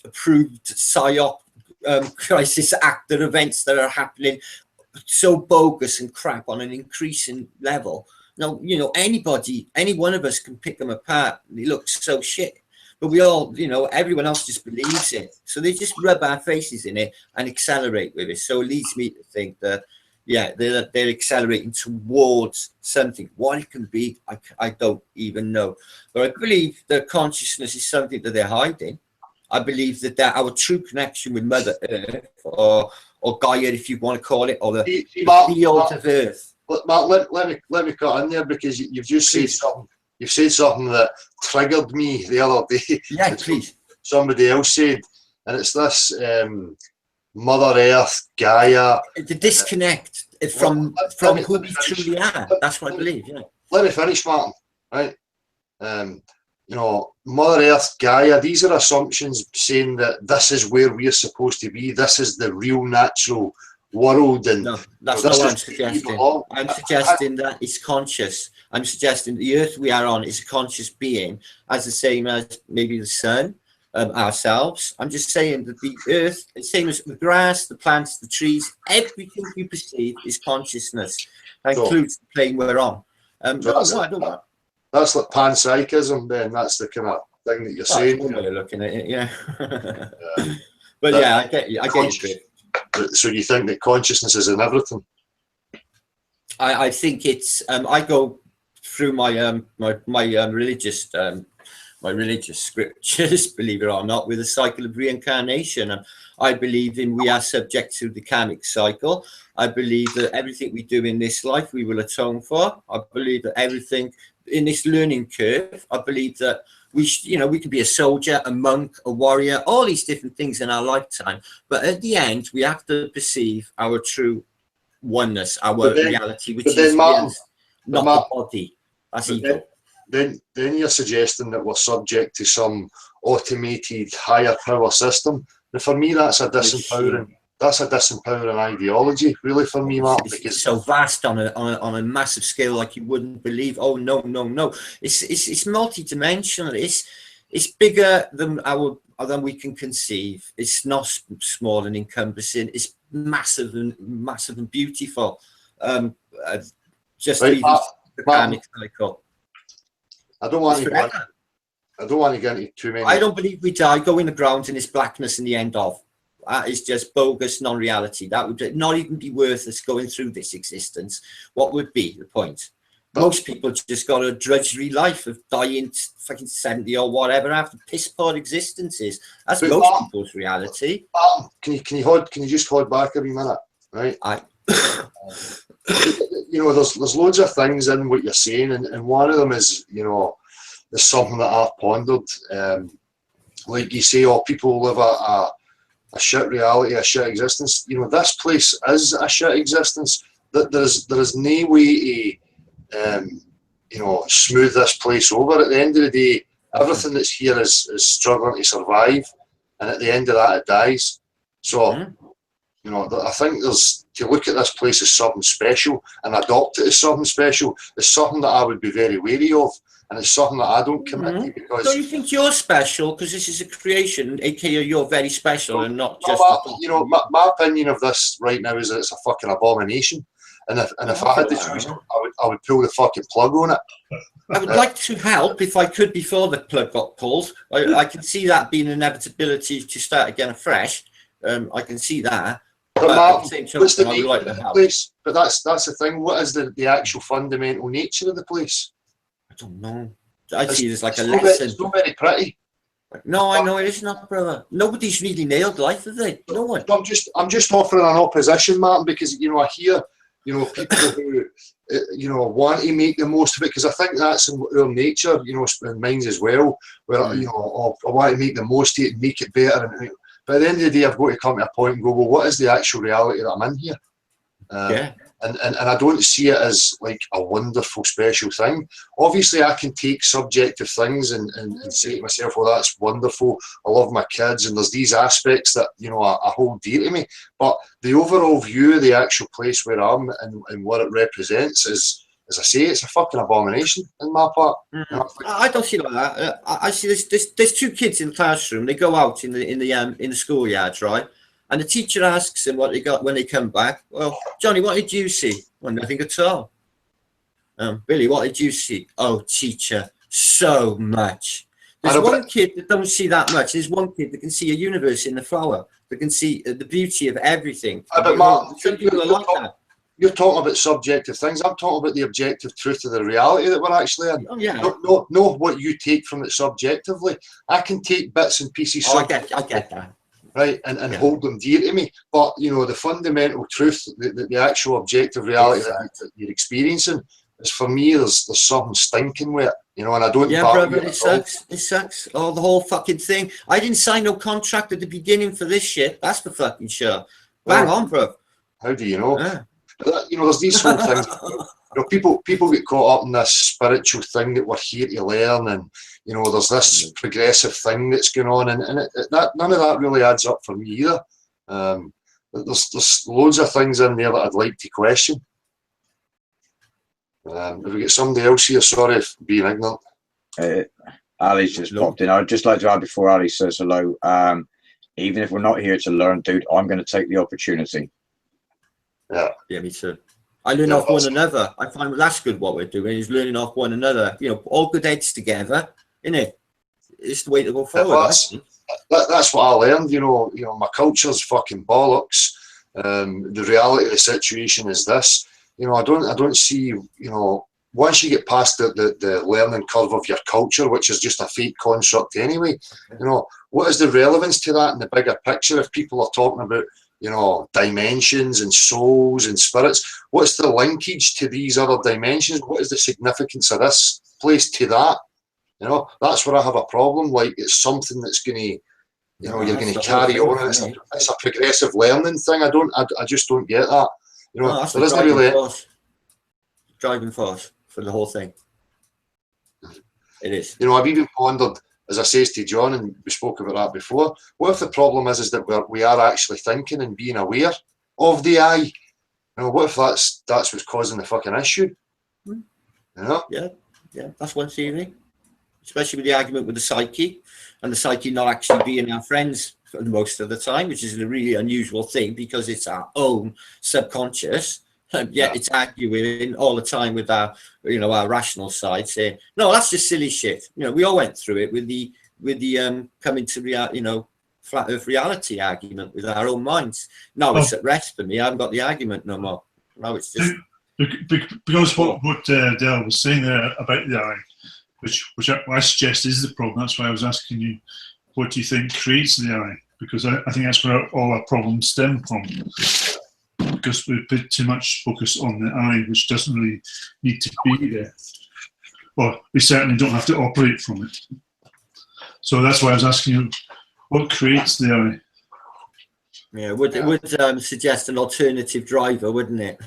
approved PSYOP crisis actor events that are happening, so bogus and crap on an increasing level. Now, you know, any one of us can pick them apart. They look so shit, but we all, you know, everyone else just believes it. So they just rub our faces in it and accelerate with it. So it leads me to think that, yeah, they're accelerating towards something. What it can be, I don't even know. But I believe that consciousness is something that they're hiding. I believe that our true connection with Mother Earth, or Gaia, if you want to call it, or the field of Earth. Mark, let me cut in there, because you've just said something. You've said something that triggered me the other day. Yeah, please. Somebody else said, and it's this Mother Earth, Gaia. The disconnect from who we truly are. That's what I believe. Yeah. Let me finish, Martin. Right. You know, Mother Earth, Gaia, these are assumptions saying that this is where we're supposed to be. This is the real natural world. And no, that's not what I'm suggesting. I'm suggesting that it's conscious. I'm suggesting the Earth we are on is a conscious being, as the same as maybe the sun, ourselves. I'm just saying that the Earth, the same as the grass, the plants, the trees, everything you perceive is consciousness. That includes the plane we're on. I don't know. That's like panpsychism, then. That's the kind of thing that you're saying. One way of looking at it, yeah. But yeah, I get you. I get you. So you think that consciousness is in everything? I think it's. I go through my religious scriptures, believe it or not, with the cycle of reincarnation. And I believe in we are subject to the karmic cycle. I believe that everything we do in this life we will atone for. I believe that everything in this learning curve, I believe that we can be a soldier, a monk, a warrior, all these different things in our lifetime. But at the end, we have to perceive our true oneness, our reality, which is not the body. That's evil. Then you're suggesting that we're subject to some automated higher power system. And for me, that's a disempowering that's a disempowering ideology, really, for me, Martin. It's Because so vast on a massive scale, like you wouldn't believe. Oh no, no, no! It's multi-dimensional. It's bigger than we can conceive. It's not small and encompassing. It's massive and beautiful. Just Right, even the karmic cycle. I don't want It's to. forever. I don't want to get into too many. I don't believe we die, go in the ground, and it's blackness in the end of. That is just bogus non-reality. That would not even be worth us going through this existence. What would be the point? Most people just got a drudgery life of dying fucking 70 or whatever after piss poor existences. That's But most Martin, people's reality. Martin, can you just hold back a wee minute, right? You know, there's loads of things in what you're saying, and one of them is, you know, is something that I've pondered. Like you say, oh, people live a shit reality, a shit existence. You know, this place is a shit existence. That there is no way to, you know, smooth this place over. At the end of the day, everything that's here is struggling to survive, and at the end of that, it dies. So, you know, I think there's, to look at this place as something special and adopt it as something special is something that I would be very wary of, and it's something that I don't commit to, because. So you think you're special because this is a creation, aka you're very special and not just. You know, my opinion of this right now is that it's a fucking abomination, and if I had the choice, I would pull the fucking plug on it. I would like to help if I could before the plug got pulled. I can see that being an inevitability to start again afresh. I can see that. But Martin, what's the I would nature like of to the help. place? But that's the thing. What is the actual fundamental nature of the place? I don't know. I see it as like a It's lesson. not very pretty. No, I know it is not, brother. Nobody's really nailed life, have they? No one. I'm just offering an opposition, Martin, because, you know, I hear, you know, people who, you know, want to make the most of it, because I think that's in our nature, you know, in mine as well, where, you know, oh, I want to make the most of it and make it better. But at the end of the day, I've got to come to a point and go, well, what is the actual reality that I'm in here? And I don't see it as like a wonderful, special thing. Obviously, I can take subjective things and say to myself, well, that's wonderful. I love my kids, and there's these aspects that, you know, I hold dear to me. But the overall view of the actual place where I'm and what it represents is, as I say, it's a fucking abomination in my part. I don't see it like that. I see there's two kids in the classroom. They go out in the schoolyards, right? And the teacher asks them what they got when they come back. Well, Johnny, what did you see? Well, nothing at all. Billy, what did you see? Oh, teacher, so much. There's one kid that don't see that much. There's one kid that can see a universe in the flower. That can see the beauty of everything. But Martin, some people are like that. You're talking about subjective things. I'm talking about the objective truth of the reality that we're actually in. Oh, yeah. Not what you take from it subjectively. I can take bits and pieces. I get that. Right, and hold them dear to me. But, you know, the fundamental truth, the actual objective reality that you're experiencing, is, for me, there's something stinking with it, you know, and I don't. Yeah, brother, it sucks. It sucks. Oh, the whole fucking thing. I didn't sign no contract at the beginning for this shit. That's for fucking sure. Bang on, bro. How do you know? Yeah. You know, there's these sort of things. You know, people get caught up in this spiritual thing that we're here to learn, and, you know, there's this progressive thing that's going on, and none of that really adds up for me either. There's loads of things in there that I'd like to question. Have we got somebody else here? Sorry for being ignorant. Ali's just popped in. I'd just like to add before Ali says hello. Even if we're not here to learn, dude, I'm going to take the opportunity. Yeah, me too. I learn off one another. I find that's good what we're doing is learning off one another. You know, all good heads together, innit? It's the way to go forward. That's what I learned. You know, my culture's fucking bollocks. The reality of the situation is this. You know, I don't see. You know, once you get past the learning curve of your culture, which is just a fake construct anyway. You know, what is the relevance to that in the bigger picture if people are talking about, you know, dimensions and souls and spirits? What's the linkage to these other dimensions? What is the significance of this place to that? You know, that's where I have a problem. Like, it's something that's going to, you know, you're going to carry on. It's a progressive learning thing. I just don't get that. You know, that's there isn't really driving force for the whole thing. It is. You know, I've even pondered as I says to John, and we spoke about that before, what if the problem is that we are actually thinking and being aware of the I? You know, what if that's what's causing the fucking issue? You know? Yeah, that's one theory. Especially with the argument with the psyche, and the psyche not actually being our friends for most of the time, which is a really unusual thing because it's our own subconscious. Yet it's arguing all the time with our, you know, our rational side, saying, "No, that's just silly shit." You know, we all went through it with the coming to you know, flat Earth reality argument with our own minds. Now it's at rest for me. I haven't got the argument no more. Now it's just because what Dale was saying there about the I, which I suggest is the problem. That's why I was asking you, what do you think creates the I? Because I think that's where all our problems stem from. Because we put too much focus on the I, which doesn't really need to be there. Well, we certainly don't have to operate from it. So that's why I was asking you, what creates the I? Yeah, it would suggest an alternative driver, wouldn't it?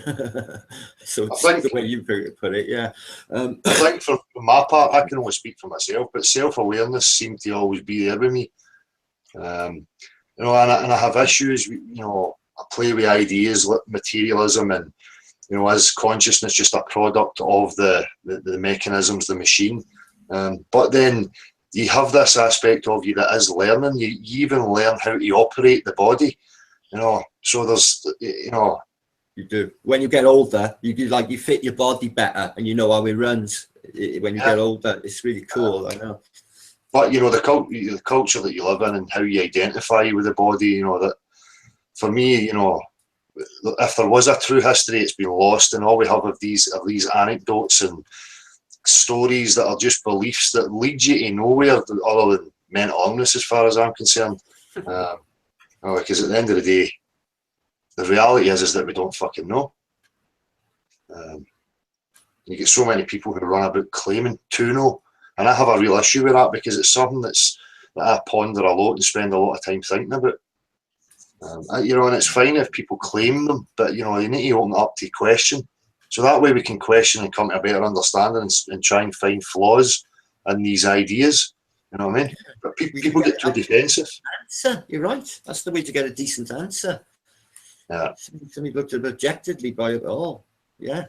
So I think the way you put it, yeah. I think for my part, I can only speak for myself, but self-awareness seemed to always be there with me. You know, and I have issues, you know, I play with ideas like materialism and, you know, is consciousness just a product of the mechanisms, the machine? But then you have this aspect of you that is learning. You even learn how to operate the body, you know. So there's, you know. You do. When you get older, you fit your body better and you know how it runs. When you get older, it's really cool, I know. But, you know, the culture that you live in and how you identify with the body, you know, that for me, you know, if there was a true history, it's been lost, and all we have of these anecdotes and stories that are just beliefs that lead you to nowhere other than mental illness, as far as I'm concerned. Because at the end of the day, the reality is that we don't fucking know. You get so many people who run about claiming to know, and I have a real issue with that because it's something that I ponder a lot and spend a lot of time thinking about. You know, and it's fine if people claim them, but, you know, you need to open it up to question. So that way we can question and come to a better understanding and try and find flaws in these ideas. You know what I mean? But people get too defensive. Answer. You're right. That's the way to get a decent answer. Yeah. Somebody looked at it objectively by it all. Yeah.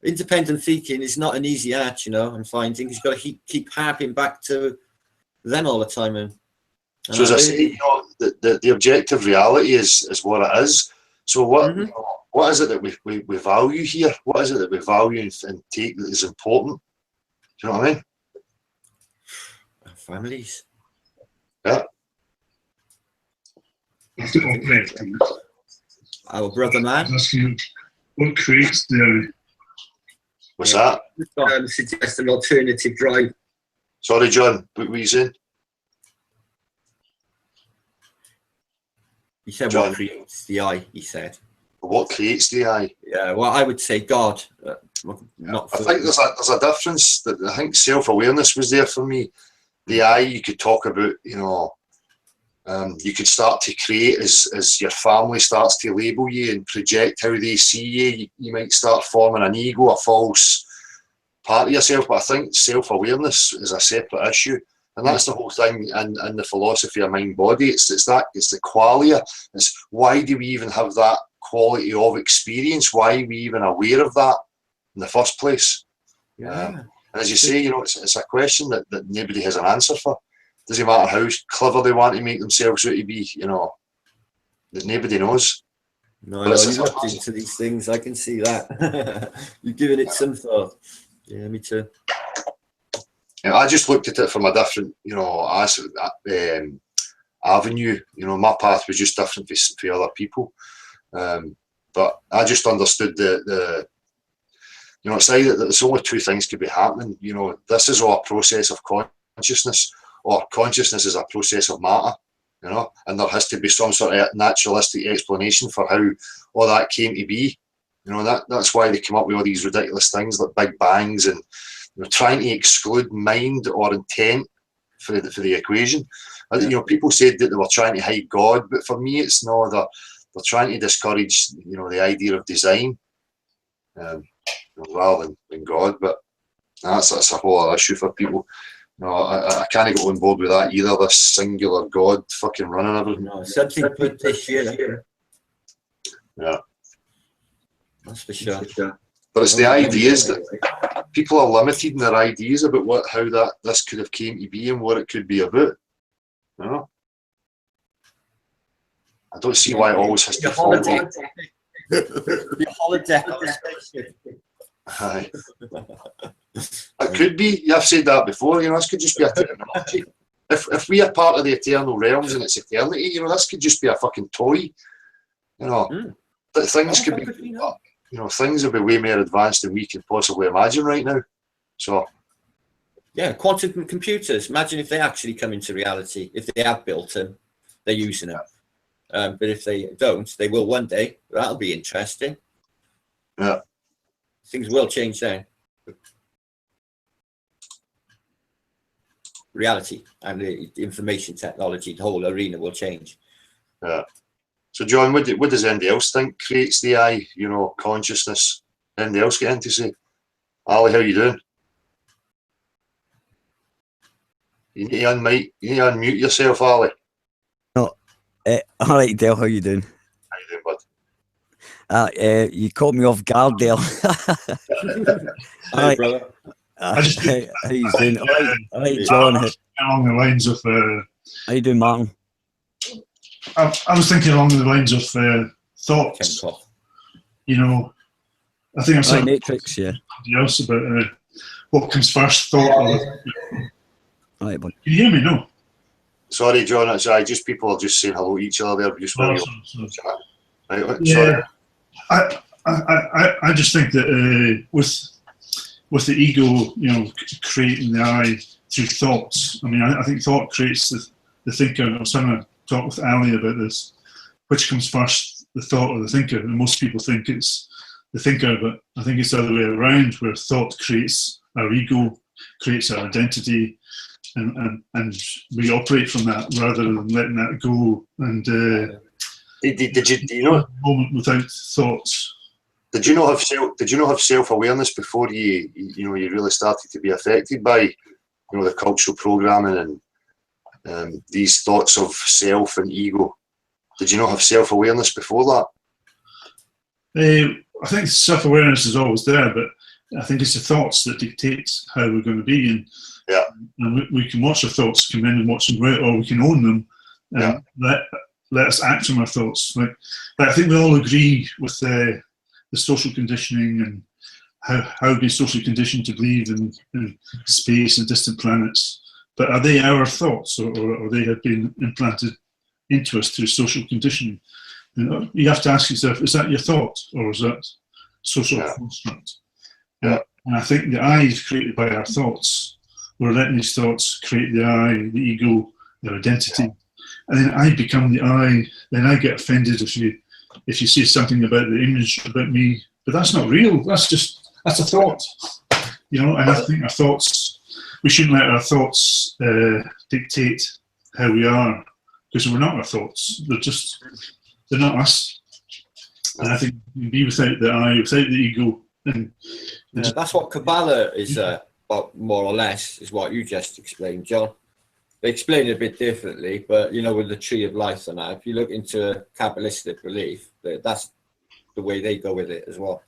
Independent thinking is not an easy art, you know, I'm finding. You've got to keep harping back to them all the time. And so as I say, you know, the objective reality is what it is. So what you know, what is it that we value here? What is it that we value and take that is important? Do you know what I mean? Our families. Yeah. Our brother man. What creates the... What's that? Suggest an alternative drive. Sorry, John, what were you saying? He said, John. what creates the I, he said. What creates the I? Yeah, well, I would say God. Not I think there's a difference. That I think self-awareness was there for me. The I, you could talk about, you know, you could start to create as your family starts to label you and project how they see you. You might start forming an ego, a false part of yourself. But I think self-awareness is a separate issue. And that's the whole thing in the philosophy of mind-body. It's the qualia. It's why do we even have that quality of experience? Why are we even aware of that in the first place? Yeah. And as you say, you know, it's a question that nobody has an answer for. Doesn't matter how clever they want to make themselves out to be, you know, that nobody knows. No, I know you looked into these things. I can see that. You've given it some thought. Yeah, me too. I just looked at it from a different, you know, avenue. You know, my path was just different for other people. But I just understood the you know, it's like that there's only two things could be happening. You know, this is all a process of consciousness, or consciousness is a process of matter, you know, and there has to be some sort of naturalistic explanation for how all that came to be. You know, that's why they come up with all these ridiculous things like Big Bangs and, you know, trying to exclude mind or intent for the equation. Yeah. You know, people said that they were trying to hide God, but for me, it's no. They're trying to discourage, you know, the idea of design, rather than God. But that's a whole other issue for people. No, I can't get on board with that either. This singular God fucking running everything. No, something good this year. Yeah, That's for sure. but it's the ideas that people are limited in their ideas about how this could have came to be and what it could be about. You know? I don't see why it always has to Your fall. holodeck. Your holodeck on the spaceship. Aye. It could be. I've said that before. You know, this could just be a technology. If we are part of the eternal realms and it's eternity, you know, this could just be a fucking toy. You know, that things could be. You know, things will be way more advanced than we can possibly imagine right now. So. Yeah, quantum computers. Imagine if they actually come into reality. If they have built them, they're using them. But if they don't, they will one day. That'll be interesting. Yeah. Things will change then. Reality and the information technology, the whole arena will change. Yeah. So, John, what does anybody else think creates the eye? You know, consciousness. Anybody else get in to say? Ali, how you doing? You need to unmute yourself, Ali. No, all right, Dale, how you doing? How you doing, bud? You caught me off guard, Dale. Hi, brother. How you doing? All right, John. Along the lines of, How you doing, Martin? I was thinking along the lines of thoughts. You know, I think I'm saying Matrix, yeah. something else about what comes first, thought or. All right, bud. Can you hear me? No. Sorry, John. It's just people are just saying hello to each other there. Just Oh, right, yeah. Sorry. I just think that with the ego, you know, creating the I through thoughts. I mean, I think thought creates the thinker. I was having a talk with Ali about this. Which comes first, the thought or the thinker? And most people think it's the thinker, but I think it's the other way around, where thought creates our ego, creates our identity, and we operate from that rather than letting that go. And Did you know? Moment without thoughts. Did you not have self-awareness before you really started to be affected by the cultural programming and these thoughts of self and ego? Did you not have self-awareness before that? I think self-awareness is always there, but I think it's the thoughts that dictate how we're going to be. And we can watch our thoughts come in and watch them go out, or we can own them and let us act on our thoughts. Like I think we all agree with the social conditioning and how we've been socially conditioned to believe in space and distant planets. But are they our thoughts, or they have been implanted into us through social conditioning? You have to ask yourself, is that your thought, or is that social construct? And I think the I is created by our thoughts. We're letting these thoughts create the I, the ego, their identity. And then I become the I. Then I get offended if you say something about the image about me, but that's not real. That's a thought, And I think our thoughts, we shouldn't let our thoughts dictate how we are, because we're not our thoughts. They're not us. And I think you can be without the I, without the ego. And that's what Kabbalah is about, more or less, is what you just explained, John. They explain it a bit differently, but with the tree of life and that, if you look into a Kabbalistic belief, that's the way they go with it as well.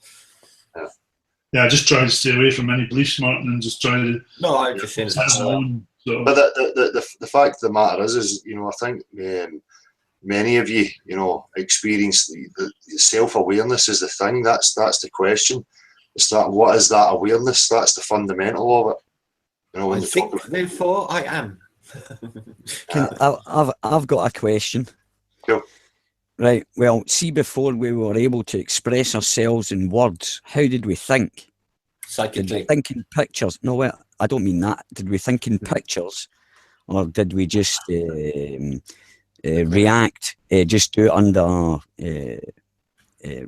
Yeah, I just try to stay away from any beliefs, Martin, and just try to. No, I just think that's But the fact of the matter is I think many of you, experience the self-awareness is the thing. That's the question. It's that, what is that awareness? That's the fundamental of it. I think, therefore, I am. I've got a question. Cool. Right. Well, see, before we were able to express ourselves in words, how did we think? Psychically. Did we think in pictures? No, well, I don't mean that. Did we think in pictures, or did we just react? Just do it under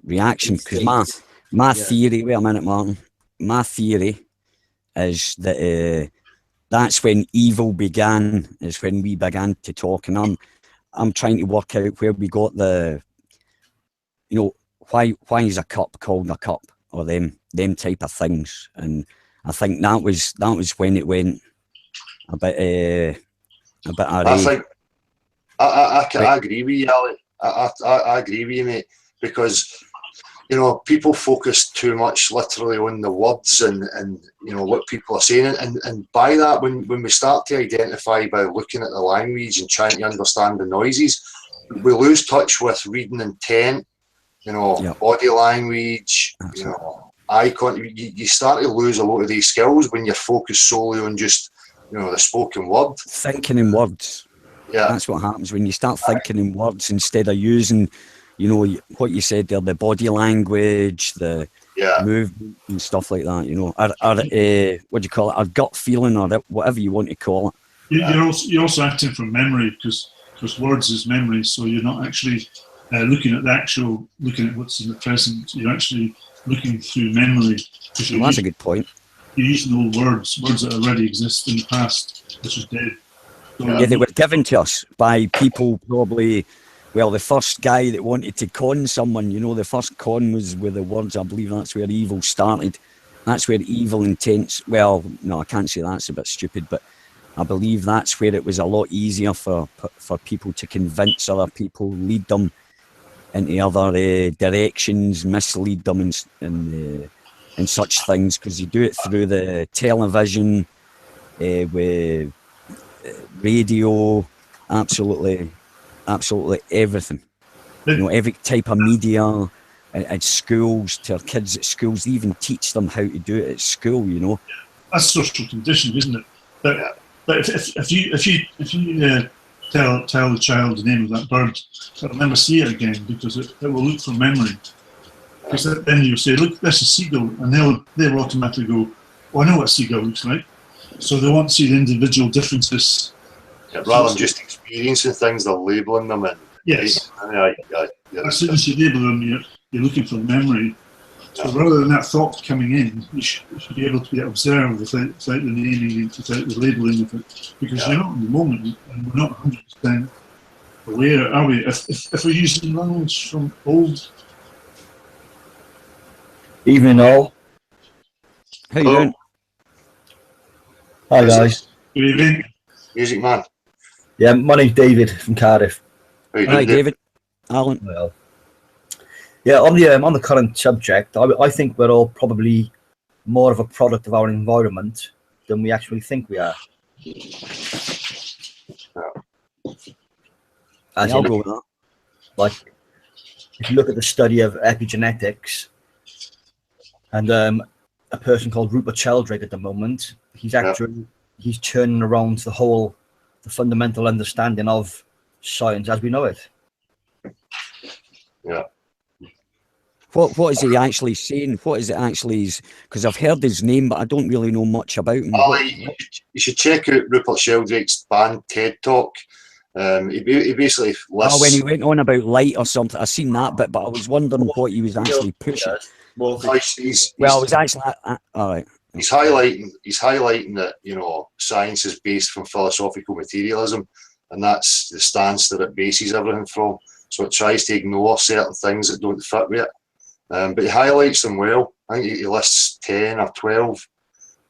reaction? Because my theory. Wait a minute, Martin. My theory is that that's when evil began. Is when we began to talk, and I'm trying to work out where we got the, why is a cup called a cup, or them type of things. And I think that was when it went. a bit I array. think I agree with you, Ali. I agree with you, mate, because you know, people focus too much literally on the words and you know what people are saying, and by that, when we start to identify by looking at the language and trying to understand the noises, we lose touch with reading intent, you know, Yep. body language, Absolutely. you know, eye contact. You start to lose a lot of these skills when you're focused solely on just, you know, the spoken word. Thinking in words. Yeah, That's what happens when you start thinking in words instead of using, you know, what you said there, the body language, the yeah, movement and stuff like that. You know, what do you call it? Our gut feeling, or whatever you want to call it. You're also acting from memory because words is memory, so you're not actually looking at what's in the present. You're actually looking through memory. Well, that's a good point. You're using old words that already exist in the past, which is dead. So, Yeah, they were given to us by people probably. Well, the first guy that wanted to con someone, you know, the first con was with the words. I believe that's where evil started. That's where evil intents. Well, no, I can't say that's a bit stupid, but I believe that's where it was a lot easier for people to convince other people, lead them into other directions, mislead them and such things, because you do it through the television, with radio, absolutely everything. You know, every type of media at schools, to our kids at schools, they even teach them how to do it at school. You know, that's social conditioning, isn't it? But if you tell the child the name of that bird, they'll never see it again because it will look from memory. Because then you say, look, that's a seagull, and they'll automatically go, oh, I know what a seagull looks like. So they won't see the individual differences. yeah, rather than just experiencing things, they're labelling them and Yes. yeah. As soon as you label them, you're looking for memory. So rather than that thought coming in, you should be able to be observed without the naming, without the labelling of it. Because you're not in the moment, and we're not 100% aware, are we? If we're using language from old. Evening all. how you doing? Hi guys. Good evening. Music man. Yeah, my name's David from Cardiff. How you Hi, doing, Dave? David. Alan. Well, yeah, on the current subject, I think we're all probably more of a product of our environment than we actually think we are. As Yeah, I'll in, go with that. like, if you look at the study of epigenetics, and a person called Rupert Sheldrake at the moment, he's turning around the fundamental understanding of science as we know it. Yeah. What is he actually saying? What is it actually? Because I've heard his name, but I don't really know much about him. You should check out Rupert Sheldrake's band TED Talk. He basically lists. Oh, when he went on about light or something, I seen that bit, but I was wondering what he was actually pushing. Well, he's Well, it was actually all right. he's highlighting that, you know, science is based from philosophical materialism, and that's the stance that it bases everything from. So it tries to ignore certain things that don't fit with it. But he highlights them well. I think he lists 10 or 12.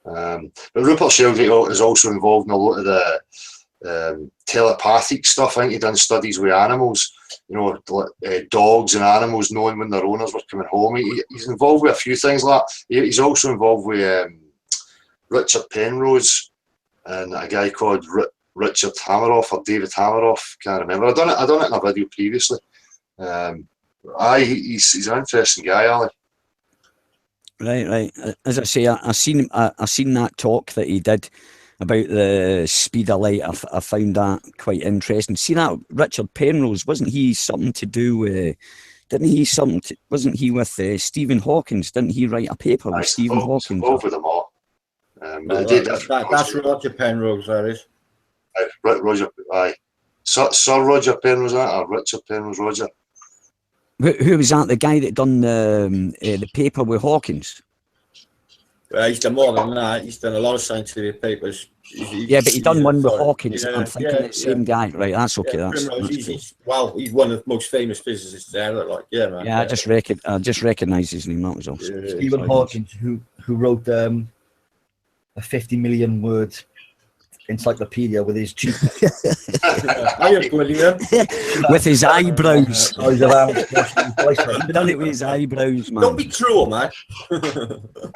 But Rupert Sheldrake is also involved in a lot of the telepathic stuff. I think he done studies with animals, you know, dogs and animals knowing when their owners were coming home. He's involved with a few things like that. He's also involved with Richard Penrose and a guy called Richard Hameroff or David Hameroff, can't remember. I done it in a video previously. He's an interesting guy, Ali. Right. As I say, I seen that talk that he did about the speed of light. I found that quite interesting. See that Richard Penrose, wasn't he something to do with? Wasn't he with Stephen Hawkins? Didn't he write a paper with Stephen Hawkins? Involved with them all. That's Roger Penrose, that is. Roger, aye. Sir Roger Penrose, or Richard Penrose, Roger. Who was that? The guy that done the paper with Hawkins? Well, he's done more than that. He's done a lot of scientific papers. But he done one with Hawkins. I'm thinking the same guy. Right, that's okay. That's cool. He's one of the most famous physicists there. Man. Yeah, I just recognise his name. That was all. Stephen Hawkins, who wrote a 50 million word encyclopedia with his cheek. Hiya, William. With his eyebrows. Oh, he's around. He done it with his eyebrows, man. Don't be cruel, man.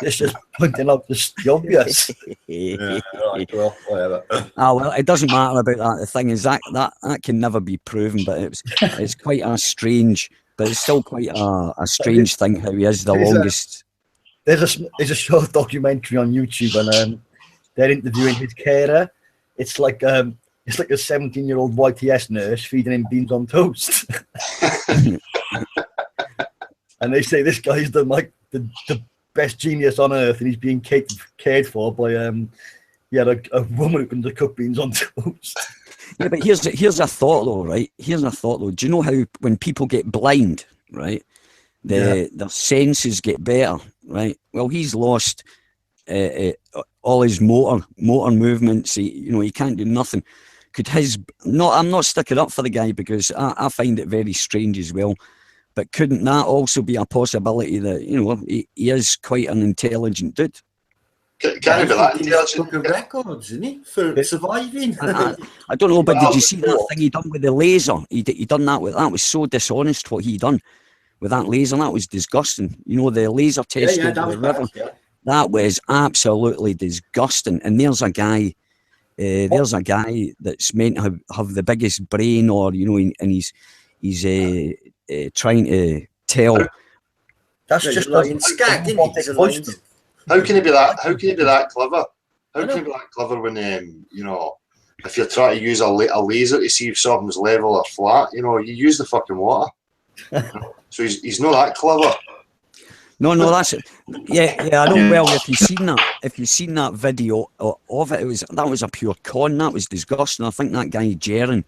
It's just pointing out the obvious. Yeah, right, well, whatever. Well, it doesn't matter about that. The thing is that can never be proven, but it's quite a strange, but it's still quite a strange thing how he is the longest. There's a short documentary on YouTube, and they're interviewing his carer. It's like a 17-year-old YTS nurse feeding him beans on toast. And they say this guy's the best genius on earth, and he's being cared for by a woman who can cook beans on toast. Yeah, but here's a thought though, right? Here's a thought though. Do you know how when people get blind, right? Their senses get better, right? Well, he's lost all his motor movements. He can't do nothing. I'm not sticking up for the guy because I find it very strange as well. But couldn't that also be a possibility that he is quite an intelligent dude? Can he be that intelligent? Book of records, isn't he, for surviving? I don't know, but did you see that thing he done with the laser? He done that that was so dishonest what he done with that laser. That was disgusting. The laser test over the river. That was absolutely disgusting. And there's a guy that's meant to have the biggest brain, or and he's trying to tell. That's just How can he be that? How can he be that clever? How can he be that clever when if you're trying to use a laser to see if something's level or flat, you use the fucking water. So he's not that clever. No, that's it. Yeah, I know. Well, if you've seen that video of it, that was a pure con. That was disgusting. I think that guy Jaron,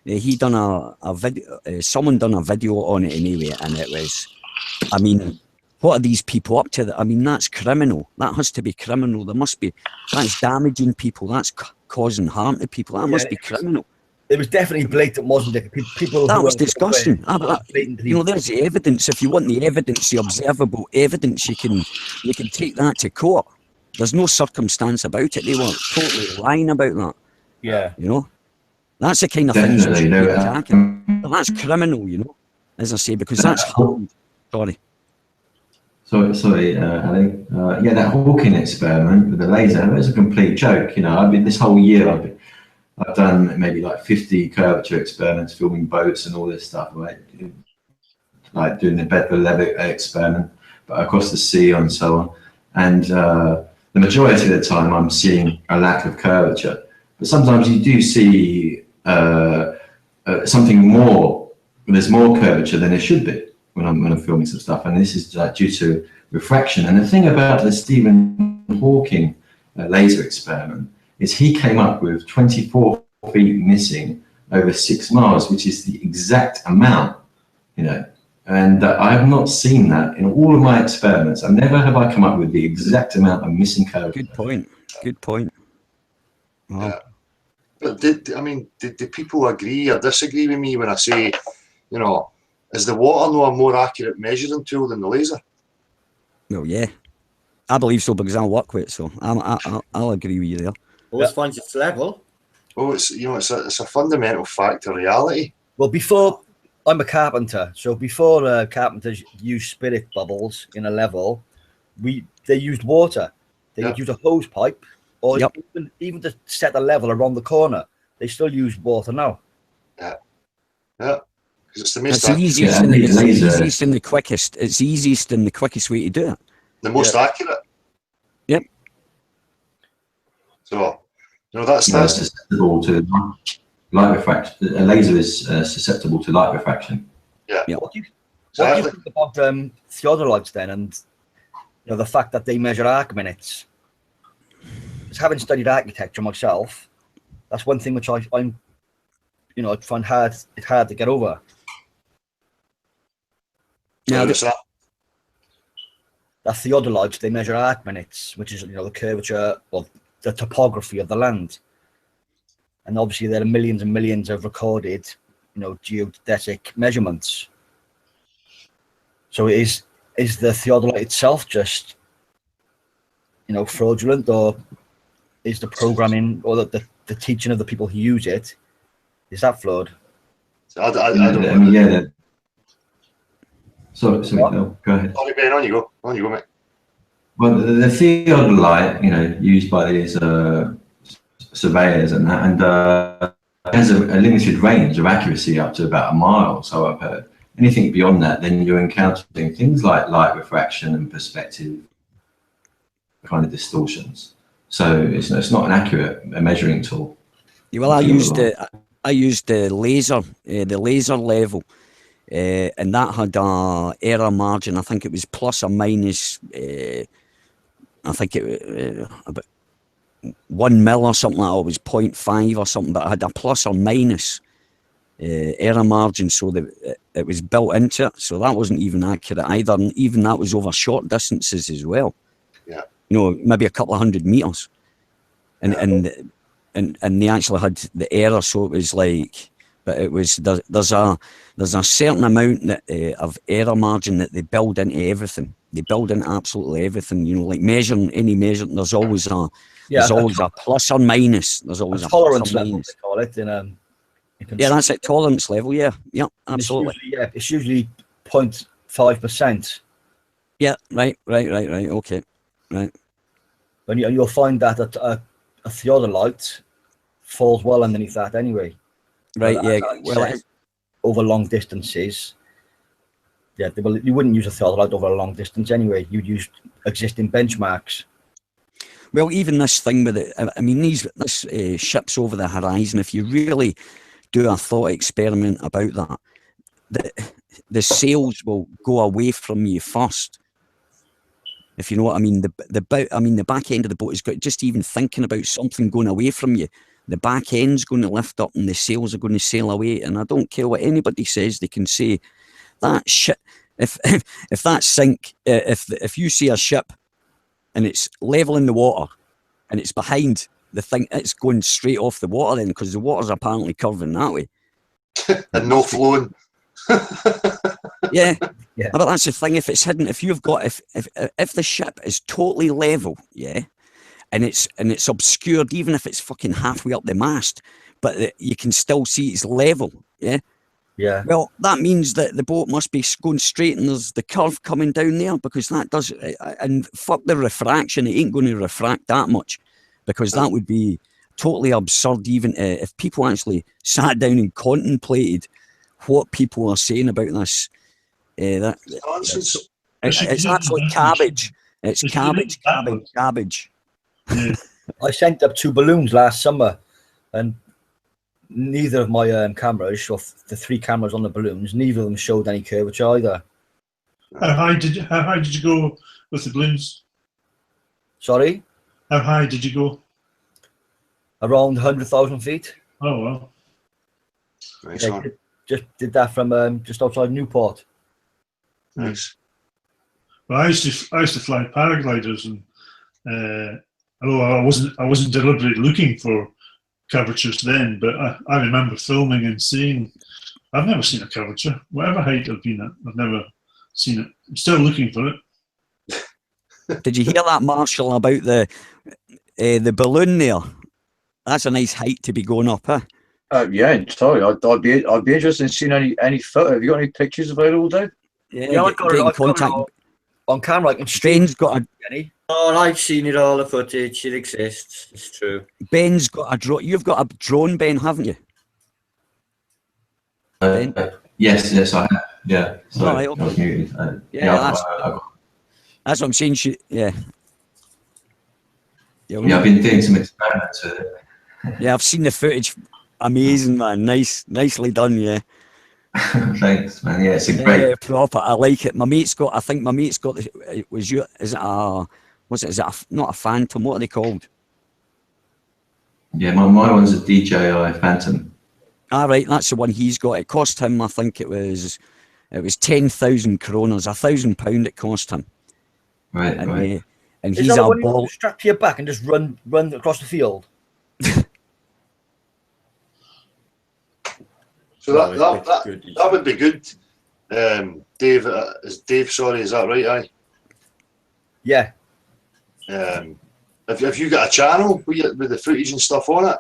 he done a video. Someone done a video on it anyway, and it was. I mean, what are these people up to? I mean, that's criminal. That has to be criminal. That's damaging people. That's causing harm to people. That must be criminal. It was definitely blatant, wasn't it? People. That was disgusting. There's the evidence. If you want the evidence, the observable evidence, you can take that to court. There's no circumstance about it. They were totally lying about that. Yeah. That's the kind of things that should be attacking. That's criminal, as I say, because that's harm. Sorry. Sorry, Ali. That Hawking experiment with the laser, it was a complete joke. This whole year I've done maybe like 50 curvature experiments, filming boats and all this stuff, right? Like doing the Bedford-Levitt experiment, but across the sea and so on. And the majority of the time I'm seeing a lack of curvature. But sometimes you do see something more, there's more curvature than there should be when I'm filming some stuff. And this is due to refraction. And the thing about the Stephen Hawking laser experiment is he came up with 24 feet missing over 6 miles, which is the exact amount, and I have not seen that in all of my experiments. Never have I come up with the exact amount of missing curvature. Good point. Wow. Yeah. But did people agree or disagree with me when I say, is the water a more accurate measuring tool than the laser? Well, yeah, I believe so because I work with it, so I'll agree with you there. Always finds its level. Oh, it's a fundamental fact of reality. Well, I'm a carpenter, so before carpenters used spirit bubbles in a level, they used water. They would use a hose pipe, or even to set a level around the corner. They still use water now. Yeah, because it's the most easiest and the quickest. It's the easiest and the quickest way to do it. The most accurate. Yep. So, that's susceptible to light refraction. A laser is susceptible to light refraction. Yeah. What do you think about theodolites then, and the fact that they measure arc minutes? Because having studied architecture myself, that's one thing which I find hard to get over. Yeah, that theodolites, they measure arc minutes, which is the curvature of the topography of the land, and obviously there are millions and millions of recorded geodetic measurements. So is the theodolite itself just fraudulent, or is the programming or the the teaching of the people who use it, is that flawed? I don't know. I mean, yeah. Sorry, no, go ahead. Sorry, Ben, on you go, mate. Well, the theodolite, used by these surveyors and that, and has a limited range of accuracy up to about a mile, so I've heard. Anything beyond that, then you're encountering things like light refraction and perspective kind of distortions. So it's not an accurate measuring tool. Well, I used the laser level, and that had a error margin. I think it was plus or minus. I think it about 1 mil or something like that. It was 0.5 or something, but it had a plus or minus error margin, so that it was built into it. So that wasn't even accurate either, and even that was over short distances as well. Yeah, maybe a couple of 100 meters, and they actually had the error. So it was like, but it was there's a certain amount that of error margin that they build into everything. They build in absolutely everything. Like measuring, there's always a a plus or minus. There's always a tolerance plus or level, minus. they call it. Yeah, that's it. Tolerance level. Yeah, absolutely. It's usually 0.5%. Yeah, right. Okay, right. And you'll find that a theodolite falls well underneath that anyway. Right. Yeah. Well, over long distances. Yeah, you wouldn't use a theodolite over a long distance anyway. You'd use existing benchmarks. Well, even this thing with it, I mean, this ships over the horizon. If you really do a thought experiment about that, the sails will go away from you first. If you know what I mean, the back end of the boat has got, just even thinking about something going away from you, the back end's going to lift up and the sails are going to sail away. And I don't care what anybody says, they can say that shit. If that sink, if you see a ship and it's level in the water and it's behind the thing, it's going straight off the water then, because the water's apparently curving that way. And no flowing. Yeah. But that's the thing. If it's hidden, if the ship is totally level, yeah, and it's obscured, even if it's fucking halfway up the mast, but you can still see it's level, yeah. Yeah. Well, that means that the boat must be going straight, and there's the curve coming down there, because that does. And fuck the refraction, it ain't going to refract that much, because that would be totally absurd. Even if people actually sat down and contemplated what people are saying about this. It's actually cabbage. It's cabbage. I sent up 2 balloons last summer, and neither of my cameras, or the 3 cameras on the balloons, neither of them showed any curvature either. How high did you go with the balloons? Sorry? How high did you go? Around 100,000 feet. Oh well. Nice Yeah, one. just did that from just outside Newport. Nice. Well, I used to fly paragliders, and although I wasn't deliberately looking for curvatures then, but I remember filming and seeing. I've never seen a curvature, whatever height I've been at. I've never seen it. I'm still looking for it. Did you hear that, Marshall, about the balloon there? That's a nice height to be going up, huh? Yeah, sorry, I'd be interested in seeing any photo. Have you got any pictures available, Dave? Yeah, I've got it on camera. I can Ben's got a. Oh, I've seen it all, the footage. It exists. It's true. Ben's got a drone. You've got a drone, Ben, haven't you? Ben? Yes, I have. Yeah. Sorry, right, okay. I was muted. That's what I'm saying. Yeah, I've been doing some experiments with it. Yeah, I've seen the footage. Amazing, man. Nicely done. Yeah. Thanks, man. Yeah, it's a great. Yeah, proper. I like it. I think my mate's got. Is it not a Phantom? What are they called? Yeah, my one's a DJI Phantom. All right, that's the one he's got. It cost him, I think it was 10,000 kronas, £1,000 it cost him. Right, and, and Is he's that a one ball. you strap to your back and just run across the field? So that would be good. Dave, sorry, is that right? Aye. Yeah. Have you got a channel with the footage and stuff on it?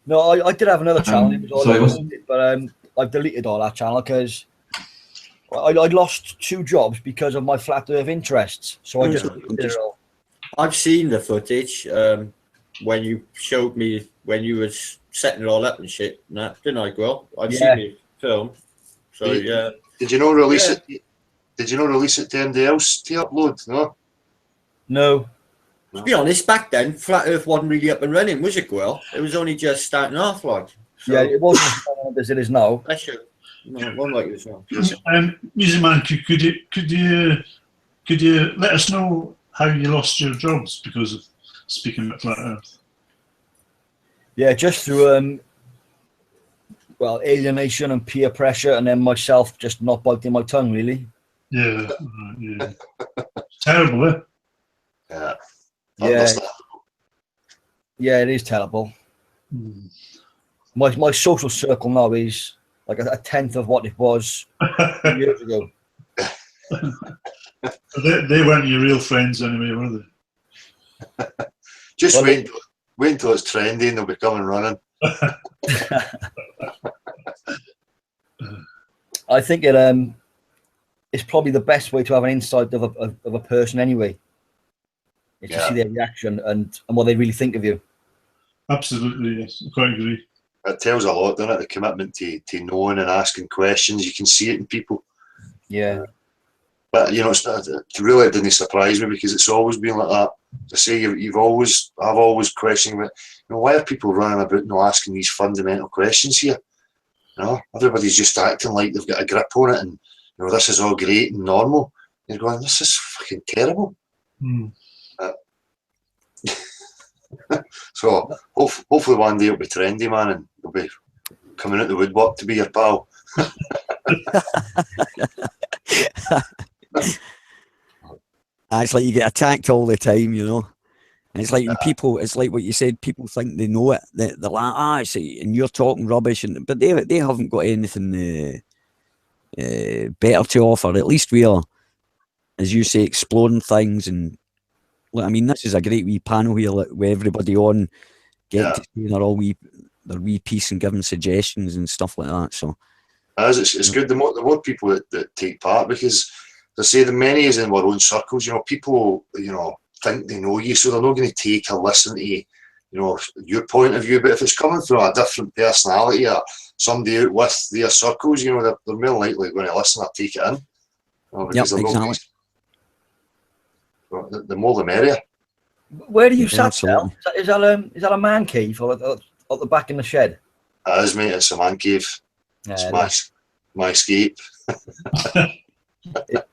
No, I did have another channel. It was all sorry, what's- but I've deleted all that channel because I lost 2 jobs because of my flat earth interests. So I just did it all. I've seen the footage when you showed me when you was setting it all up and shit. And that, didn't I, Will? I've seen the film. So yeah. Did you not release it? Did you not release it to anybody else to upload? No. No. To be honest, back then, Flat Earth wasn't really up and running, was it, Will? It was only just starting off, like. So, Yeah, it wasn't as bad as it is now. Bless you. No, it wasn't like it is now. Music Man, could you let us know how you lost your jobs because of speaking about Flat Earth? Yeah, just through alienation and peer pressure, and then myself just not biting my tongue, really. Yeah, terrible, eh? Yeah. Yeah. Yeah, it is terrible. My social circle now is like a tenth of what it was years ago. They weren't your real friends anyway, were they? Just Well, wait until it's trendy and they'll be coming running. I think it's probably the best way to have an insight of a person anyway. Is to see their reaction and what they really think of you. Absolutely, yes. I quite agree. It tells a lot, doesn't it? The commitment to knowing and asking questions. You can see it in people. Yeah. But you know, it's not, really it didn't surprise me because it's always been like that. To say I've always questioned, you know, why are people running about not asking these fundamental questions here? You know, everybody's just acting like they've got a grip on it, and you know, this is all great and normal. You're going, this is fucking terrible. So hopefully one day it'll be trendy, man, and it'll be coming out the woodwork to be your pal. It's like you get attacked all the time, you know. And it's like when people, it's like what you said, people think they know it. They're like, see, and you're talking rubbish, but they haven't got anything better to offer. At least we are, as you say, exploring things. And I mean, this is a great wee panel here with everybody on, getting to say their wee piece and giving suggestions and stuff like that. So it's good. The more people that take part, because they say the many is in our own circles. You know, people, you know, think they know you, so they're not going to take a listen to, you know, your point of view. But if it's coming from a different personality or somebody out with their circles, you know, they're more likely going to listen or take it in. You know, because exactly. The more the merrier. Where do you sat absolutely. now? Is that a man cave or at the back in the shed? It is, mate. It's a man cave. It's my escape.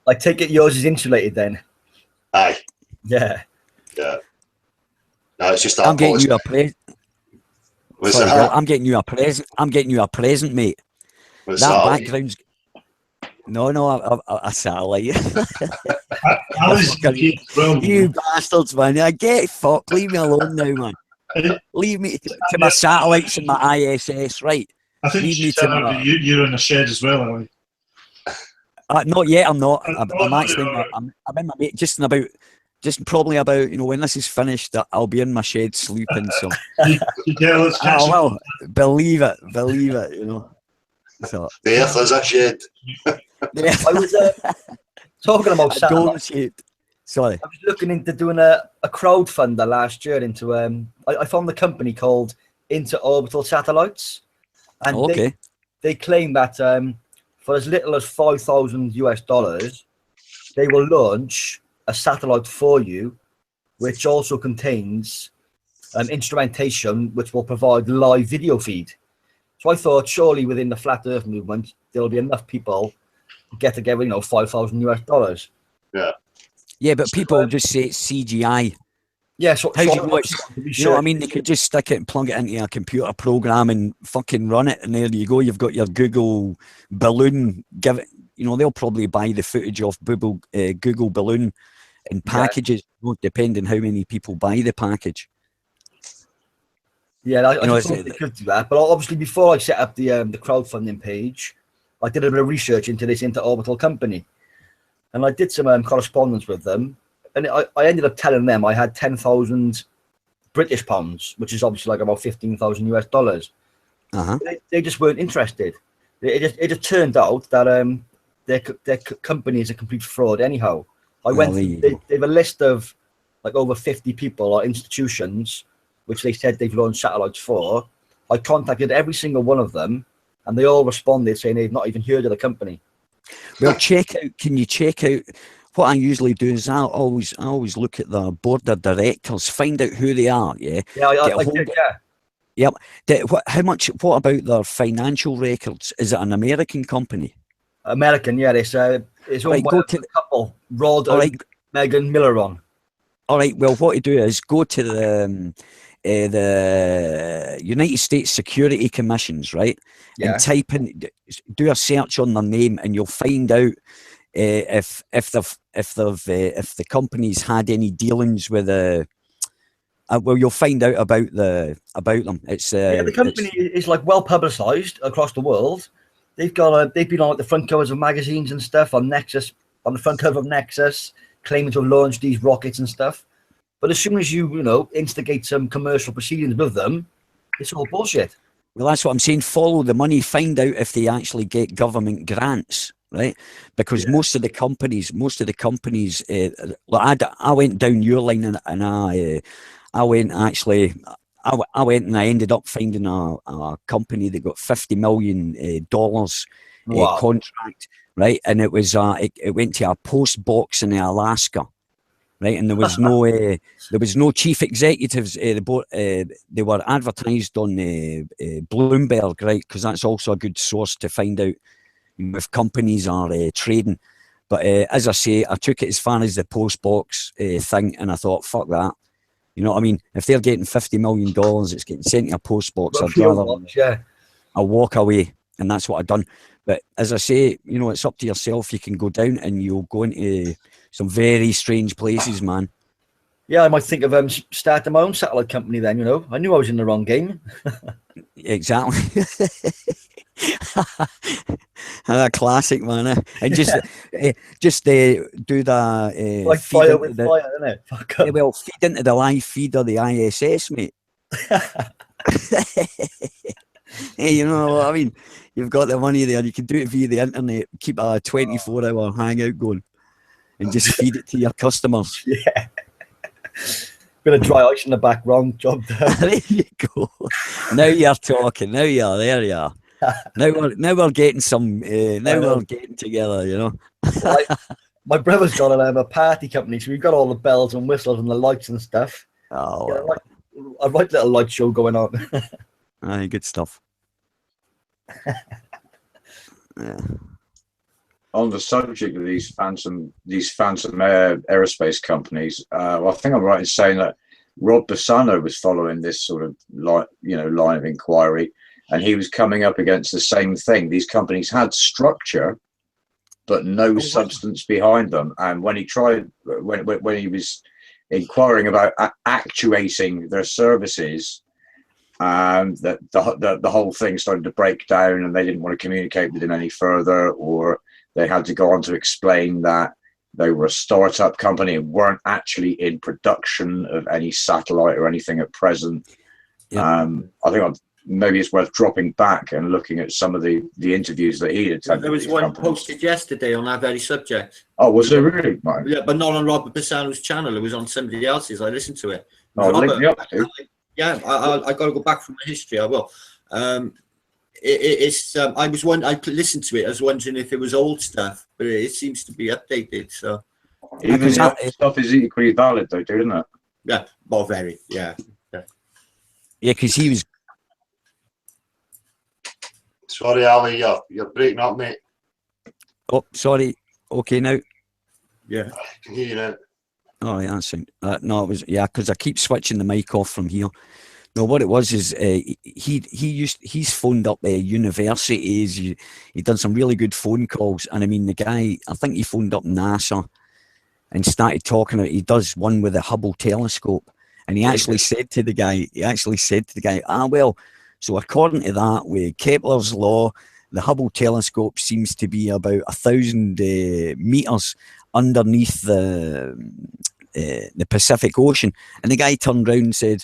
I take it yours is insulated then. Aye. Yeah. Yeah. No, it's just that. I'm getting you a present. What's that? I'm getting you a present. I'm getting you a present, mate. What's that that? background's. No, a satellite. You bastards, man! I get fuck. Leave me alone now, man. Leave me to my satellites and my ISS, right? I think you're in the shed as well, aren't you? Not yet. I'm not. I'm actually. I'm in my mate. Just probably about, you know, when this is finished, I'll be in my shed sleeping. So. Well, believe it. You know. So. The earth is a shed. I was talking about satellites. Sorry. I was looking into doing a crowdfunder last year into I found a company called Interorbital Satellites, and they claim that for as little as $5,000 they will launch a satellite for you, which also contains instrumentation which will provide live video feed. So I thought surely within the flat Earth movement there'll be enough people to get together, you know, $5,000. Yeah. Yeah, but people just say it's CGI. Yeah, so you know what I mean? They could just stick it and plug it into a computer program and fucking run it, and there you go. You've got your Google Balloon. Give it, you know, they'll probably buy the footage off Google Balloon in packages, depending how many people buy the package. Yeah, I just thought they could do that. But obviously, before I set up the crowdfunding page, I did a bit of research into this Interorbital company, and I did some correspondence with them. And I ended up telling them I had 10,000 British pounds, which is obviously like about 15,000 US dollars. They just weren't interested. It just turned out that their company is a complete fraud. Anyhow, I went. They have a list of like over 50 people or institutions which they said they've launched satellites for. I contacted every single one of them, and they all responded saying they've not even heard of the company. Well, check out. Can you check out? What I usually do is I always look at the board of directors, find out who they are. Yeah. Yeah, I did, yeah. Yep. What about their financial records? Is it an American company? American, yeah. It's owned by a couple, Rod and Megan Milleron. All right. Well, what you do is go to the United States Security Commissions, right? Yeah. And type in, do a search on their name, and you'll find out if the company's had any dealings with well, you'll find out about them. It's the company is like well publicized across the world. They've been on like the front covers of magazines and stuff, on Nexus, on the front cover of Nexus, claiming to have launched these rockets and stuff. But as soon as you instigate some commercial proceedings with them, it's all bullshit. Well, that's what I'm saying. Follow the money. Find out if they actually get government grants, right? Because most of the companies, I went down your line and I went and I ended up finding a company that got $50 million contract, right? And it was it went to a post box in Alaska, right? And there was no chief executives. They were advertised on Bloomberg, right? Because that's also a good source to find out if companies are trading. But as I say, I took it as far as the post box thing, and I thought, fuck that. You know what I mean? If they're getting $50 million, it's getting sent to a post box. I'll walk away, and that's what I've done. But as I say, it's up to yourself. You can go down and you'll go into some very strange places, man. Yeah, I might think of starting my own satellite company then. I knew I was in the wrong game. Exactly. Classic, man. And just do the like fire with fire, isn't it? Yeah, well, feed into the live feed of the ISS, mate. Hey, you know what I mean? You've got the money there. You can do it via the internet. Keep a 24-hour hangout going, and just feed it to your customers. Yeah. Bit of dry ice in the back. Wrong job done. There you go. Now you're talking. Now you're there. You are. Now we're getting some. Now we're getting together. My brother's got a party company, so we've got all the bells and whistles and the lights and stuff. Oh, yeah, I like little light show going on. Aye, good stuff. Yeah. On the subject of these phantom aerospace companies, I think I'm right in saying that Rob Bassano was following this sort of line of inquiry, and he was coming up against the same thing. These companies had structure, but no substance behind them. And when he tried, when he was inquiring about actuating their services, that the whole thing started to break down, and they didn't want to communicate with him any further, or they had to go on to explain that they were a startup company and weren't actually in production of any satellite or anything at present. Yeah. I think maybe it's worth dropping back and looking at some of the interviews that he attended. There was one posted yesterday on that very subject. Oh, was there really? Mike? Yeah, but not on Robert Bassano's channel. It was on somebody else's. I listened to it. Oh, Robert, link me up to. Yeah, I got to go back from the history. I will. I listened to it. I was wondering if it was old stuff, but it seems to be updated. So even stuff is equally valid, though, isn't it? Yeah, well, very. Yeah. Yeah, because he was. Sorry, Ali, you're breaking up, mate. Oh, sorry. Okay, now. Yeah, I can hear you now. Oh, yeah, that's no, it was because I keep switching the mic off from here. No, what it was is he's phoned up universities. He done some really good phone calls, and I mean the guy. I think he phoned up NASA and started talking about. He does one with the Hubble telescope, and he actually said to the guy. Well, so according to that, with Kepler's law, the Hubble telescope seems to be about 1,000 meters underneath the Pacific Ocean. And the guy turned around and said,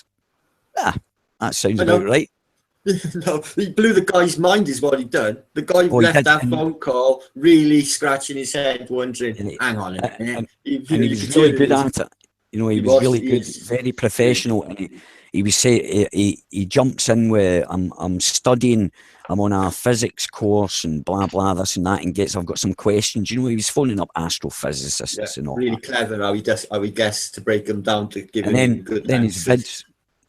That sounds I know. about right. No, he blew the guy's mind, is what he done. The guy Well, he left did, that and- phone call really scratching his head, wondering, And he- hang on a minute. And he was really good at it. You know, he was really good, very professional. And he was say he jumps in with I'm studying, I'm on a physics course and blah blah this and that, and I've got some questions. You know, he was phoning up astrophysicists and all really that. clever how he guessed to break them down to give And him good answers.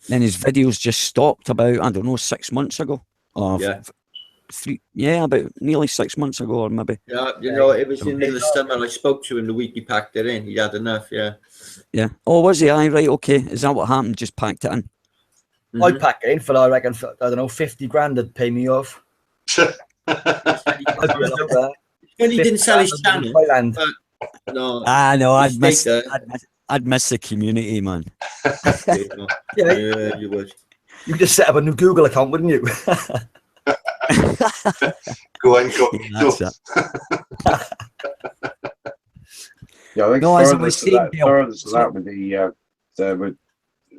Then his videos just stopped about, I don't know, 6 months ago. Or Yeah. about nearly 6 months ago, or maybe. Yeah, you know, it was in the middle of summer. I spoke to him the week he packed it in. He had enough, yeah. Yeah. Oh, was he? Aye, right, okay. Is that what happened? Just packed it in? I'd pack it in for, I reckon, for, I don't know, 50 grand would pay me off. When he didn't sell his channel. No. No, I'd mistake miss the community, man. Yeah, you would. You could just set up a new Google account, wouldn't you? Go on, go. That's it. Yeah, I think No, as I further was to saying, that, Bill, further to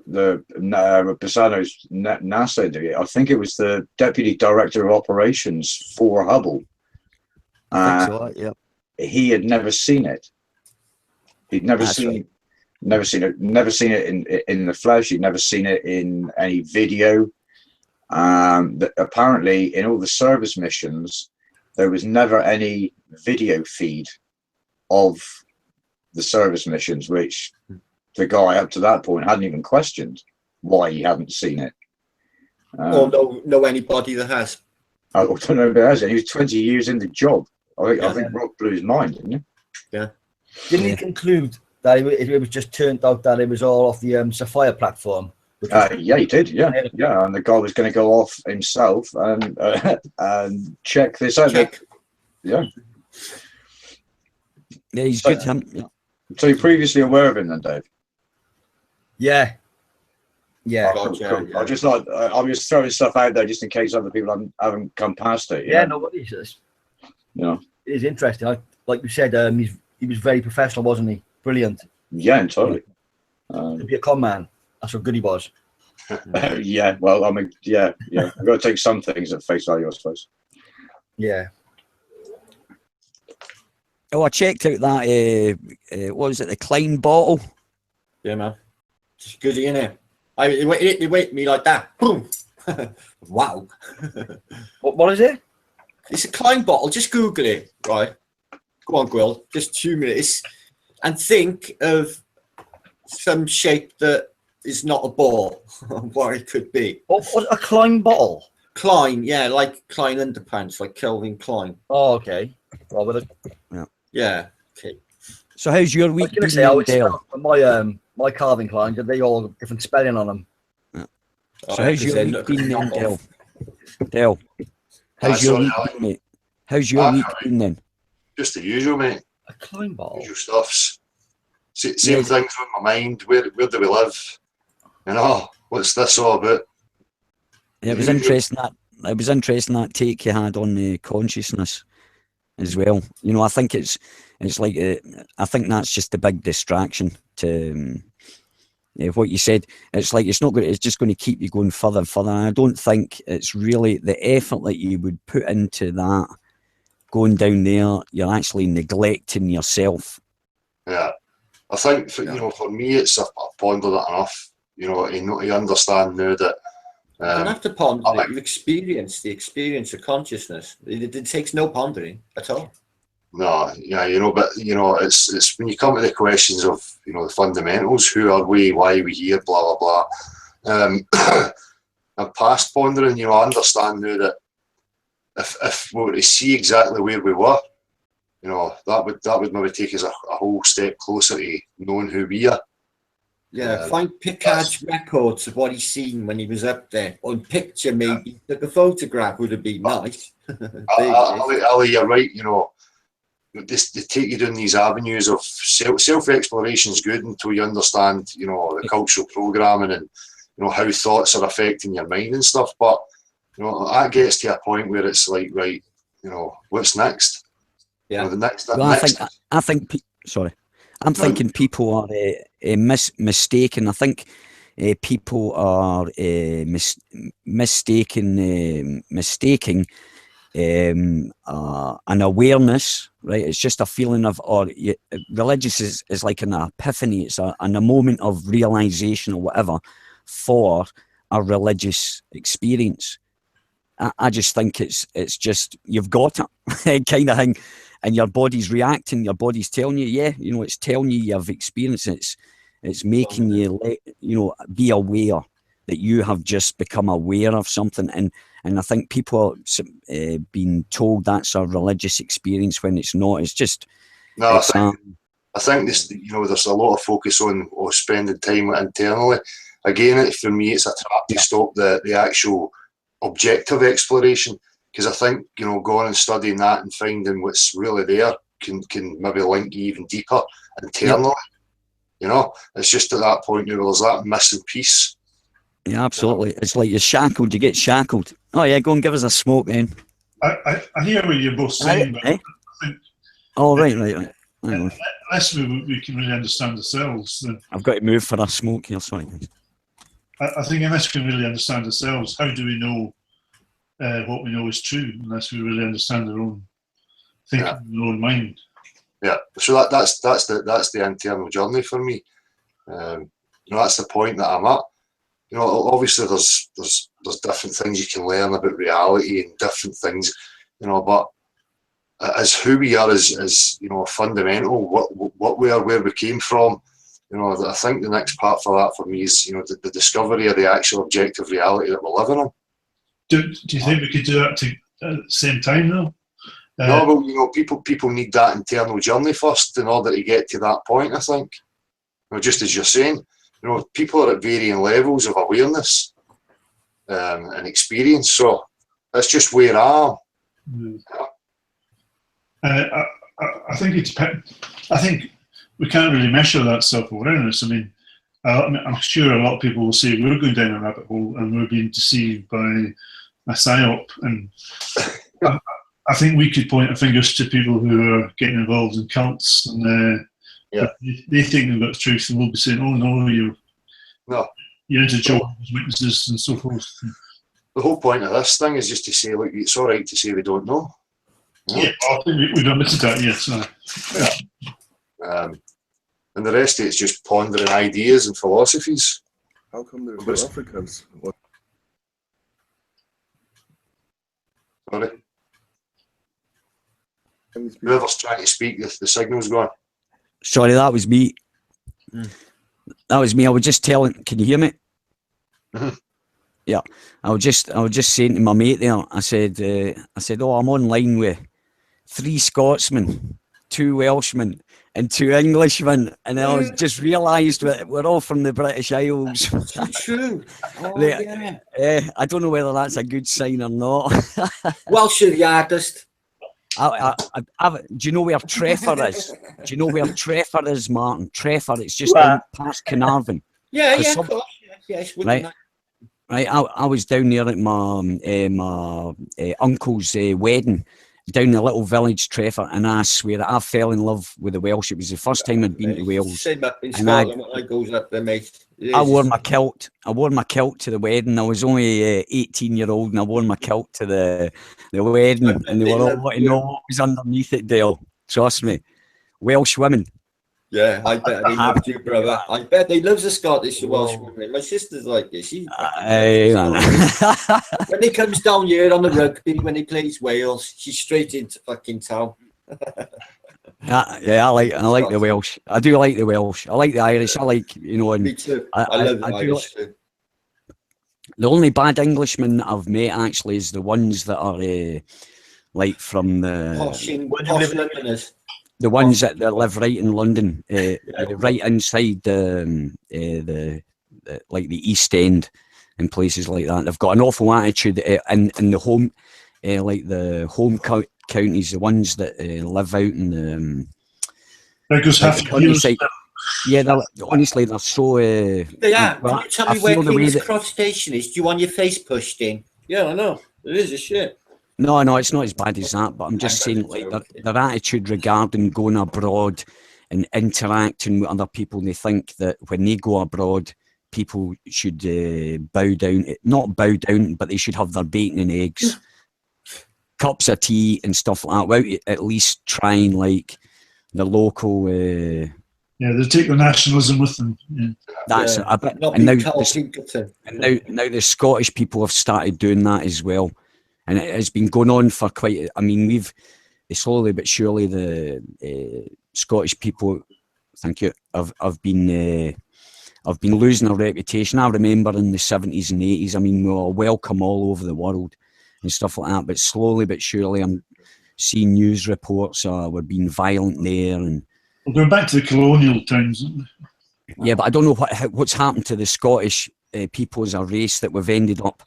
that with Pisano's NASA degree, I think it was the deputy director of operations for Hubble. I think so, yeah. He had never seen it. He'd never That's seen, right. never seen it in the flesh. He'd never seen it in any video. That apparently, in all the service missions, there was never any video feed of the service missions, which the guy up to that point hadn't even questioned why he hadn't seen it. Or know anybody that has. I don't know if it has. He was 20 years in the job. I think Rob blew his mind, didn't he? Yeah. Didn't he conclude that it was just turned out that it was all off the Sapphire platform? Yeah, he did. Yeah, and the guy was going to go off himself and check this out. Yeah. Yeah, he's good. Yeah. So you're previously aware of him, then, Dave? Yeah. Yeah. Oh, cool. I just like I'm just throwing stuff out there just in case other people haven't come past it. Yeah, no, what is this? Yeah. It is interesting. Like you said, he was very professional, wasn't he? Brilliant. Yeah, totally. To be a con man, that's how good he was. Yeah, well, I mean, yeah. I've got to take some things at face value, I suppose. Yeah. Oh, I checked out that, what was it, the Klein bottle? Yeah, man. It's good, isn't it? It went me like that. Boom. Wow. What is it? It's a Klein bottle. Just Google it, right? Go on, Gwill. Just 2 minutes. And think of some shape that is not a ball. What it could be. What a Klein bottle? Klein, yeah, like Klein underpants, like Kelvin Klein. Oh, okay. Well, Yeah. Okay. So how's your week been, Dale? My Calvin Kleins, they all have different spelling on them. So how's your week been then, Dale? Dale, how's your week been, mate? How's your week been then? Just the usual, mate. A Klein bottle? Usual stuffs. Same things on my mind. Where do we live? You know, what's this all about? Yeah, it was interesting that take you had on the consciousness as well. You know, I think it's like I think that's just a big distraction to what you said. It's like it's just going to keep you going further and further. And I don't think it's really the effort that you would put into that going down there. You're actually neglecting yourself. Yeah, I think for me, it's I've pondered it enough. You understand now that. You don't have to ponder it. You've experienced the experience of consciousness. It takes no pondering at all. No, yeah, but it's when you come to the questions of the fundamentals: who are we, why are we here, blah blah blah. I'm past pondering. I understand now that if we were to see exactly where we were, that would maybe take us a whole step closer to knowing who we are. Yeah, find Picard's records of what he's seen when he was up there. On picture, maybe. Like a photograph would have been nice. Ali, you're right. They take you down these avenues of self-exploration is good until you understand, the cultural programming and, how thoughts are affecting your mind and stuff. But, that gets to a point where it's like, right, what's next? Yeah. I'm thinking people are mistaken. I think people are mistaking an awareness, right? It's just a feeling of, religious is like an epiphany. It's a moment of realization or whatever for a religious experience. I just think it's just, you've got it kind of thing, and your body's reacting, your body's telling you, yeah, you know, it's telling you you've experienced it. It's making you, be aware that you have just become aware of something. And I think people are being told that's a religious experience when it's not. It's just... No, I think this, there's a lot of focus on spending time internally. Again, for me, it's a trap to stop the actual objective exploration, because I think, going and studying that and finding what's really there can maybe link you even deeper internally. It's just at that point where there's that missing piece. Yeah, absolutely. It's like you're shackled, you get shackled. Oh yeah, go and give us a smoke then. I hear what you're both saying, but I think... Oh, right. Unless we can really understand ourselves, then... I've got to move for a smoke here, sorry. I think unless we can really understand ourselves, how do we know what we know is true, unless we really understand our own thinking, our own mind? Yeah, so that's the internal journey for me. That's the point that I'm at. Obviously there's different things you can learn about reality and different things, but as who we are is fundamental, what we are, where we came from. I think the next part for that for me is the discovery of the actual objective reality that we're living in. Do you think we could do that at the same time though? No, but people need that internal journey first in order to get to that point. I think, just as you're saying, people are at varying levels of awareness and experience. So that's just where I am. I think it depends. I think we can't really measure that self-awareness. I mean, I'm sure a lot of people will say we're going down a rabbit hole and we're being deceived by a psyop, and I think we could point our fingers to people who are getting involved in cults, and they think they've got the truth, and we'll be saying, "Oh no, you're into Jehovah's Witnesses and so forth." The whole point of this thing is just to say, look, it's all right to say we don't know. Yeah, I think we've admitted that, yes. And the rest of it's just pondering ideas and philosophies. How come there's no Africans? Sorry. Whoever's trying to speak, the signal's gone. Sorry, that was me. That was me. I was just telling. Can you hear me? Yeah. I was just saying to my mate there. I said, oh, I'm online with 3 Scotsmen, 2 Welshmen, and 2 Englishmen, and I was just realised we're all from the British Isles. That's true. Oh, I don't know whether that's a good sign or not. Welsh are the hardest. Do you know where Trefford is? Do you know where Trefford is, Martin? Trefford, it's just down past Carnarvon. Yeah, of course. Yes, right. I was down there at my uncle's wedding, down the little village Trefford, and I swear I fell in love with the Welsh. It was the first time I'd been to Wales. Same up in Scotland, I goes up there, mate. I wore my kilt. I wore my kilt to the wedding. I was only 18-year-old, and I wore my kilt to the wedding, and they were all wanting to know what was underneath it, Dale. Trust me, Welsh women. Yeah, I bet they love you, brother. I bet they love the Scottish Welsh women. My sister's like this. When he comes down here on the rugby, when he plays Wales, she's straight into fucking town. I like the Welsh. I do like the Welsh. I like the Irish. I like, and me too. I love the Irish too. The only bad Englishmen I've met actually is the ones that are like from the Londoners. The ones that live right in London, right inside the like the East End and places like that. They've got an awful attitude in the home, like the home counties, the ones that live out in the countryside. Yeah, honestly, they're so. They are. Can you tell me where King's Cross Station is? Do you want your face pushed in? Yeah, I know. It is a shit. No, it's not as bad as that, but I'm just saying, like, their attitude regarding going abroad and interacting with other people, they think that when they go abroad, people should bow down, not bow down, but they should have their bacon and eggs, cups of tea and stuff like that, without at least trying like the local. Yeah, they take the nationalism with them. Yeah. That's a bit. And now the Scottish people have started doing that as well, and it's been going on for quite. I mean, we've slowly but surely the Scottish people, thank you, have been losing their reputation. I remember in the 70s and 80s. I mean, we were welcome all over the world and stuff like that. But slowly but surely, I'm seeing news reports. We're being violent there and. Well, going back to the colonial times. Yeah, but I don't know what's happened to the Scottish people as a race that we've ended up.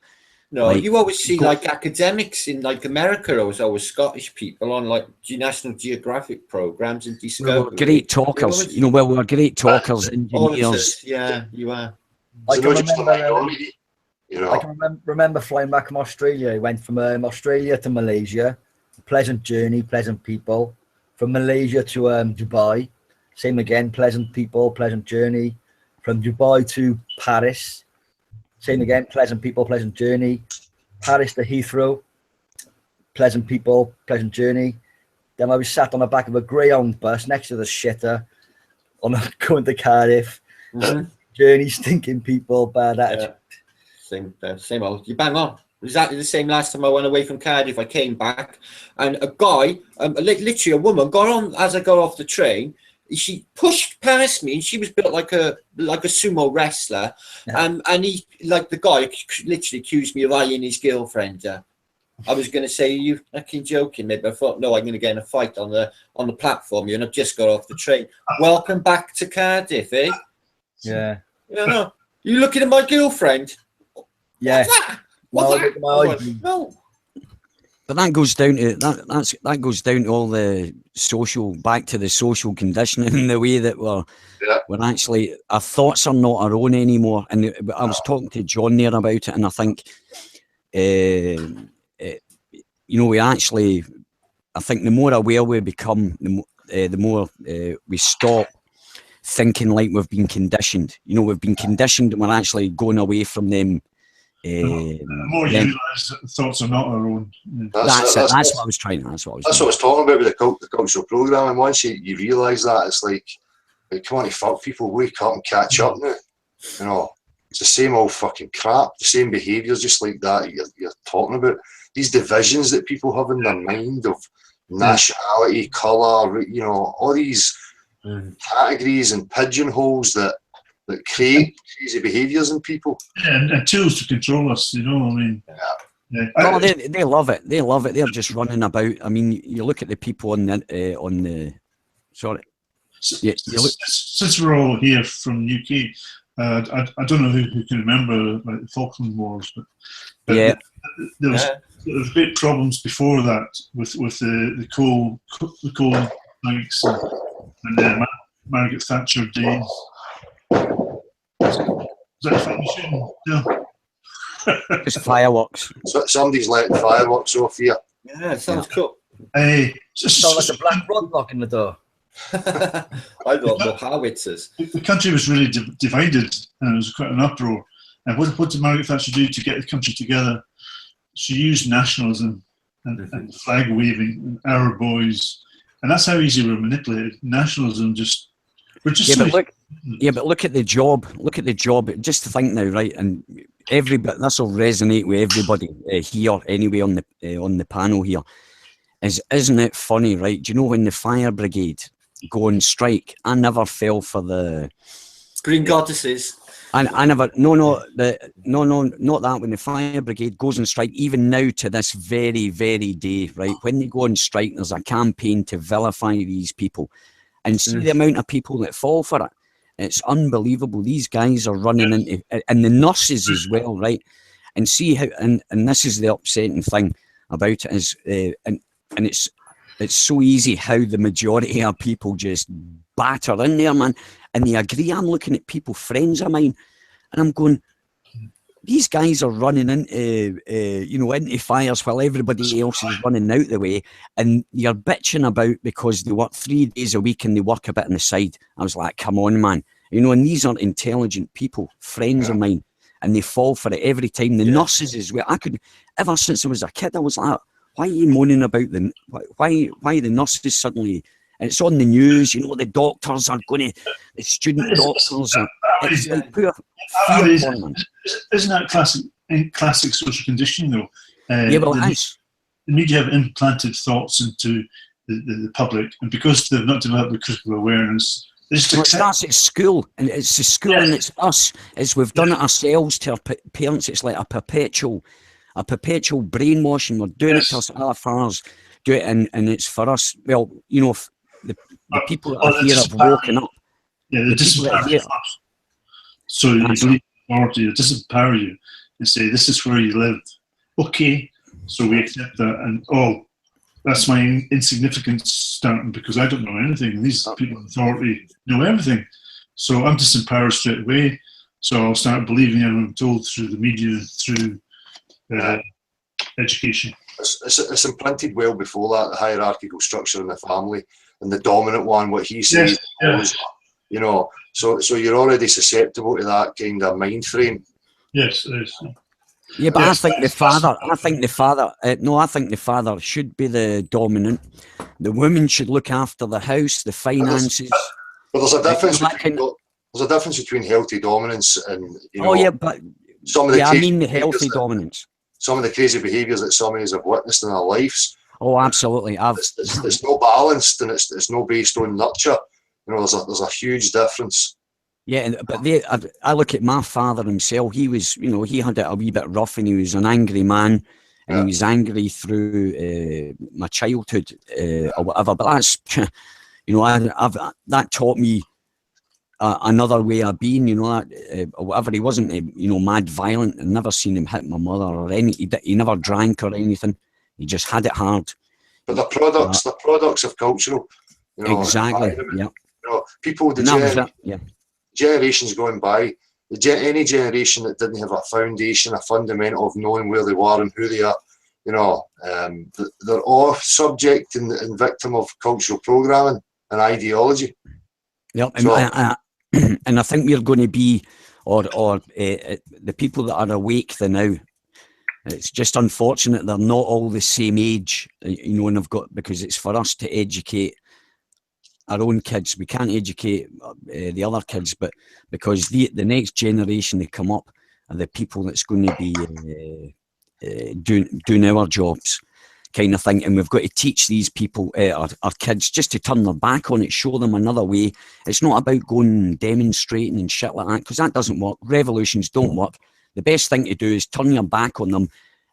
No, like, you always see like academics in like America. Always Scottish people on like National Geographic programs and Discovery. We're great talkers, we're great talkers, engineers. Yeah, you are. I can remember flying back from Australia. I went from Australia to Malaysia. Pleasant journey, pleasant people. From Malaysia to Dubai, same again, pleasant people, pleasant journey. From Dubai to Paris, same again, pleasant people, pleasant journey. Paris to Heathrow, pleasant people, pleasant journey. Then I was sat on the back of a Greyhound bus next to the shitter going to Cardiff. Journey, stinking people, bad attitude. Same old. You bang on. Exactly the same last time I went away from Cardiff. I came back and a guy, literally a woman, got on as I got off the train. She pushed past me and she was built like a sumo wrestler. And he, like the guy, literally accused me of eyeing his girlfriend. I was going to say, you fucking joking, maybe. I thought, no, I'm going to get in a fight on the platform. And I've just got off the train. Welcome back to Cardiff, eh? Yeah. No. You looking at my girlfriend? Yeah. No. But that goes down to that goes down to all the back to the social conditioning in the way that we're actually, our thoughts are not our own anymore. And I was talking to John there about it, and I think I think the more aware we become, the more we stop thinking like we've been conditioned. We've been conditioned and we're actually going away from them. The more you realise that thoughts are not our own. That's what I was trying. That's what I was talking about with the cultural programme. And once you realise that, it's like come on, fuck people, wake up and catch up now. It's the same old fucking crap, the same behaviours, just like that you're talking about. These divisions that people have in their mind of nationality, colour, all these categories and pigeonholes that create crazy behaviours in people. Yeah, and tools to control us, I mean. Yeah. No, they love it. They love it. They're just running about. I mean, you look at the people on the sorry. Since we're all here from UK, I don't know who can remember like the Falkland Wars, but yeah, there was great problems before that with the coal banks and Margaret Thatcher days. Is that finishing? Yeah. It's fireworks. So somebody's letting fireworks off here. Yeah, it sounds cool. Hey, sounds like a black rod knocking the door. I got the howitzers. The country was really divided, and it was quite an uproar. And what did Margaret Thatcher do to get the country together? She used nationalism and flag waving and our boys, and that's how easy we're manipulated. Nationalism just. But look at the job. Look at the job. Just to think now, right? And this will resonate with everybody here anyway on the panel here. Isn't it funny, right? Do you know when the fire brigade go on strike? I never fell for the green goddesses. I never. No, not that. When the fire brigade goes on strike, even now to this very, very day, right? When they go on strike, there's a campaign to vilify these people. And see the amount of people that fall for it. It's unbelievable. These guys are running into, and the nurses as well, right? And see how, and this is the upsetting thing about it is, and it's so easy how the majority of people just batter in there, man. And they agree. I'm looking at people, friends of mine, and I'm going, these guys are running into fires while everybody else is running out the way, and you're bitching about because they work 3 days a week and they work a bit on the side. I was like, come on, man. You know, and these are intelligent people, friends of mine, and they fall for it every time. The nurses as well. Ever since I was a kid, I was like, why are you moaning about them? Why the nurses suddenly? And it's on the news, you know, the doctors are going to, the student doctors are, it's like pure fear porn. Isn't that classic social conditioning, though? Yeah, well, it is. The media have implanted thoughts into the public, and because they've not developed the critical awareness, they just it starts at school, and it's the school, and it's us. It's we've done it ourselves to our parents. It's like a perpetual brainwashing. We're doing it to our fathers, do it, and it's for us. Well, you know, the people that are here have woken up. Yeah, they disempower you. So you believe authority, it disempower you and say, this is where you live. Okay, so we accept that, and that's my insignificance starting because I don't know anything, and these people in authority know everything. So I'm disempowered straight away. So I'll start believing everything I'm told through the media, through education. It's implanted well before that, the hierarchical structure in the family, and the dominant one, what he says, you know, so you're already susceptible to that kind of mind frame. Yes, it is. Yeah, but I think the father should be the dominant. The woman should look after the house, the finances. But there's a difference. There's a difference between healthy dominance and, you know, but some of the I mean the healthy dominance. Some of the crazy behaviours that some of us have witnessed in our lives. Oh, absolutely. It's not balanced, and it's not based on nurture. You know, there's a huge difference. Yeah, but I look at my father himself. He was, you know, he had it a wee bit rough, and he was an angry man, and he was angry through my childhood or whatever. But that's, you know, that taught me another way of being. You know, that or whatever. He wasn't, you know, mad violent. I've never seen him hit my mother or any. He never drank or anything. He just had it hard. But the products of cultural. You know, exactly. Yeah. You know, people. Generations going by, any generation that didn't have a foundation, a fundamental of knowing where they were and who they are, you know, they're all subject and victim of cultural programming and ideology. Yep, and I think we're going to be, or the people that are awake now, it's just unfortunate they're not all the same age, you know, and I've got, because it's for us to educate our own kids. We can't educate the other kids, but because the next generation that come up are the people that's going to be doing our jobs, kind of thing. And we've got to teach these people, our kids, just to turn their back on it, show them another way. It's not about going and demonstrating and shit like that, because that doesn't work. Revolutions don't work. The best thing to do is turn your back on them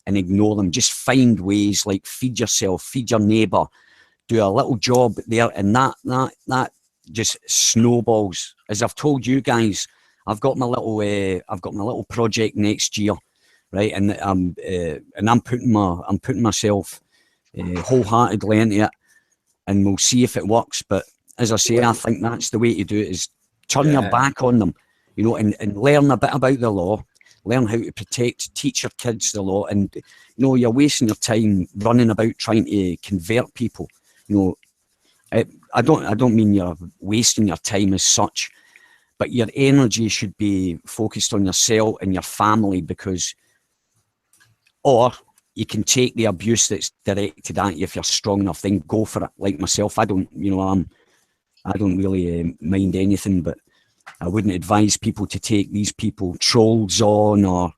and ignore them. Just find ways, like feed yourself, feed your neighbour, do a little job there, and that just snowballs. As I've told you guys, I've got my little project next year, right? And I'm putting myself wholeheartedly into it, and we'll see if it works. But as I say, I think that's the way to do it: is turn your back on them, you know, and learn a bit about the law, learn how to protect, teach your kids the law, and you know, you're wasting your time running about trying to convert people. You know, I don't mean you're wasting your time as such, but your energy should be focused on yourself and your family, because, or you can take the abuse that's directed at you if you're strong enough, then go for it. Like myself, I don't really mind anything, but I wouldn't advise people to take these people trolls on, or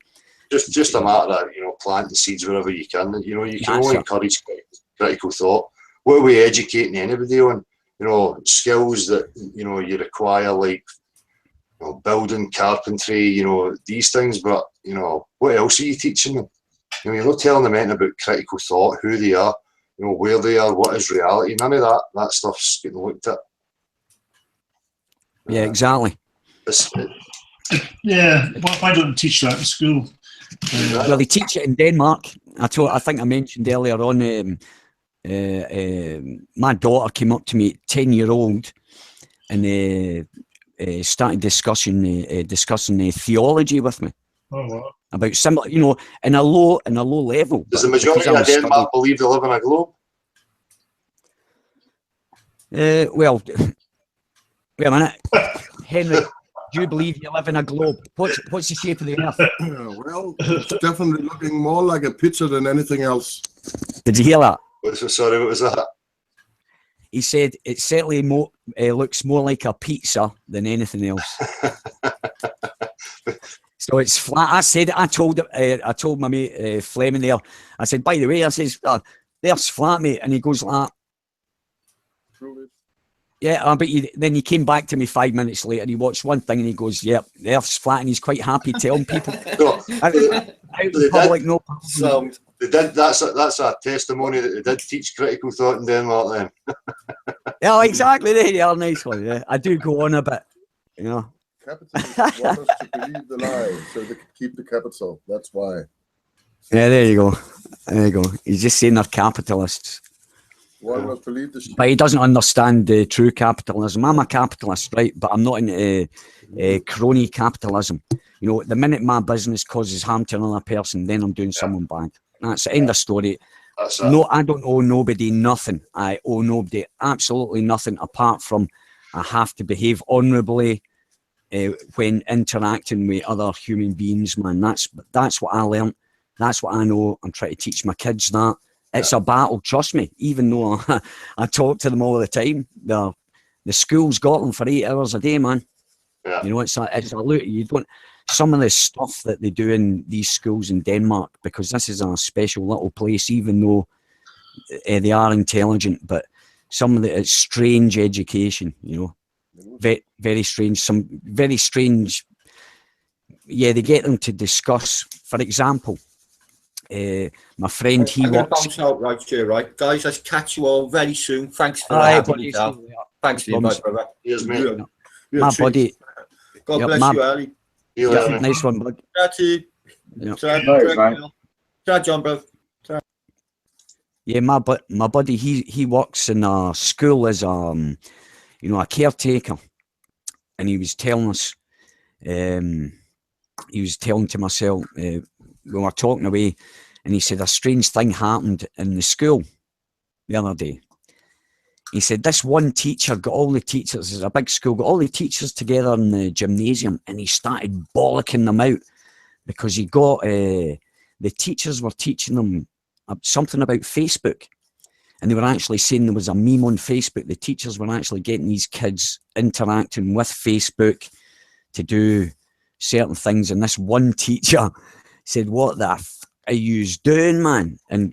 just a matter of, you know, planting seeds wherever you can. You know, you can only encourage critical thought. What are we educating anybody on? You know, skills that, you know, you require, like, you know, building, carpentry, you know, these things. But, you know, what else are you teaching them? You know, you're not telling them anything about critical thought, who they are, you know, where they are, what is reality. None of that stuff's getting looked at. Yeah, exactly. Why don't they teach that in school? Well, they teach it in Denmark. I think I mentioned earlier on. My daughter came up to me, 10-year-old, and started discussing theology with me. Oh, wow. About similar, you know, in a low level. Does the majority of Denmark believe they live in a globe? Well, wait a minute, Henry. Do you believe you live in a globe? What's the shape of the earth? Well, it's definitely looking more like a pizza than anything else. Did you hear that? Sorry, what was that? He said it certainly looks more like a pizza than anything else. So it's flat. I told my mate Fleming there. I said, by the way, I says, there's flat, mate, and he goes like, yeah, but then he came back to me 5 minutes later. He watched one thing and he goes, "Yep, the Earth's flat," and he's quite happy telling people. No, out in public, no so they did. That's a testimony that they did teach critical thought in Denmark. Then. Yeah, exactly. There you are, nice one. Yeah, I do go on a bit, you know. Capitalists want us to believe the lie so they can keep the capital. That's why. Yeah, there you go. There you go. He's just saying they're capitalists. One must believe the But he doesn't understand true capitalism. I'm a capitalist, right? But I'm not in crony capitalism. You know, the minute my business causes harm to another person, then I'm doing someone bad. That's the end of story. No, I don't owe nobody nothing. I owe nobody absolutely nothing apart from I have to behave honourably when interacting with other human beings, man. That's what I learned. That's what I know. I'm trying to teach my kids that. It's a battle, trust me. Even though I talk to them all the time, the school's got them for 8 hours a day, man. Yeah. You know, it's a loot. You don't. Some of the stuff that they do in these schools in Denmark, because this is a special little place, even though they are intelligent, but some of it's strange education. You know, very, very strange. Some very strange. Yeah, they get them to discuss. For example. My friend, I'm going to bounce out right here, right? Guys, I'll catch you all very soon. Thanks for having me, Dal. Thanks for the invite, brother. Cheers, mate. My buddy. God bless you, Ali. Nice one, bud. Try, John, bro. Yeah, my buddy, he works in a school as a caretaker, and he was telling us, he was telling to myself, we were talking away, and he said a strange thing happened in the school the other day. He said this one teacher got all the teachers, it's a big school, got all the teachers together in the gymnasium, and he started bollocking them out because he got, the teachers were teaching them something about Facebook, and they were actually saying there was a meme on Facebook. The teachers were actually getting these kids interacting with Facebook to do certain things, and this one teacher said, "What the f are you doing, man?" And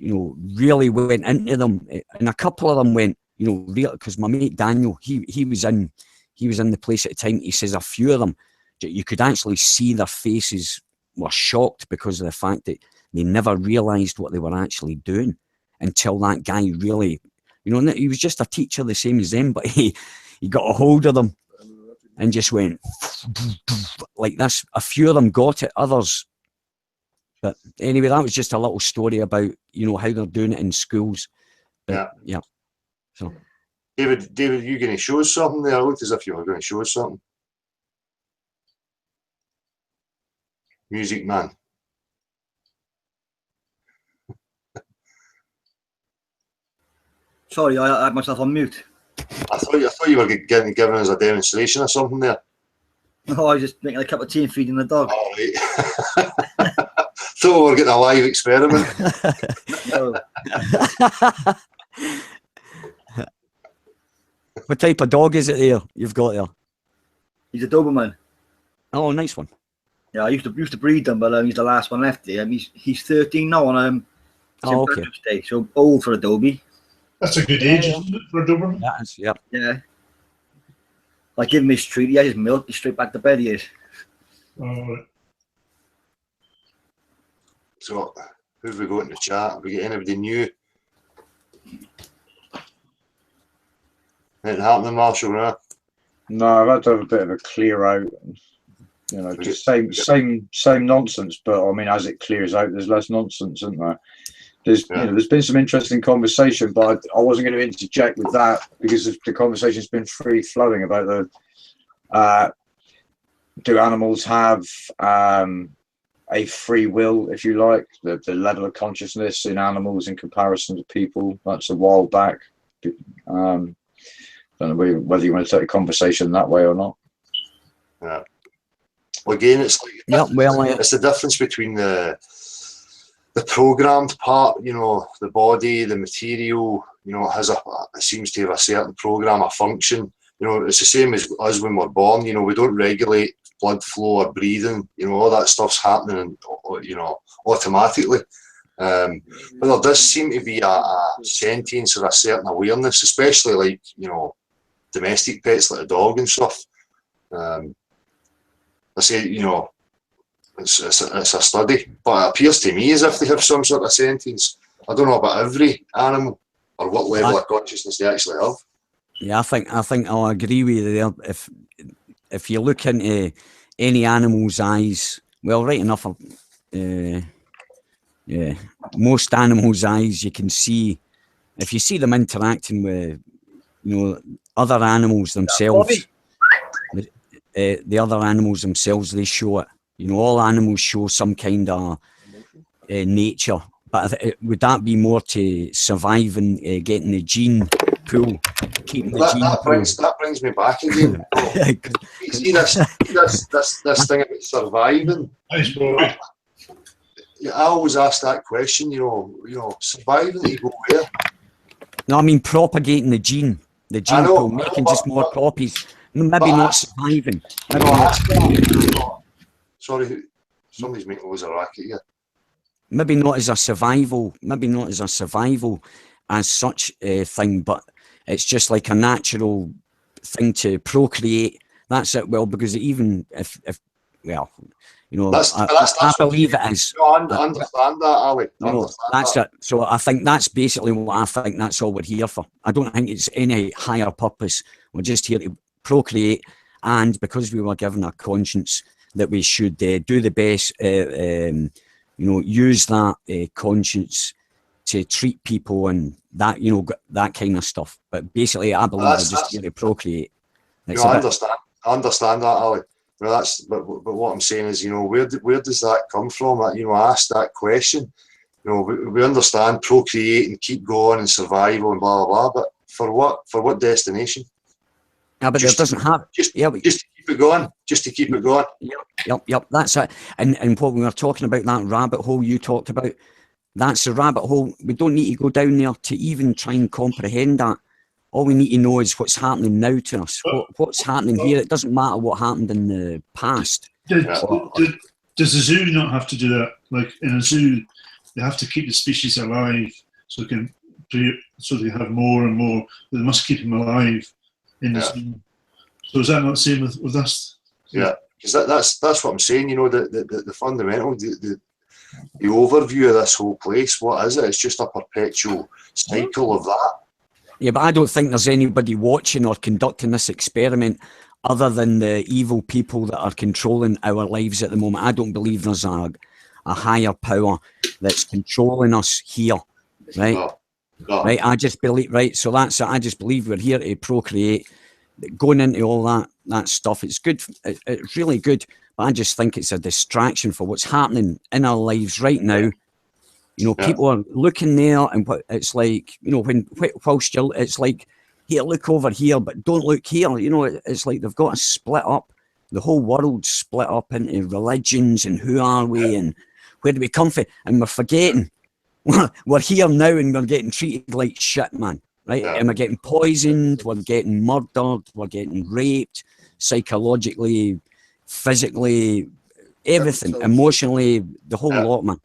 really went into them, and a couple of them went, real, because my mate Daniel, he was in the place at the time. He says a few of them, you could actually see their faces were shocked because of the fact that they never realised what they were actually doing until that guy really, he was just a teacher the same as them, but he got a hold of them and just went like this. A few of them got it, others. But anyway, that was just a little story about, how they're doing it in schools. But, yeah. So, David, you going to show us something there? It looked as if you were going to show us something. Music man. Sorry, I had myself on mute. I thought you were giving us a demonstration or something there. No, I was just making a cup of tea and feeding the dog. All right. Thought we were getting a live experiment. What type of dog is it there you've got there? He's a Doberman. Oh, nice one. Yeah, I used to breed them, but he's the last one left here. He's 13 now on okay. Day, so old for a Dobie. That's a good age, isn't it, for a Doberman? Yeah. Yeah. Like give him his treat, he has his milk, he's straight back to bed he is. So, who have we got in the chat? Have we got anybody new? Anything happening, Marshall, right? No, I've had to have a bit of a clear out. Just same nonsense. But I mean, as it clears out, there's less nonsense, isn't there? There's been some interesting conversation, but I wasn't going to interject with that because the conversation's been free flowing about the do animals have a free will, if you like, the level of consciousness in animals in comparison to people. That's a while back. Don't know whether you want to take a conversation that way or not. Yeah. again, it's like it's the difference between the programmed part, you know, the body, the material, you know, it seems to have a certain program, a function. You know, it's the same as us when we're born. You know, we don't regulate blood flow or breathing. You know, all that stuff's happening, you know, automatically. But there does seem to be a sentience or a certain awareness, especially like, you know, domestic pets like a dog and stuff. I say, you know, it's a study, but it appears to me as if they have some sort of sentience. I don't know about every animal or what level of consciousness they actually have. Yeah, I think I'll agree with you there. If you look into any animal's eyes, well, right enough, yeah, most animals' eyes, you can see, if you see them interacting with, you know, other animals themselves, the other animals themselves, they show it. You know, all animals show some kind of nature, but would that be more to survive and getting the gene pool, keeping the gene pool? That brings me back again. You see this thing about surviving. I always ask that question. You know, surviving to go where? No, I mean propagating the gene pool, making just more copies. Maybe not surviving. Maybe not. Sorry, somebody's making loads of racket here. Maybe not as a survival as such a thing, but it's just like a natural thing to procreate. That's it. Well, because even if well, you know, I believe it is. No, I understand that, Ali. That's it. So I think that's basically what I think. That's all we're here for. I don't think it's any higher purpose. We're just here to procreate, and because we were given a conscience, that we should do the best, you know, use that conscience to treat people and that, you know, that kind of stuff. But basically, I believe we're just here to procreate. You know, I understand that, Ali. Well, but what I'm saying is, you know, where does that come from? You know, I asked that question. You know, we understand procreate and keep going and survival and blah blah blah, but for what destination? Yeah, but it doesn't have. Just to keep it going. Just to keep it going. Yep. That's it. And what we were talking about, that rabbit hole you talked about, that's a rabbit hole. We don't need to go down there to even try and comprehend that. All we need to know is what's happening now to us. What's happening here. It doesn't matter what happened in the past. Does the zoo not have to do that? Like in a zoo, they have to keep the species alive so they have more and more. They must keep them alive in the zoo. So is that not the same with us? Yeah, because that's what I'm saying. You know, the fundamental, the overview of this whole place. What is it? It's just a perpetual cycle of that. Yeah, but I don't think there's anybody watching or conducting this experiment other than the evil people that are controlling our lives at the moment. I don't believe there's a higher power that's controlling us here, right? No. Right, I just believe, right, so that's it. I just believe we're here to procreate. Going into all that stuff, it's good, it's really good, but I just think it's a distraction for what's happening in our lives right now. You know, people are looking there, and it's like, you know, whilst it's like, here, look over here, but don't look here. You know, it's like they've got to split up. The whole world split up into religions and who are we and where do we come from? And we're forgetting. We're here now and we're getting treated like shit, man. Right? Yeah. And we're getting poisoned, we're getting murdered, we're getting raped, psychologically, physically, everything, emotionally, the whole lot, man.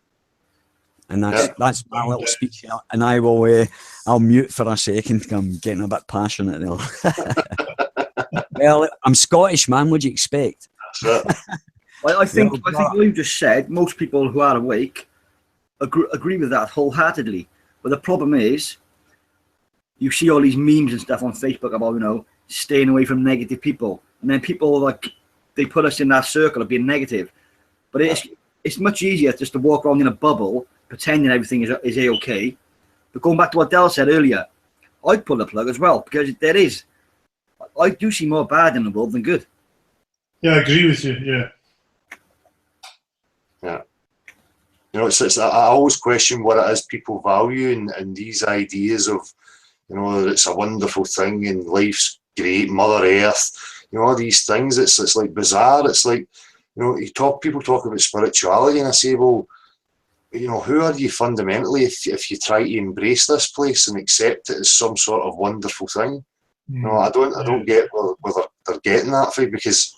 And that's my little speech here. And I'll mute for a second. I'm getting a bit passionate there. Well, I'm Scottish, man. What'd you expect? Well, I think what you just said, most people who are awake agree with that wholeheartedly. But the problem is, you see all these memes and stuff on Facebook about, you know, staying away from negative people. And then people, like, they put us in that circle of being negative. But it's much easier just to walk around in a bubble, pretending everything is A-okay. But going back to what Del said earlier, I'd pull the plug as well, because I do see more bad in the world than good. Yeah, I agree with you, yeah. You know, I always question what it is people value and these ideas of, you know, it's a wonderful thing and life's great, Mother Earth, you know, all these things. It's like bizarre. It's like, You know, people talk about spirituality, and I say, well, you know, who are you fundamentally if you try to embrace this place and accept it as some sort of wonderful thing? No, I don't get whether they're getting that from, because,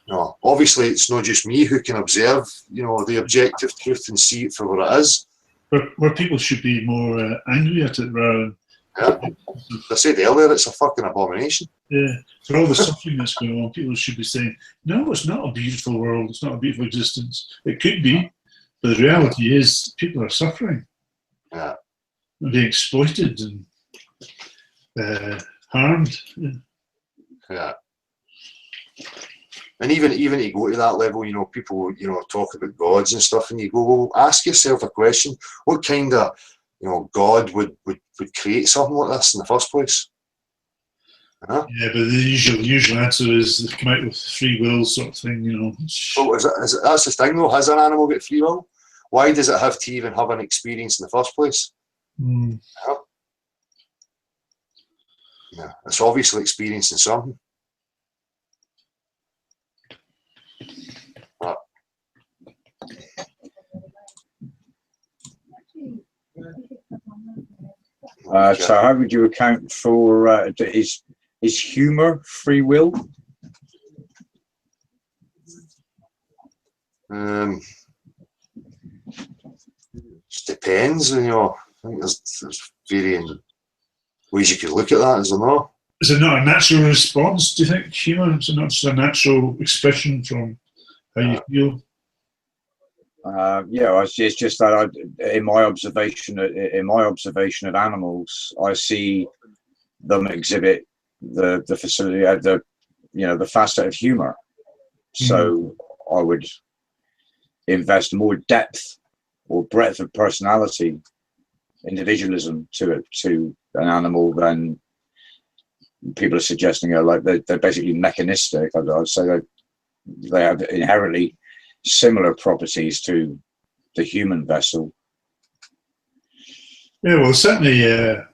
you know, obviously it's not just me who can observe, you know, the objective truth and see it for what it is. Where people should be more angry at it rather than. Yeah. I said earlier, it's a fucking abomination. Yeah, for all the suffering that's going on, people should be saying, no, it's not a beautiful world, it's not a beautiful existence. It could be, but the reality is people are suffering. Yeah. They're being exploited and harmed. Yeah. And even to go to that level, you know, people, you know, talk about gods and stuff, and you go, well, ask yourself a question: what kind of, you know, God would create something like this in the first place? Huh? Yeah, but the usual answer is they come out with free will sort of thing, you know. So that's the thing though. Has an animal got free will? Why does it have to even have an experience in the first place? Yeah. Yeah, it's obviously experiencing something. So how would you account for is humour free will? Just depends, you know. I think there's varying ways you could look at that, is there not? Is it not a natural response, do you think, humour? Is it not just a natural expression from how you feel? Yeah, it's just that in my observation of animals, I see them exhibit the facility, the facet of humour. So I would invest more depth or breadth of personality, individualism to an animal than people are suggesting. Like they're basically mechanistic. I'd say that they have inherently similar properties to the human vessel. Yeah, well, certainly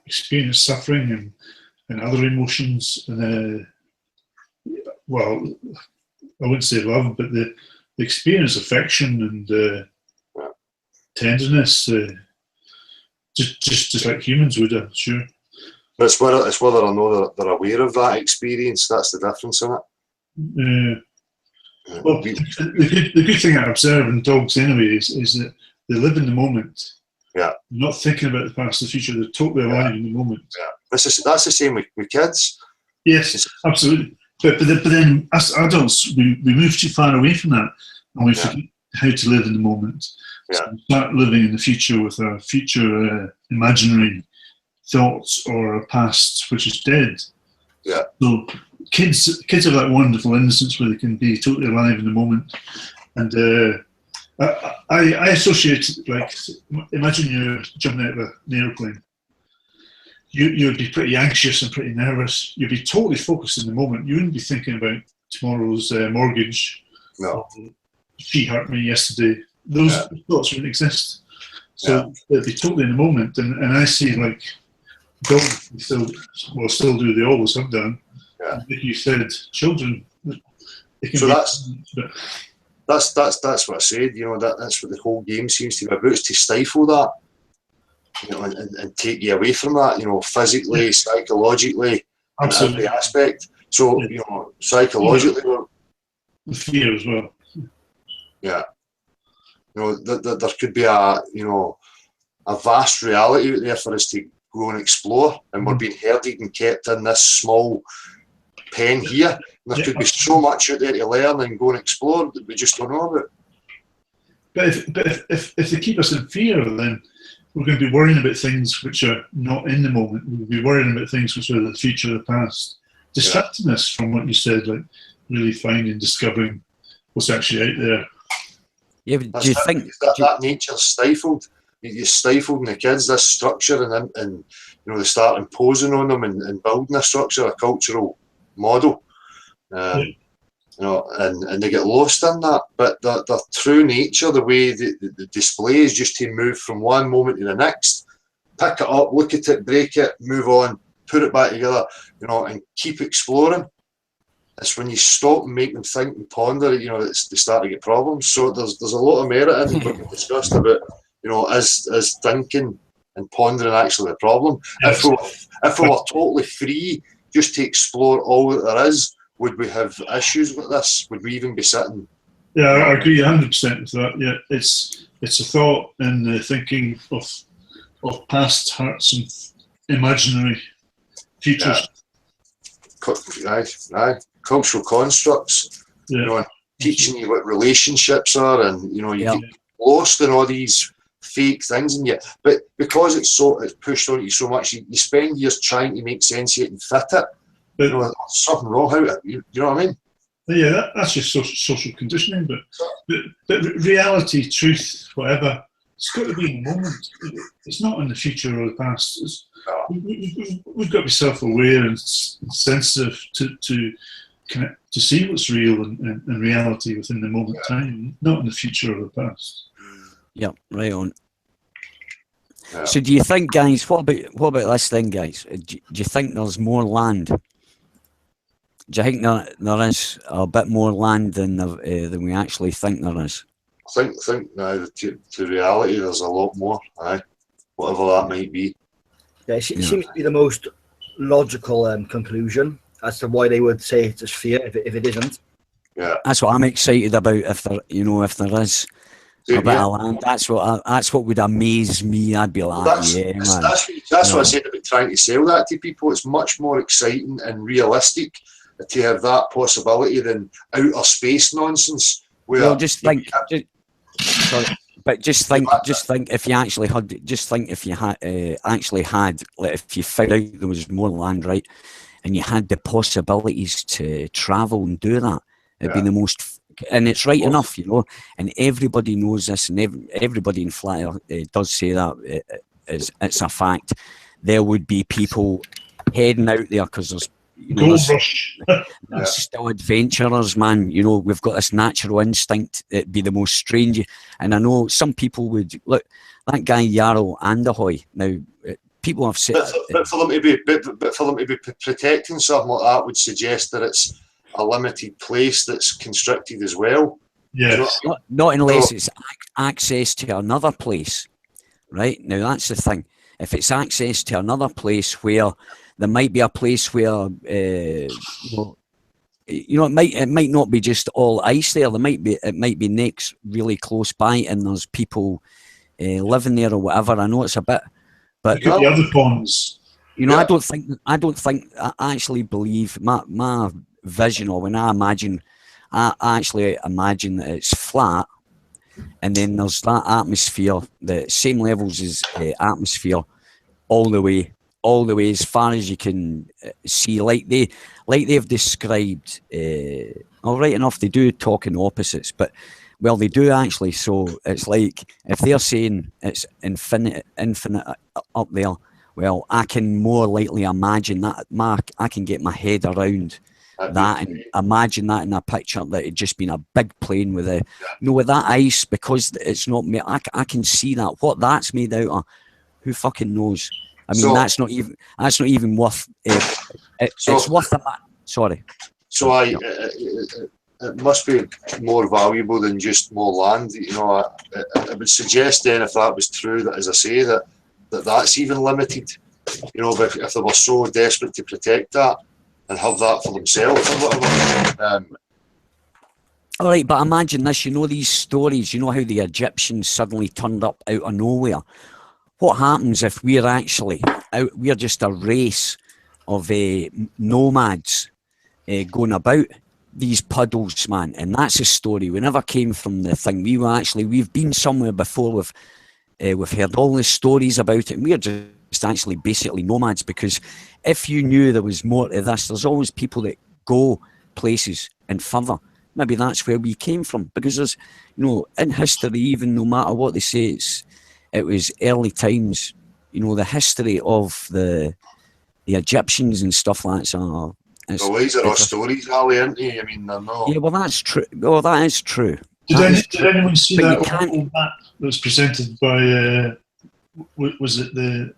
experience suffering and other emotions, and well, I wouldn't say love, but the experience affection and tenderness, just like humans would, I'm sure. But it's whether or not they're aware of that experience. That's the difference in it. Well, the good thing I observe in dogs anyway is that they live in the moment. Yeah. They're not thinking about the past, the future. They're totally alive in the moment. Yeah. That's the same with kids. Yes, absolutely. But then as adults, we move too far away from that, and we forget how to live in the moment. Yeah. So we start living in the future with our future imaginary thoughts or a past which is dead. Yeah. So kids have that wonderful innocence where they can be totally alive in the moment. And I associate, like, imagine you're jumping out of an airplane. You'd be pretty anxious and pretty nervous. You'd be totally focused in the moment. You wouldn't be thinking about tomorrow's mortgage. No. She hurt me yesterday. Those thoughts wouldn't exist. So they'd be totally in the moment. And I see, like, dogs still do, they always have done. Yeah. Like you said, children. So that's what I said. You know, that's what the whole game seems to be about, is to stifle that, you know, and take you away from that. You know, physically, psychologically, in every aspect. So you know, psychologically, the fear as well. Yeah. You know, there could be a vast reality out there for us to go and explore, and we're being herded and kept in this small pen here. And there could be so much out there to learn and go and explore that we just don't know about. But if they keep us in fear, then we're going to be worrying about things which are not in the moment. We'll be worrying about things which are the future, the past, distracting us from what you said, like really finding, discovering what's actually out there. Yeah, do you think that nature's stifled? You stifled in the kids this structure, and you know, they start imposing on them and building a structure, a cultural model, you know, and they get lost in that. But their true nature, the way the display is just to move from one moment to the next, pick it up, look at it, break it, move on, put it back together, you know, and keep exploring. it's when you stop and make them think and ponder, you know, they start to get problems. So there's a lot of merit in what we discussed about, you know, is thinking and pondering actually the problem. Yes. If we were totally free just to explore all that there is, would we have issues with this? Would we even be sitting? Yeah, I agree 100% with that. Yeah, it's a thought in the thinking of past hearts and imaginary futures. Aye. Cultural constructs. Yeah. You know, teaching you what relationships are, and you know, you get lost in all these fake things, and yet, but because it's pushed on you so much, you spend years trying to make sense of it and fit it. But, you know, there's something wrong. How you know what I mean? Yeah, that's just social conditioning. But reality, truth, whatever, it's got to be in the moment. It's not in the future or the past. We've got to be self-aware and sensitive to connect, to see what's real and reality within the moment time, not in the future or the past. Yeah, right on. Yeah. So do you think, guys, what about this thing, guys? Do you think there's more land? Do you think there is a bit more land than we actually think there is? I think now to reality there's a lot more, aye, whatever that might be. Yeah, it seems to be the most logical conclusion as to why they would say it's a sphere if it isn't. Yeah, that's what I'm excited about. If there is a bit of land, that's what would amaze me. I'd be like, that's what I said about trying to sell that to people. It's much more exciting and realistic to have that possibility than outer space nonsense. Well, just think if you actually had, like, if you found out there was more land, right, and you had the possibilities to travel and do that, it'd be the most. And it's right enough, you know, and everybody knows this, and everybody in Flat Earth does say that it's a fact. There would be people heading out there because there's, you know, there's still adventurers, man. You know, we've got this natural instinct. It'd be the most strange. And I know some people would look, that guy Jarl Anderhoy. Now, people have said, but for them to be protecting something like that would suggest that it's a limited place that's constricted as well. Yeah, not unless it's access to another place, right? Now that's the thing. If it's access to another place where there might be a place where you know, it might not be just all ice there. It might be next really close by, and there's people living there or whatever. I know it's a bit, but the other ponds. You know, I don't think I actually believe my vision, or when I actually imagine that it's flat, and then there's that atmosphere, the same levels as atmosphere, all the way as far as you can see, like they've described. All right enough, they do talk in opposites, but well, they do actually. So it's like if they're saying it's infinite up there, well, I can more likely imagine that. I can get my head around that and imagine that in a picture, that it'd just been a big plane with with that ice, because it's not me. I can see that. What that's made out of, who fucking knows? I mean, that's not even worth. It's worth a. Sorry. So it must be more valuable than just more land. You know, I would suggest then, if that was true, that, as I say, that's even limited. You know, if they were so desperate to protect that and have that for themselves or whatever. All right, but imagine this. You know these stories. You know how the Egyptians suddenly turned up out of nowhere. What happens if we're actually out? We're just a race of nomads going about these puddles, man. And that's a story. We never came from the thing. We've been somewhere before. We've heard all the stories about it, and we're just actually basically nomads, because if you knew there was more to this, there's always people that go places and further. Maybe that's where we came from, because there's, you know, in history, even no matter what they say, it was early times, you know, the history of the Egyptians and stuff like that. So these are all stories, Ali, aren't they? I mean, they're not. Yeah, well, that's true. Well, that is true. Did anyone see that map that was presented by, was it the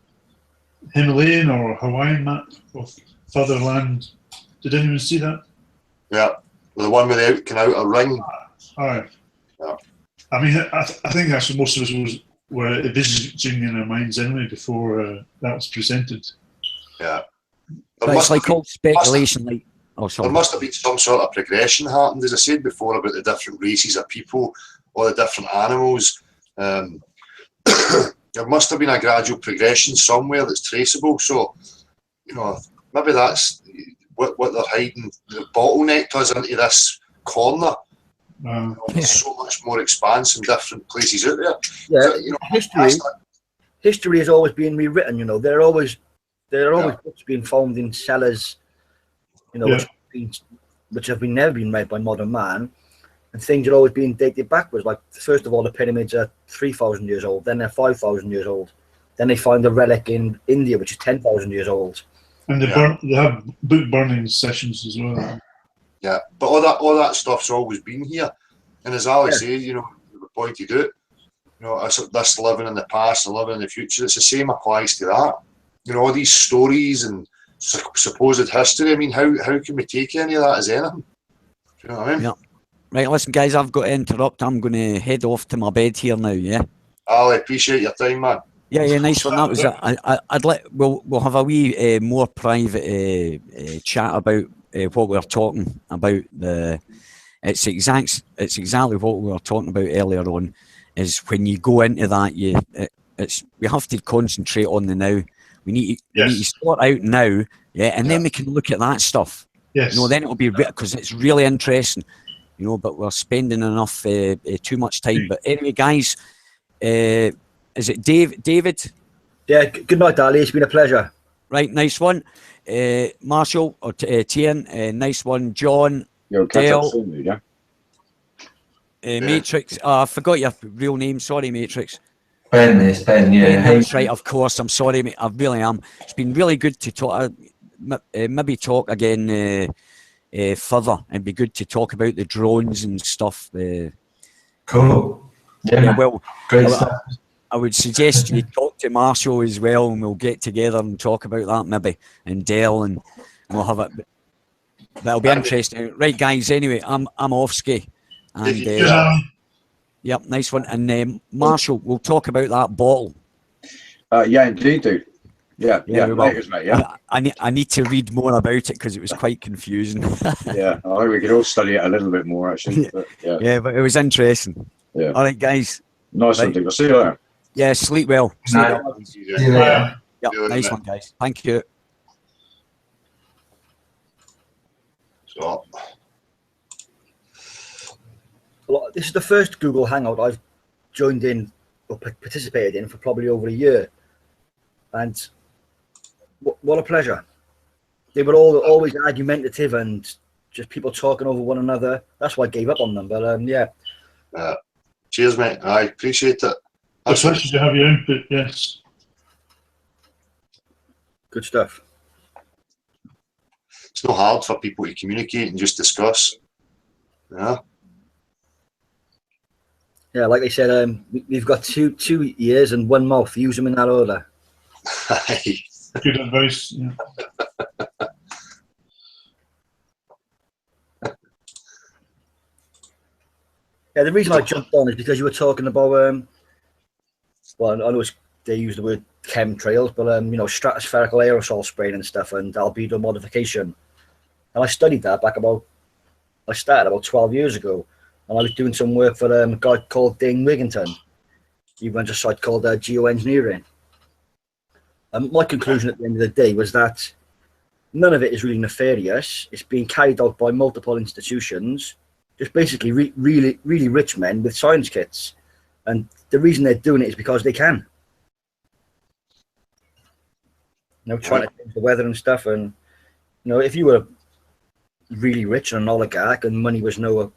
Himalayan or Hawaiian map of further land? Did anyone see that? Yeah, the one with the out outer ring. Aye. Yeah. I mean, I think that's what most of us were envisaging in our minds anyway before that was presented. Yeah. But it's like all speculation. Like, oh, sorry. There must have been some sort of progression happened, as I said before, about the different races of people or the different animals. There must have been a gradual progression somewhere that's traceable. So, you know, maybe that's what they're hiding. The bottleneck us into this corner. There's so much more expanse in different places out there. Yeah, So, you know, history is always being rewritten. You know, there are always books being found in cellars, you know, which have never been read by modern man, and things are always being dated backwards. Like, first of all, the pyramids are 3,000 years old, then they're 5,000 years old, then they find a relic in India which is 10,000 years old. And they have book burning sessions as well. Yeah, but all that stuff's always been here, and as Ali said, you know, we pointed out, you know, this living in the past and living in the future, it's the same applies to that. You know, all these stories and supposed history. I mean, how can we take any of that as anything? Do you know what I mean? Yeah. Right, listen, guys, I've got to interrupt. I'm going to head off to my bed here now. Yeah. Ali, appreciate your time, man. Yeah, nice one. That was it. I'd like we'll have a wee more private chat about what we were talking about. It's exactly what we were talking about earlier on. Is when you go into that, we have to concentrate on the now. We need to sort out now, and then we can look at that stuff. Yes. You know, then it'll be because it's really interesting. You know, but we're spending enough too much time. But anyway, guys, is it David? Yeah. Good night, Ali. It's been a pleasure. Right, nice one. Marshall or Tian, nice one. John, Dale, Matrix. I forgot your real name. Sorry, Matrix. Ben, it's Ben. Yeah, that's right. Of course. I'm sorry, mate. I really am. It's been really good to talk. Maybe talk again further. It'd be good to talk about the drones and stuff. Cool. Yeah. Well, great stuff. I would suggest you talk to Marshall as well, and we'll get together and talk about that maybe, and Dell, and we'll have it. That'll be interesting, right, guys? Anyway, I'm off ski, and yep, nice one. And Marshall, we'll talk about that bottle. Yeah, indeed, dude. Yeah, mate. Yeah, I need to read more about it because it was quite confusing. Yeah, I think we could all study it a little bit more, actually. But, yeah, but it was interesting. Yeah. All right, guys. Nice one, dude. I'll see you later. Yeah, sleep well. Yeah. Yep, nice one, guys. Thank you. So, well, this is the first Google Hangout I've joined in or participated in for probably over a year, and what a pleasure. They were all always argumentative and just people talking over one another. That's why I gave up on them. But yeah. Cheers, mate. I appreciate it. It's a pleasure to have your input. Yes. Good stuff. It's not hard for people to communicate and just discuss. Yeah. Yeah, like I said, we've got two ears and one mouth. Use them in that order. Good advice. Yeah. Yeah, the reason I jumped on is because you were talking about well, I know they use the word chemtrails, but you know, stratospherical aerosol spraying and stuff, and albedo modification. And I studied that I started about 12 years ago, and I was doing some work for a guy called Dane Wigginton. He runs a site called Geoengineering. And my conclusion at the end of the day was that none of it is really nefarious. It's being carried out by multiple institutions, just basically really rich men with science kits. And the reason they're doing it is because they can. You know, trying to change the weather and stuff. And, you know, if you were really rich and an oligarch and money was no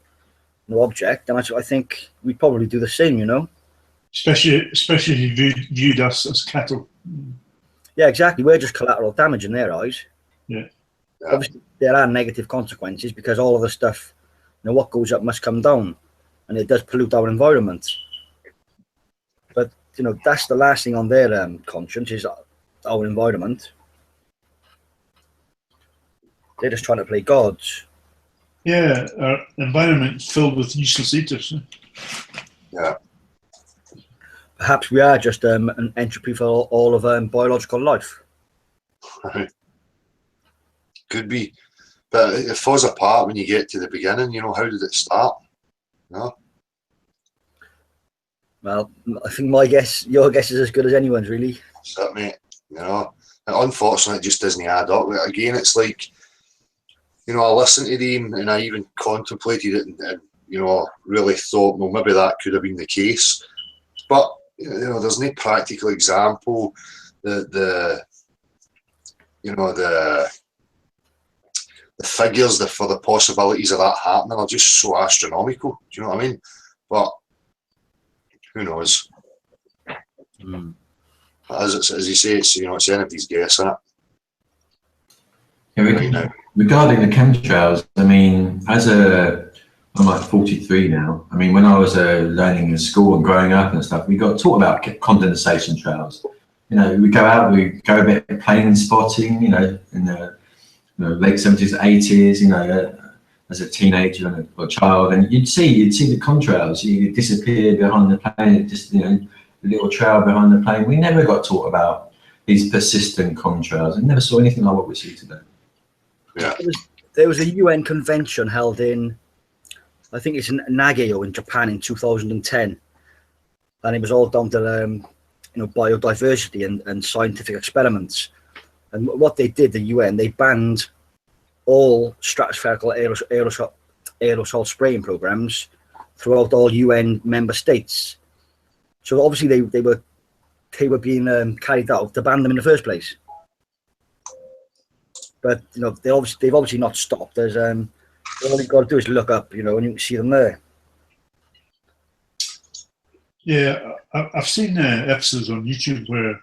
object, then I think we'd probably do the same, you know? Especially if you viewed us as cattle. Yeah, exactly. We're just collateral damage in their eyes. Yeah. Obviously, there are negative consequences because all of the stuff, you know, what goes up must come down, and it does pollute our environment. But, you know, that's the last thing on their conscience is our environment. They're just trying to play gods. Yeah, our environment filled with useless eaters. Yeah. Perhaps we are just an entropy for all of biological life. Could be. But it falls apart when you get to the beginning, how did it start? No? Well, I think your guess is as good as anyone's, really. That's it, mate. And unfortunately, it just doesn't add up. Again, it's like, I listened to them and I even contemplated it and really thought, well, maybe that could have been the case. But, there's no practical example. The figures for the possibilities of that happening are just so astronomical. Do you know what I mean? But who knows? As you say, it's it's anybody's guess, isn't it? Yeah, regarding the chemtrails, I mean, I'm like 43 now. I mean, when I was learning in school and growing up and stuff, we got taught about condensation trails. We go out, we go a bit plane spotting, in the late 70s, 80s, as a teenager or a child, and you'd see the contrails. You disappear behind the plane, just a little trail behind the plane. We never got taught about these persistent contrails, and never saw anything like what we see today. Yeah. There was a UN convention held in, I think it's in Nagano in Japan in 2010, and it was all down to biodiversity and scientific experiments. And what they did, the UN, they banned all stratospherical aerosol spraying programs throughout all UN member states. So obviously they were being carried out to ban them in the first place. But they've obviously not stopped. There's all you've got to do is look up, and you can see them there. Yeah, I've seen episodes on YouTube where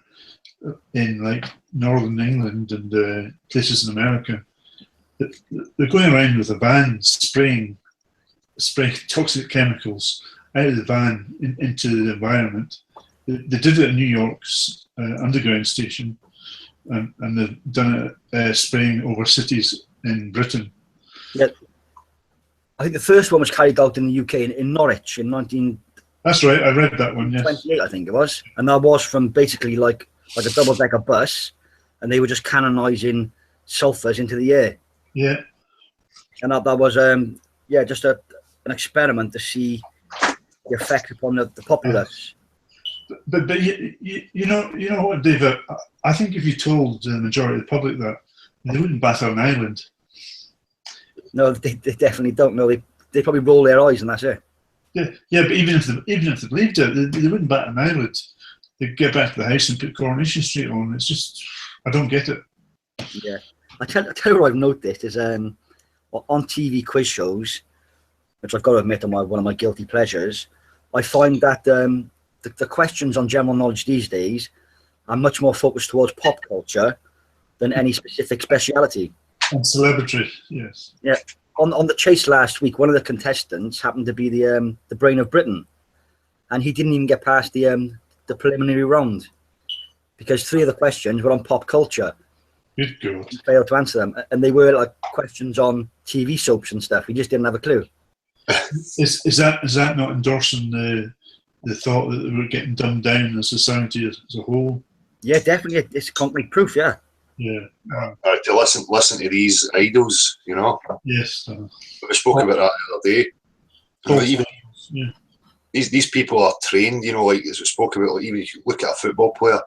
in like northern England and places in America, they're going around with a van spraying toxic chemicals out of the van into the environment. They did it in New York's underground station, and they've done it spraying over cities in Britain. Yeah, I think the first one was carried out in the UK in Norwich in 19. That's right, I read that one. Yes, 28, I think it was, and that was from basically like a double-decker bus, and they were just canonising sulphurs into the air. Yeah, and that was just an experiment to see the effect upon the populace. But you know what, David? I think if you told the majority of the public that, they wouldn't bat an eyelid. No, they definitely don't. No, they probably roll their eyes and that's it. Yeah, but even if they believed it, they wouldn't bat an eyelid. They'd get back to the house and put Coronation Street on. It's just, I don't get it. Yeah, I tell you what I've noticed is on TV quiz shows, which I've got to admit are one of my guilty pleasures. I find that the questions on general knowledge these days are much more focused towards pop culture than any specific speciality. And celebrity, yes. Yeah. On the chase last week, one of the contestants happened to be the brain of Britain, and he didn't even get past the preliminary round because 3 of the questions were on pop culture. Good God. He failed to answer them, and they were like questions on TV soaps and stuff. He just didn't have a clue. Is that not endorsing the thought that we're getting dumbed down in society as a whole? Yeah, definitely. It's concrete proof. Yeah. Yeah. To listen to these idols, Yes. We spoke about that the other day. Even these people are trained, like as we spoke about. Like, even if you look at a football player,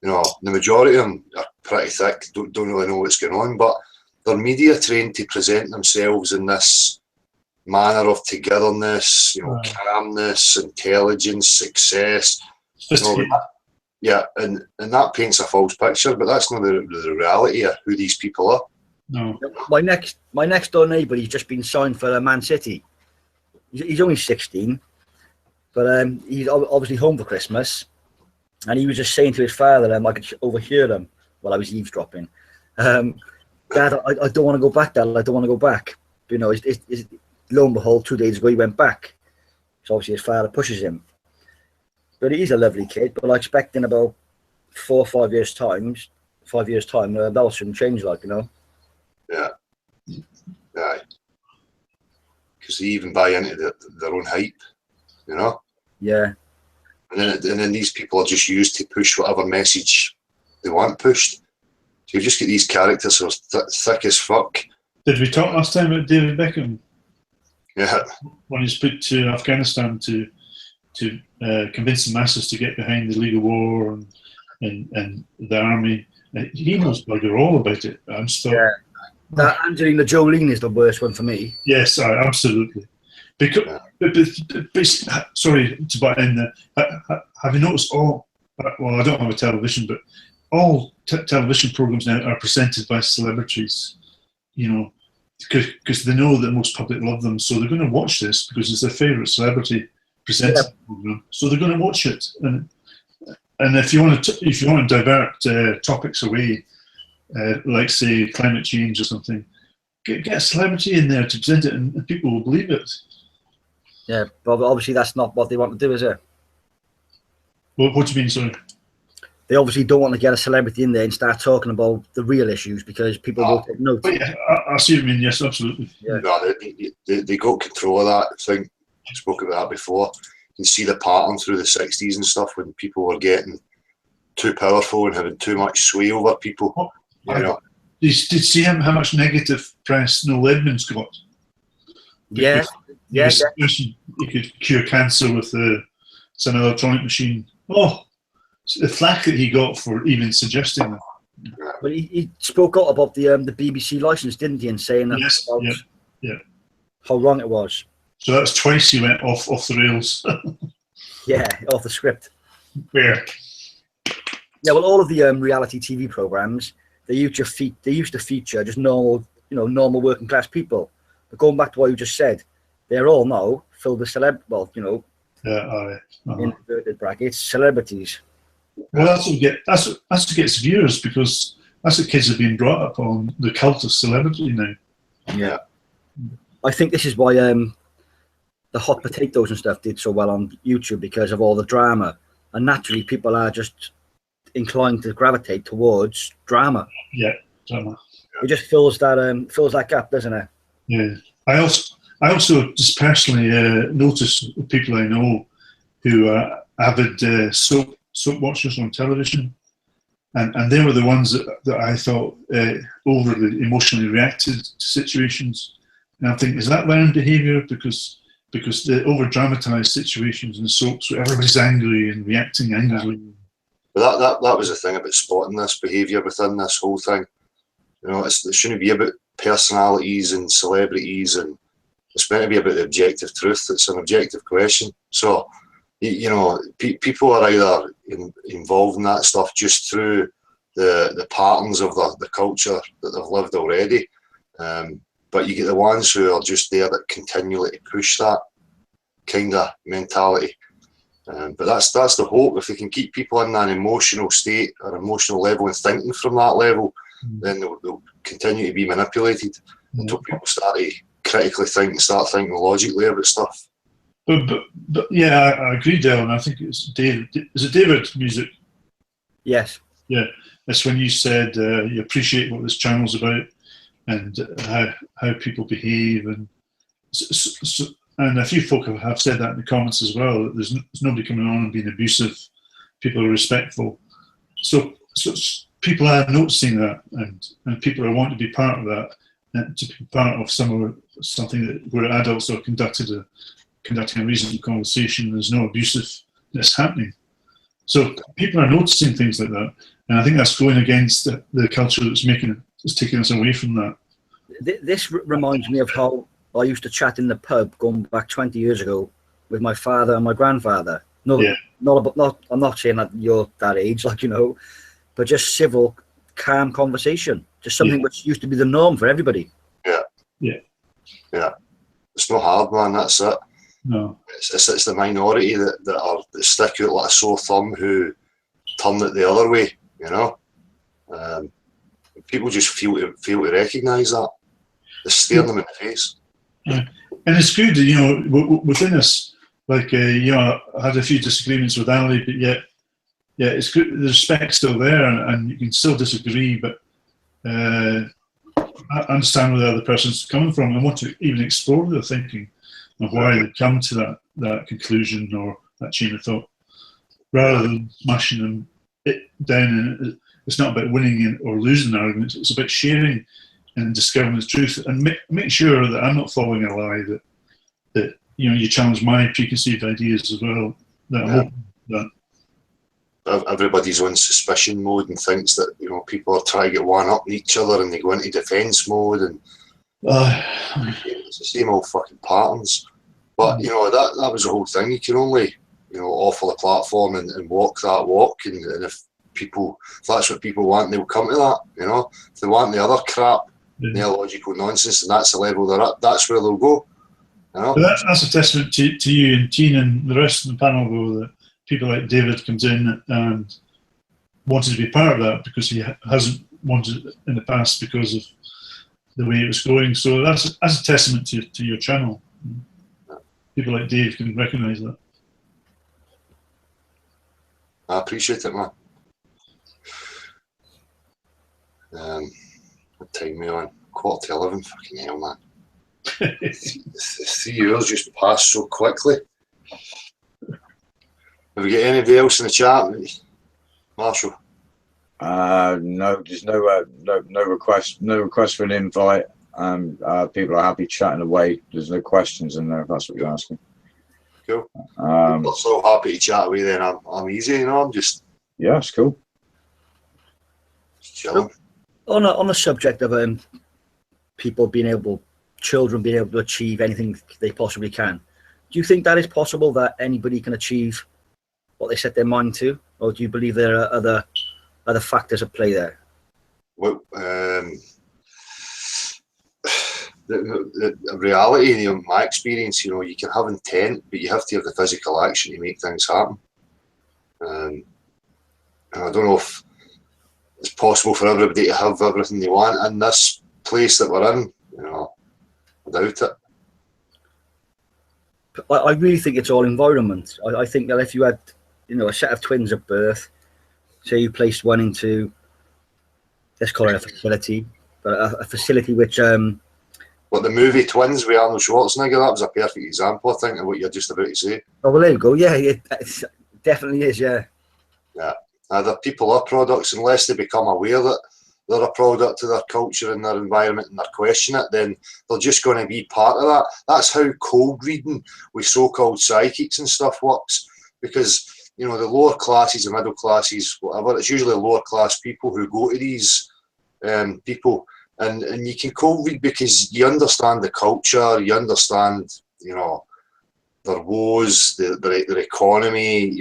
the majority of them are pretty thick, don't really know what's going on, but they're media trained to present themselves in this manner of togetherness, calmness, intelligence, success. Yeah, and that paints a false picture, but that's not the reality of who these people are. No. My next door neighbour, he's just been signed for Man City. He's only 16, but he's obviously home for Christmas, and he was just saying to his father, I could overhear him while I was eavesdropping. Dad, I don't want to go back, Dad. I don't want to go back. But, lo and behold, 2 days ago he went back. So obviously his father pushes him. But he's a lovely kid. But I expect in about 4 or 5 years' time, that'll soon change, Yeah. Yeah. because they even buy into their own hype, you know. Yeah. And then these people are just used to push whatever message they want pushed. So you just get these characters who are thick as fuck. Did we talk last time about David Beckham? Yeah. When he's put to Afghanistan to convince the masses to get behind the legal war and the army. He knows bugger all about it. I'm still. Yeah. That Angelina Jolie is the worst one for me. Yes, absolutely. Because, but sorry to butt in there. Have you noticed all? Well, I don't have a television, but all television programs now are presented by celebrities. You know, because they know that most public love them, so they're going to watch this because it's their favourite celebrity presenting the program. So they're going to watch it, and if you want to divert topics away, like say climate change or something, get a celebrity in there to present it, and people will believe it. Yeah, but obviously that's not what they want to do, is it? Well, what do you mean, sorry? They obviously don't want to get a celebrity in there and start talking about the real issues because people will take notes. Yeah, I see what you mean. Yes, absolutely. Yeah. No, they got control of that thing. I spoke about that before. You can see the pattern through the 60s and stuff when people were getting too powerful and having too much sway over people. You know. Did you see how much negative press Noel Edmonds got? Yeah. Yeah. He could cure cancer with an electronic machine. Oh, the flack that he got for even suggesting that. But he spoke out about the BBC license, didn't he, and saying that yeah. how wrong it was. So that's twice he went off the rails. Yeah, off the script. Yeah. Yeah, well, all of the reality TV programs, they used to feature just normal working class people. But going back to what you just said, they're all now filled with inverted brackets, celebrities. Well, that's what gets viewers, because that's what kids have been brought up on, the cult of celebrity now. Yeah. I think this is why the hot potatoes and stuff did so well on YouTube, because of all the drama. And naturally, people are just inclined to gravitate towards drama. Yeah, drama. It just fills that gap, doesn't it? Yeah. I also just personally notice people I know who are avid soap watchers on television, and they were the ones that I thought overly emotionally reacted to situations. And I think, is that learned behaviour? Because the over dramatized situations in soaps where everybody's angry and reacting angrily. But that was the thing about spotting this behaviour within this whole thing. You know, it shouldn't be about personalities and celebrities, and it's meant to be about the objective truth. It's an objective question. So, you know, people are either involved in that stuff just through the patterns of the culture that they've lived already. But you get the ones who are just there that continually push that kind of mentality. But that's the hope. If they can keep people in an emotional state or emotional level and thinking from that level, then they'll continue to be manipulated until people start to critically think and start thinking logically about stuff. But yeah, I agree, Dale, and I think it's David. Is it David Music? Yes. Yeah, that's when you said you appreciate what this channel's about and how people behave, and and a few folk have said that in the comments as well. That there's nobody coming on and being abusive. People are respectful. So people are noticing that, and people are wanting to be part of that, and to be part of something where adults are conducting a reasonable conversation. There's no abusiveness happening. So people are noticing things like that, and I think that's going against the culture that's taking us away from that. This reminds me of how I used to chat in the pub going back 20 years ago with my father and my grandfather. I'm not saying that you're that age, but just civil, calm conversation. Just something which used to be the norm for everybody. Yeah. It's not hard, man. That's it. No. It's the minority that stick out like a sore thumb who turn it the other way. You know, people just fail to recognise that. It's staring them in the face. Yeah. And it's good, within us. I had a few disagreements with Ali, but yet, it's good. The respect's still there, and you can still disagree. But I understand where the other person's coming from and want to even explore their thinking of why they come to that conclusion or that chain of thought, rather than smashing them down. And it's not about winning or losing arguments. It's about sharing and discovering the truth and make sure that I'm not following a lie, that you challenge my preconceived ideas as well. That I'm open to that. Everybody's on suspicion mode and thinks that people are trying to get one up on each other and they go into defence mode, and it's the same old fucking patterns. But that was the whole thing. You can only offer the platform and walk that walk, and if that's what people want, they'll come to that. If they want the other crap, neological nonsense, and that's the level they're at, that's where they'll go. But that's a testament to you and Teen and the rest of the panel, though, that people like David comes in and wanted to be part of that because he hasn't wanted it in the past because of the way it was going. So that's a testament to your channel. People like Dave can recognise that. I appreciate it, man. What time are we on? 11:15. Fucking hell, man. 3 years just passed so quickly. Have we got anybody else in the chat, Marshall? No, there's no request for an invite. People are happy chatting away. There's no questions in there if that's what you're asking. Cool. I'm so happy to chat away. Then I'm easy, I'm just it's cool. Just chilling. On the subject of children being able to achieve anything they possibly can, do you think that is possible, that anybody can achieve what they set their mind to, or do you believe there are other factors at play there? Well, the reality, my experience, you can have intent, but you have to have the physical action to make things happen. And I don't know if it's possible for everybody to have everything they want in this place that we're in. I doubt it. I really think it's all environment. I think that if you had, a set of twins at birth, say you placed one into, let's call it a facility, but a facility which What, the movie Twins with Arnold Schwarzenegger? That was a perfect example, I think, of what you're just about to say. Oh, well, there you go. Yeah, it definitely is, yeah. Yeah. Either people are products, unless they become aware that they're a product of their culture and their environment and they question it, then they're just going to be part of that. That's how cold reading with so-called psychics and stuff works. Because, the lower classes, the middle classes, whatever, it's usually lower class people who go to these people. And you can cold read because you understand the culture, you understand, their woes, their economy,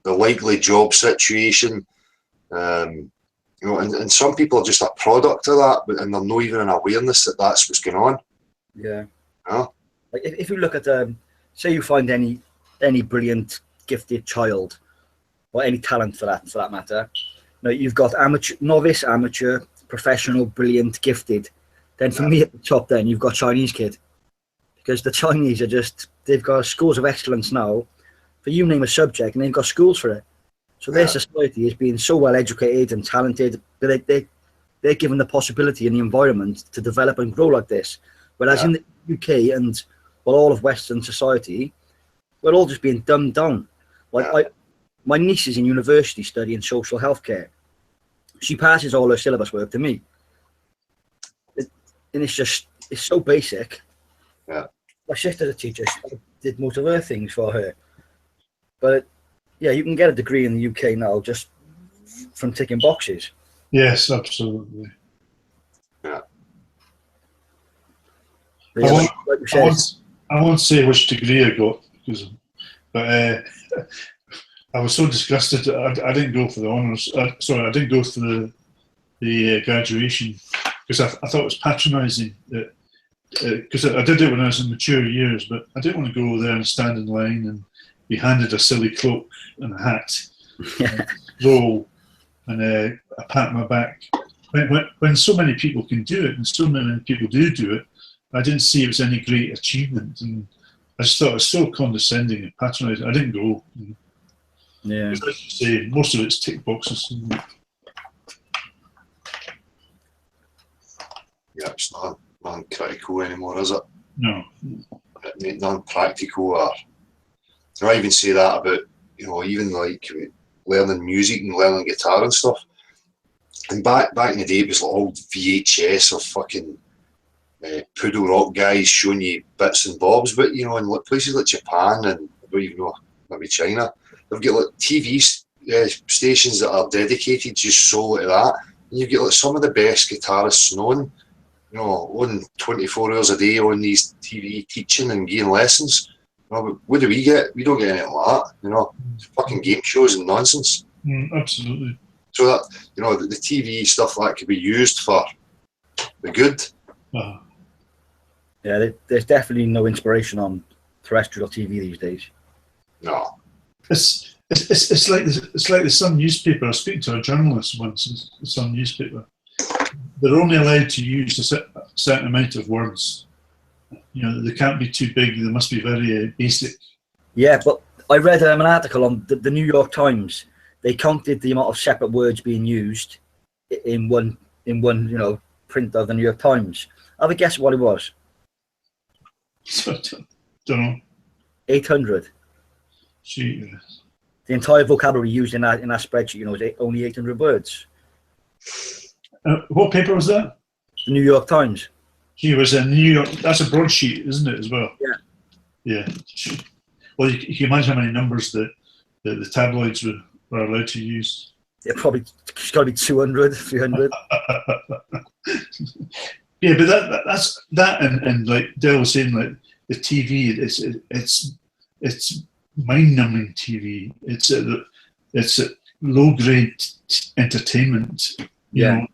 the likely job situation. And some people are just a product of that, and they're not even an awareness that that's what's going on. Yeah. Like if you look at, say you find any brilliant, gifted child, or any talent for that matter, you've got novice, amateur, professional, brilliant, gifted. Then for me at the top, then you've got Chinese kid, because the Chinese they've got schools of excellence now. For you name a subject, and they've got schools for it. So their society is being so well educated and talented, but they're given the possibility and the environment to develop and grow like this. Whereas in the UK and all of Western society, we're all just being dumbed down. My niece is in university studying social health care. She passes all her syllabus work to me. And it's so basic. Yeah. My sister's a teacher. She did most of her things for her. But you can get a degree in the UK now just from ticking boxes. Yes, absolutely. Yeah. I won't say which degree I got, but I was so disgusted. I didn't go for the honours. I didn't go for the graduation because I thought it was patronising. Because I did it when I was in mature years, but I didn't want to go there and stand in line and be handed a silly cloak and a hat, and roll, and a pat on my back. When so many people can do it, and so many people do it, I didn't see it was any great achievement, and I just thought it was so condescending and patronising. I didn't go. Yeah. As you say, most of it's tick boxes. Yeah, it's not critical anymore, is it? No. Non-practical, or I even say that about, you know, even like learning music and learning guitar and stuff. And back in the day, it was like all VHS of fucking poodle rock guys showing you bits and bobs. But you know, in places like Japan and I don't even know, maybe China, they've got like TV stations that are dedicated just solely to that. And you get like some of the best guitarists known, you know, on 24 hours a day on these TV teaching and giving lessons. You know, what do we get? We don't get anything like that. You know, it's fucking game shows and nonsense. Absolutely. So that, you know, the TV stuff like that could be used for the good. Yeah, there's definitely no inspiration on terrestrial TV these days. No. It's like the Sun newspaper. I was speaking to a journalist once. The Sun newspaper. They're only allowed to use a certain amount of words. You know, they can't be too big. They must be very basic. Yeah, but I read an article on the New York Times. They counted the amount of separate words being used in one you know, print of the New York Times. Have a guess what it was? Don't know. 800. Gee. The entire vocabulary used in that spreadsheet, you know, is only 800 words. What paper was that? The New York Times. He was in New York. That's a broadsheet, isn't it, as well? Yeah. Yeah. Well, you can imagine how many numbers that the tabloids were allowed to use. Yeah, probably it's got to be 200, 300. Yeah, but that's and like Dale was saying, like the TV, it's mind-numbing TV. It's a low-grade entertainment. You know,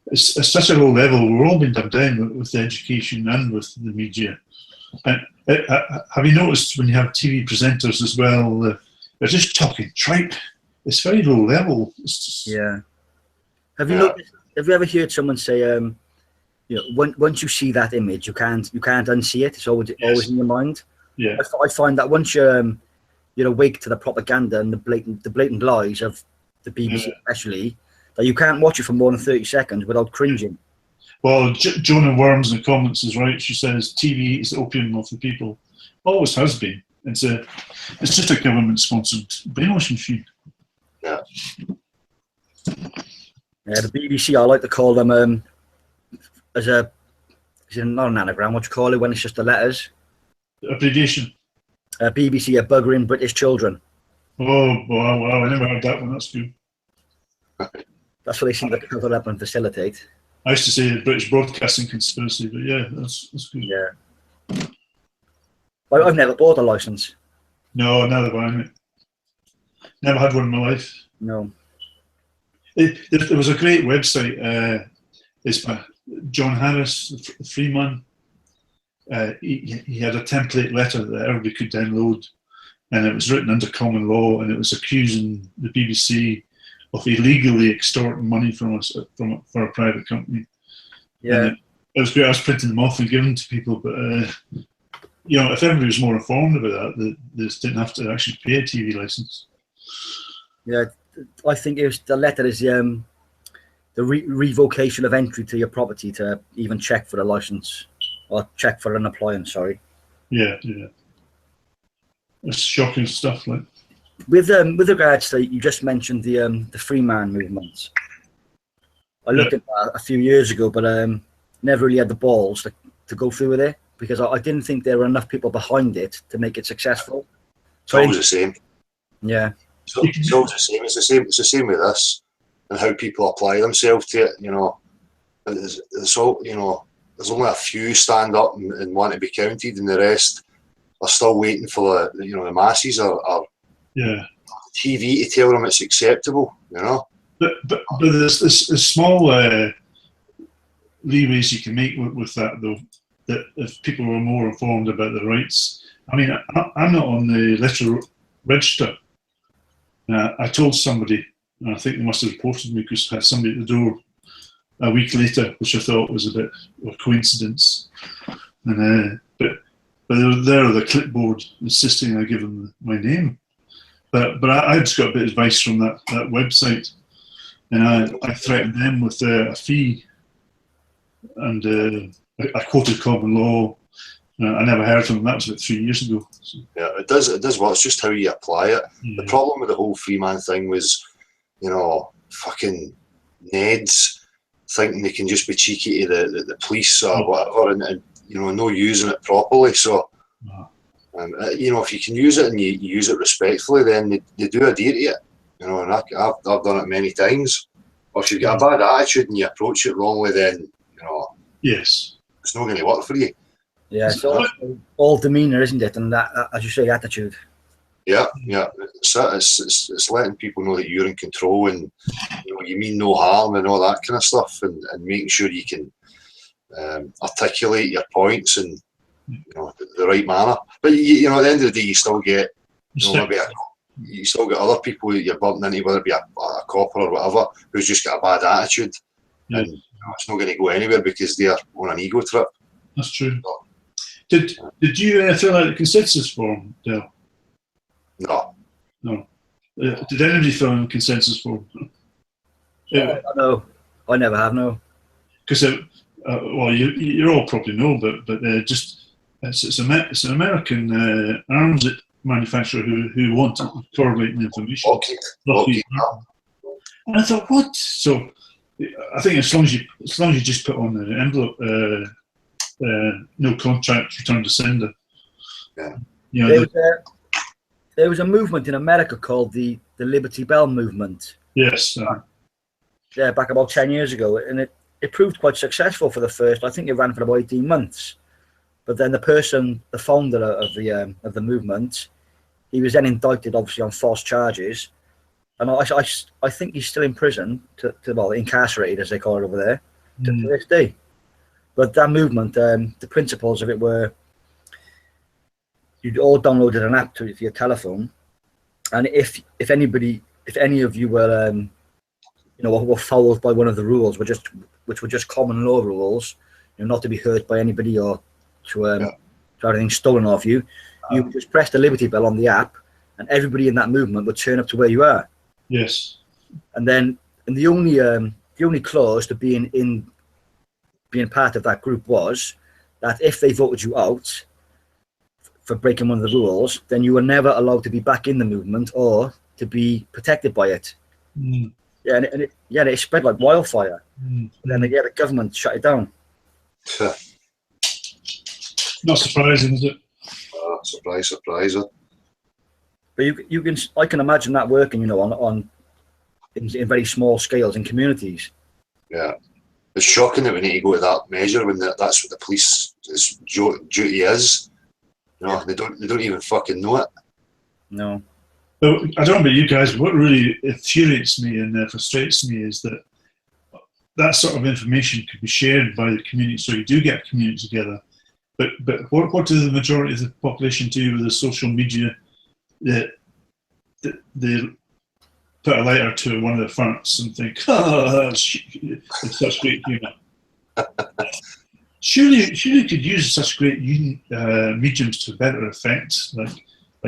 it's such a low level. We're all being dumbed down with the education and with the media. And have you noticed when you have TV presenters as well, they're just talking tripe. It's very low level. It's just, yeah. Have you ever heard someone say, you know, once you see that image, you can't unsee it. It's always in your mind. Yeah. I find that once you're awake to the propaganda and the blatant lies of the BBC, especially, that you can't watch it for more than 30 seconds without cringing. Well, Jonah Worms in the comments is right. She says TV is the opium of the people. Always has been. It's just a government-sponsored brainwashing machine. Yeah. Yeah, the BBC, I like to call them not an anagram. What do you call it when it's just the letters? Abbreviation. BBC are buggering British children. Oh, wow! I never heard that one. That's good. That's what they seem to cover up and facilitate. I used to say the British Broadcasting Conspiracy, but yeah, that's good. Yeah. I've never bought a license. No, neither have I. Never had one in my life. No. There was a great website. It's by John Harris, the Freeman. He had a template letter that everybody could download, and it was written under common law, and it was accusing the BBC of illegally extorting money from us for a private company. Yeah. And it was great. I was printing them off and giving them to people, but you know, if everybody was more informed about that, they just didn't have to actually pay a TV license. Yeah, I think it was the letter is the revocation of entry to your property to even check for a license or check for an appliance. Sorry. Yeah. It's shocking stuff, like. With regards to, you just mentioned the free man movement. I looked at that a few years ago, but never really had the balls to go through with it because I didn't think there were enough people behind it to make it successful. It's always the same. Yeah. It's always the same. It's the same with this and how people apply themselves to it. You know, it's all, you know. There's only a few stand up and want to be counted, and the rest are still waiting for the masses or TV to tell them it's acceptable. You know. But there's small leeways you can make with that though. That if people are more informed about their rights, I mean, I'm not on the electoral register. I told somebody, and I think they must have reported me because I had somebody at the door a week later, which I thought was a bit of a coincidence. And but there are the clipboard insisting I give them my name. But I just got a bit of advice from that website, and I threatened them with a fee and I quoted common law. I never heard from him. That was about 3 years ago. So, yeah, it does work. It's just how you apply it. yeah. The problem with the whole Freeman thing was, you know, fucking Neds thinking they can just be cheeky to the police or whatever, and you know, no using it properly. So, you know, if you can use it and you use it respectfully, then they do adhere to it. You know, and I've done it many times. Or if you've got a bad attitude and you approach it wrongly, then, you know, Yes. it's not going to work for you. Yeah, it's all demeanour, isn't it? And that, as you say, attitude. Yeah, yeah. It's letting people know that you're in control and, you know, you mean no harm and all that kind of stuff, and making sure you can articulate your points in, you know, the right manner. But you know, at the end of the day, you still get, you know, maybe you still get other people that you're bumping into, whether it be a copper or whatever, who's just got a bad attitude, and you know, it's not going to go anywhere because they're on an ego trip. That's true. Did you fill out the consensus form, Dale? No. No. Did anybody fill in the consensus form? No, I never have. No. Because well, you all probably know, but just it's an American arms manufacturer who wanted correlating information. Lockheed. And I thought, what? So I think as long as you just put on the envelope, no contract, return to sender. Yeah. You know, there was a movement in America called the Liberty Bell movement. Yes. Yeah, back about 10 years ago, and it proved quite successful for the first. I think it ran for about 18 months. But then the founder of the movement, he was then indicted, obviously, on false charges, and I think he's still in prison, well, incarcerated as they call it over there, to this day. But that movement, the principles of it were, you'd all downloaded an app to your telephone, and if any of you were, you know, were fouled by one of the rules, which were just common law rules, you know, not to be hurt by anybody or to have anything stolen off you, you would just press the Liberty Bell on the app, and everybody in that movement would turn up to where you are. Yes. And the only clause to being part of that group was that if they voted you out for breaking one of the rules, then you were never allowed to be back in the movement or to be protected by it. Yeah, and it spread like wildfire. And then the government shut it down. Not surprising, is it? Surprise. But I can imagine that working, you know, in very small scales in communities. Yeah, it's shocking that we need to go to that measure when that's what the police's duty is. You know, they don't even fucking know it. No. But I don't know about you guys, but what really infuriates me and frustrates me is that sort of information could be shared by the community, so you do get a community together. But what do the majority of the population do with the social media? They put a letter to one of the fronts and think, oh, it's such great humour. Surely you could use such great mediums to better effect, like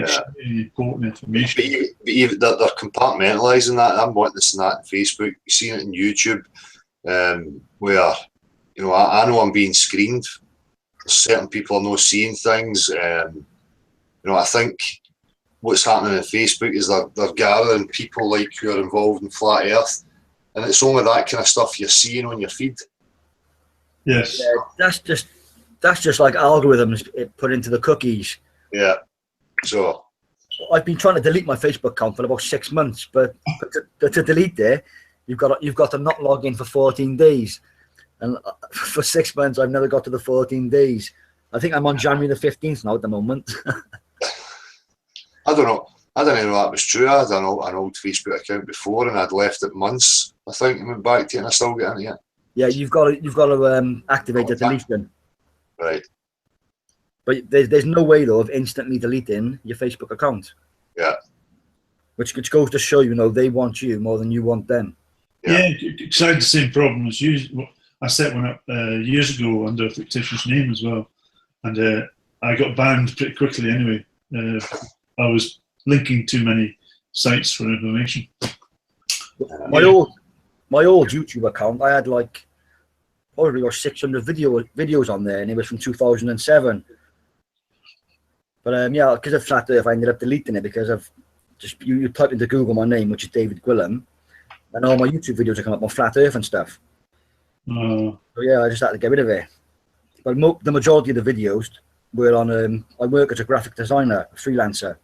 sharing important information. But they're compartmentalising that. I'm witnessing that on Facebook. You've seen it on YouTube, where, you know, I know I'm being screened. Certain people are not seeing things. You know, I think what's happening on Facebook is they're gathering people like who are involved in flat Earth, and it's only that kind of stuff you're seeing on your feed. Yes. Yeah, that's just like algorithms put into the cookies. Yeah. So I've been trying to delete my Facebook account for about 6 months, but to delete it, you've got to not log in for 14 days. And for 6 months, I've never got to the 14 days. I think I'm on January the 15th now at the moment. I don't know. I didn't know that was true. I had an old Facebook account before, and I'd left it months, I think, and went back to it, and I still get in it. Yeah, you've got to activate the deletion. Right. But there's no way though of instantly deleting your Facebook account. Yeah. Which goes to show, you know, they want you more than you want them. Yeah, because I had the same problem as you. I set one up years ago under a fictitious name as well, and I got banned pretty quickly anyway. I was linking too many sites for information. My old YouTube account, I had like probably got 600 videos on there, and it was from 2007. But yeah, because of Flat Earth, I ended up deleting it because of just you type into Google my name, which is David Gwilym, and all my YouTube videos have come up on Flat Earth and stuff. So yeah, I just had to get rid of it. But the majority of the videos were on. I work as a graphic designer, a freelancer,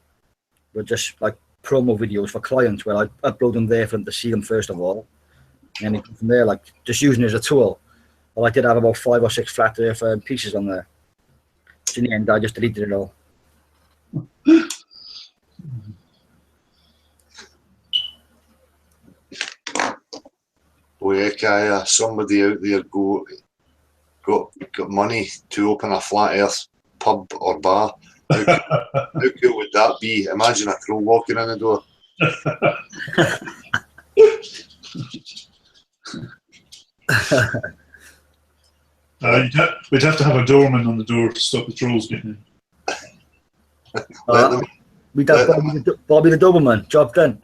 but just like promo videos for clients where I upload them there for them to see them first of all, and from there, like just using it as a tool. Well, I did have about 5 or 6 Flat Earth pieces on there. So in the end, I just deleted it all. Oh yeah, Kaya, somebody out there got money to open a Flat Earth pub or bar. How cool would that be? Imagine a crow walking in the door. We'd have to have a doorman on the door to stop the trolls getting in. We'd have Bobby the Doberman, job done.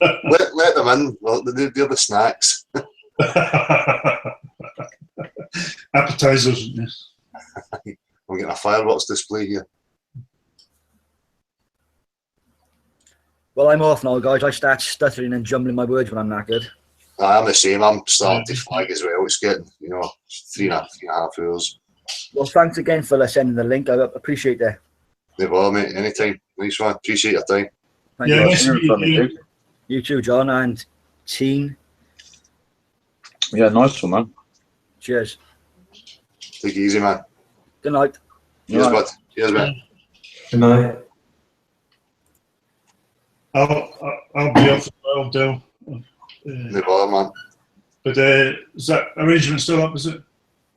let them in. Well, they're the snacks. Appetizers. I'm getting a fireworks display here. Well, I'm off now, guys. I start stuttering and jumbling my words when I'm knackered. I'm the same. I'm starting to flag as well. It's getting, 3.5 hours. Well, thanks again for sending the link. I appreciate that. No bother, mate. Anytime. Nice one. Appreciate your time. Thank Yeah, you. nice to meet you. You too, John and Teen. Yeah, nice one, man. Cheers. Take it easy, man. Good night. Cheers, bud. Cheers, man. Good night. I'll be off as well, Dale. No bother, man. But is that arrangement still up, is it?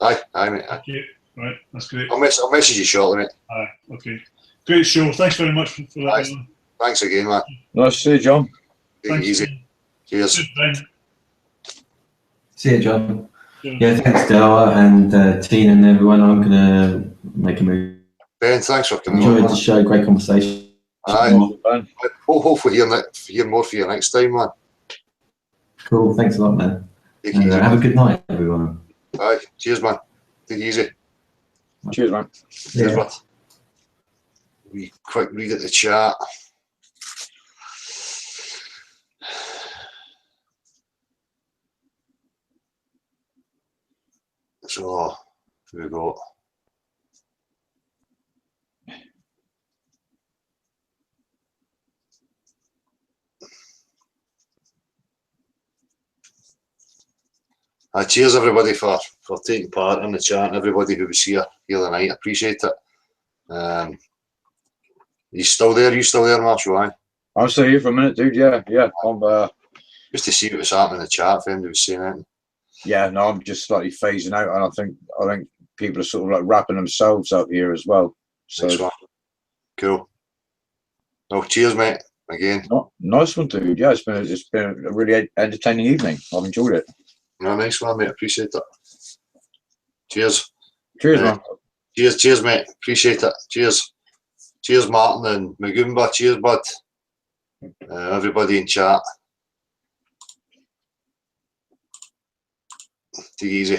Aye, mate. Aye. Yeah, right, that's great. I'll message you shortly, mate. Aye, okay. Great show. Thanks very much for that. Nice. Thanks again, man. Nice to see you, John. Take Thanks. it easy. Cheers. See you, John. Yeah, thanks, Dale and Tina and everyone. I'm going to make a move. Ben, thanks for coming Enjoyed on. the show. Great conversation. Aye. Hopefully hear more for you next time, man. Cool. Thanks a lot, man. Take it And, easy, have a man. good night, everyone. Aye. Cheers, man. Take it easy. Cheers, man. Cheers, Yeah. bud. We quick read at the chat. So, here we go. Cheers everybody for taking part in the chat and everybody who was here tonight. Appreciate it. You still there? You still there, Marshall? Aye. I'll stay here for a minute, dude. Yeah. I'm Just to see what was happening in the chat, if anybody was saying anything. yeah, no, I'm just slightly phasing out, and I think people are sort of like wrapping themselves up here as well. So Nice one. Cool. No, cheers, mate. Again. nice one, dude. Yeah, it's been a really entertaining evening. I've enjoyed it. No, nice one, mate. Appreciate it. Cheers. Cheers, man. Cheers, mate. Appreciate it. Cheers, Martin and Magumba. Cheers, bud. Everybody in chat. Take it easy.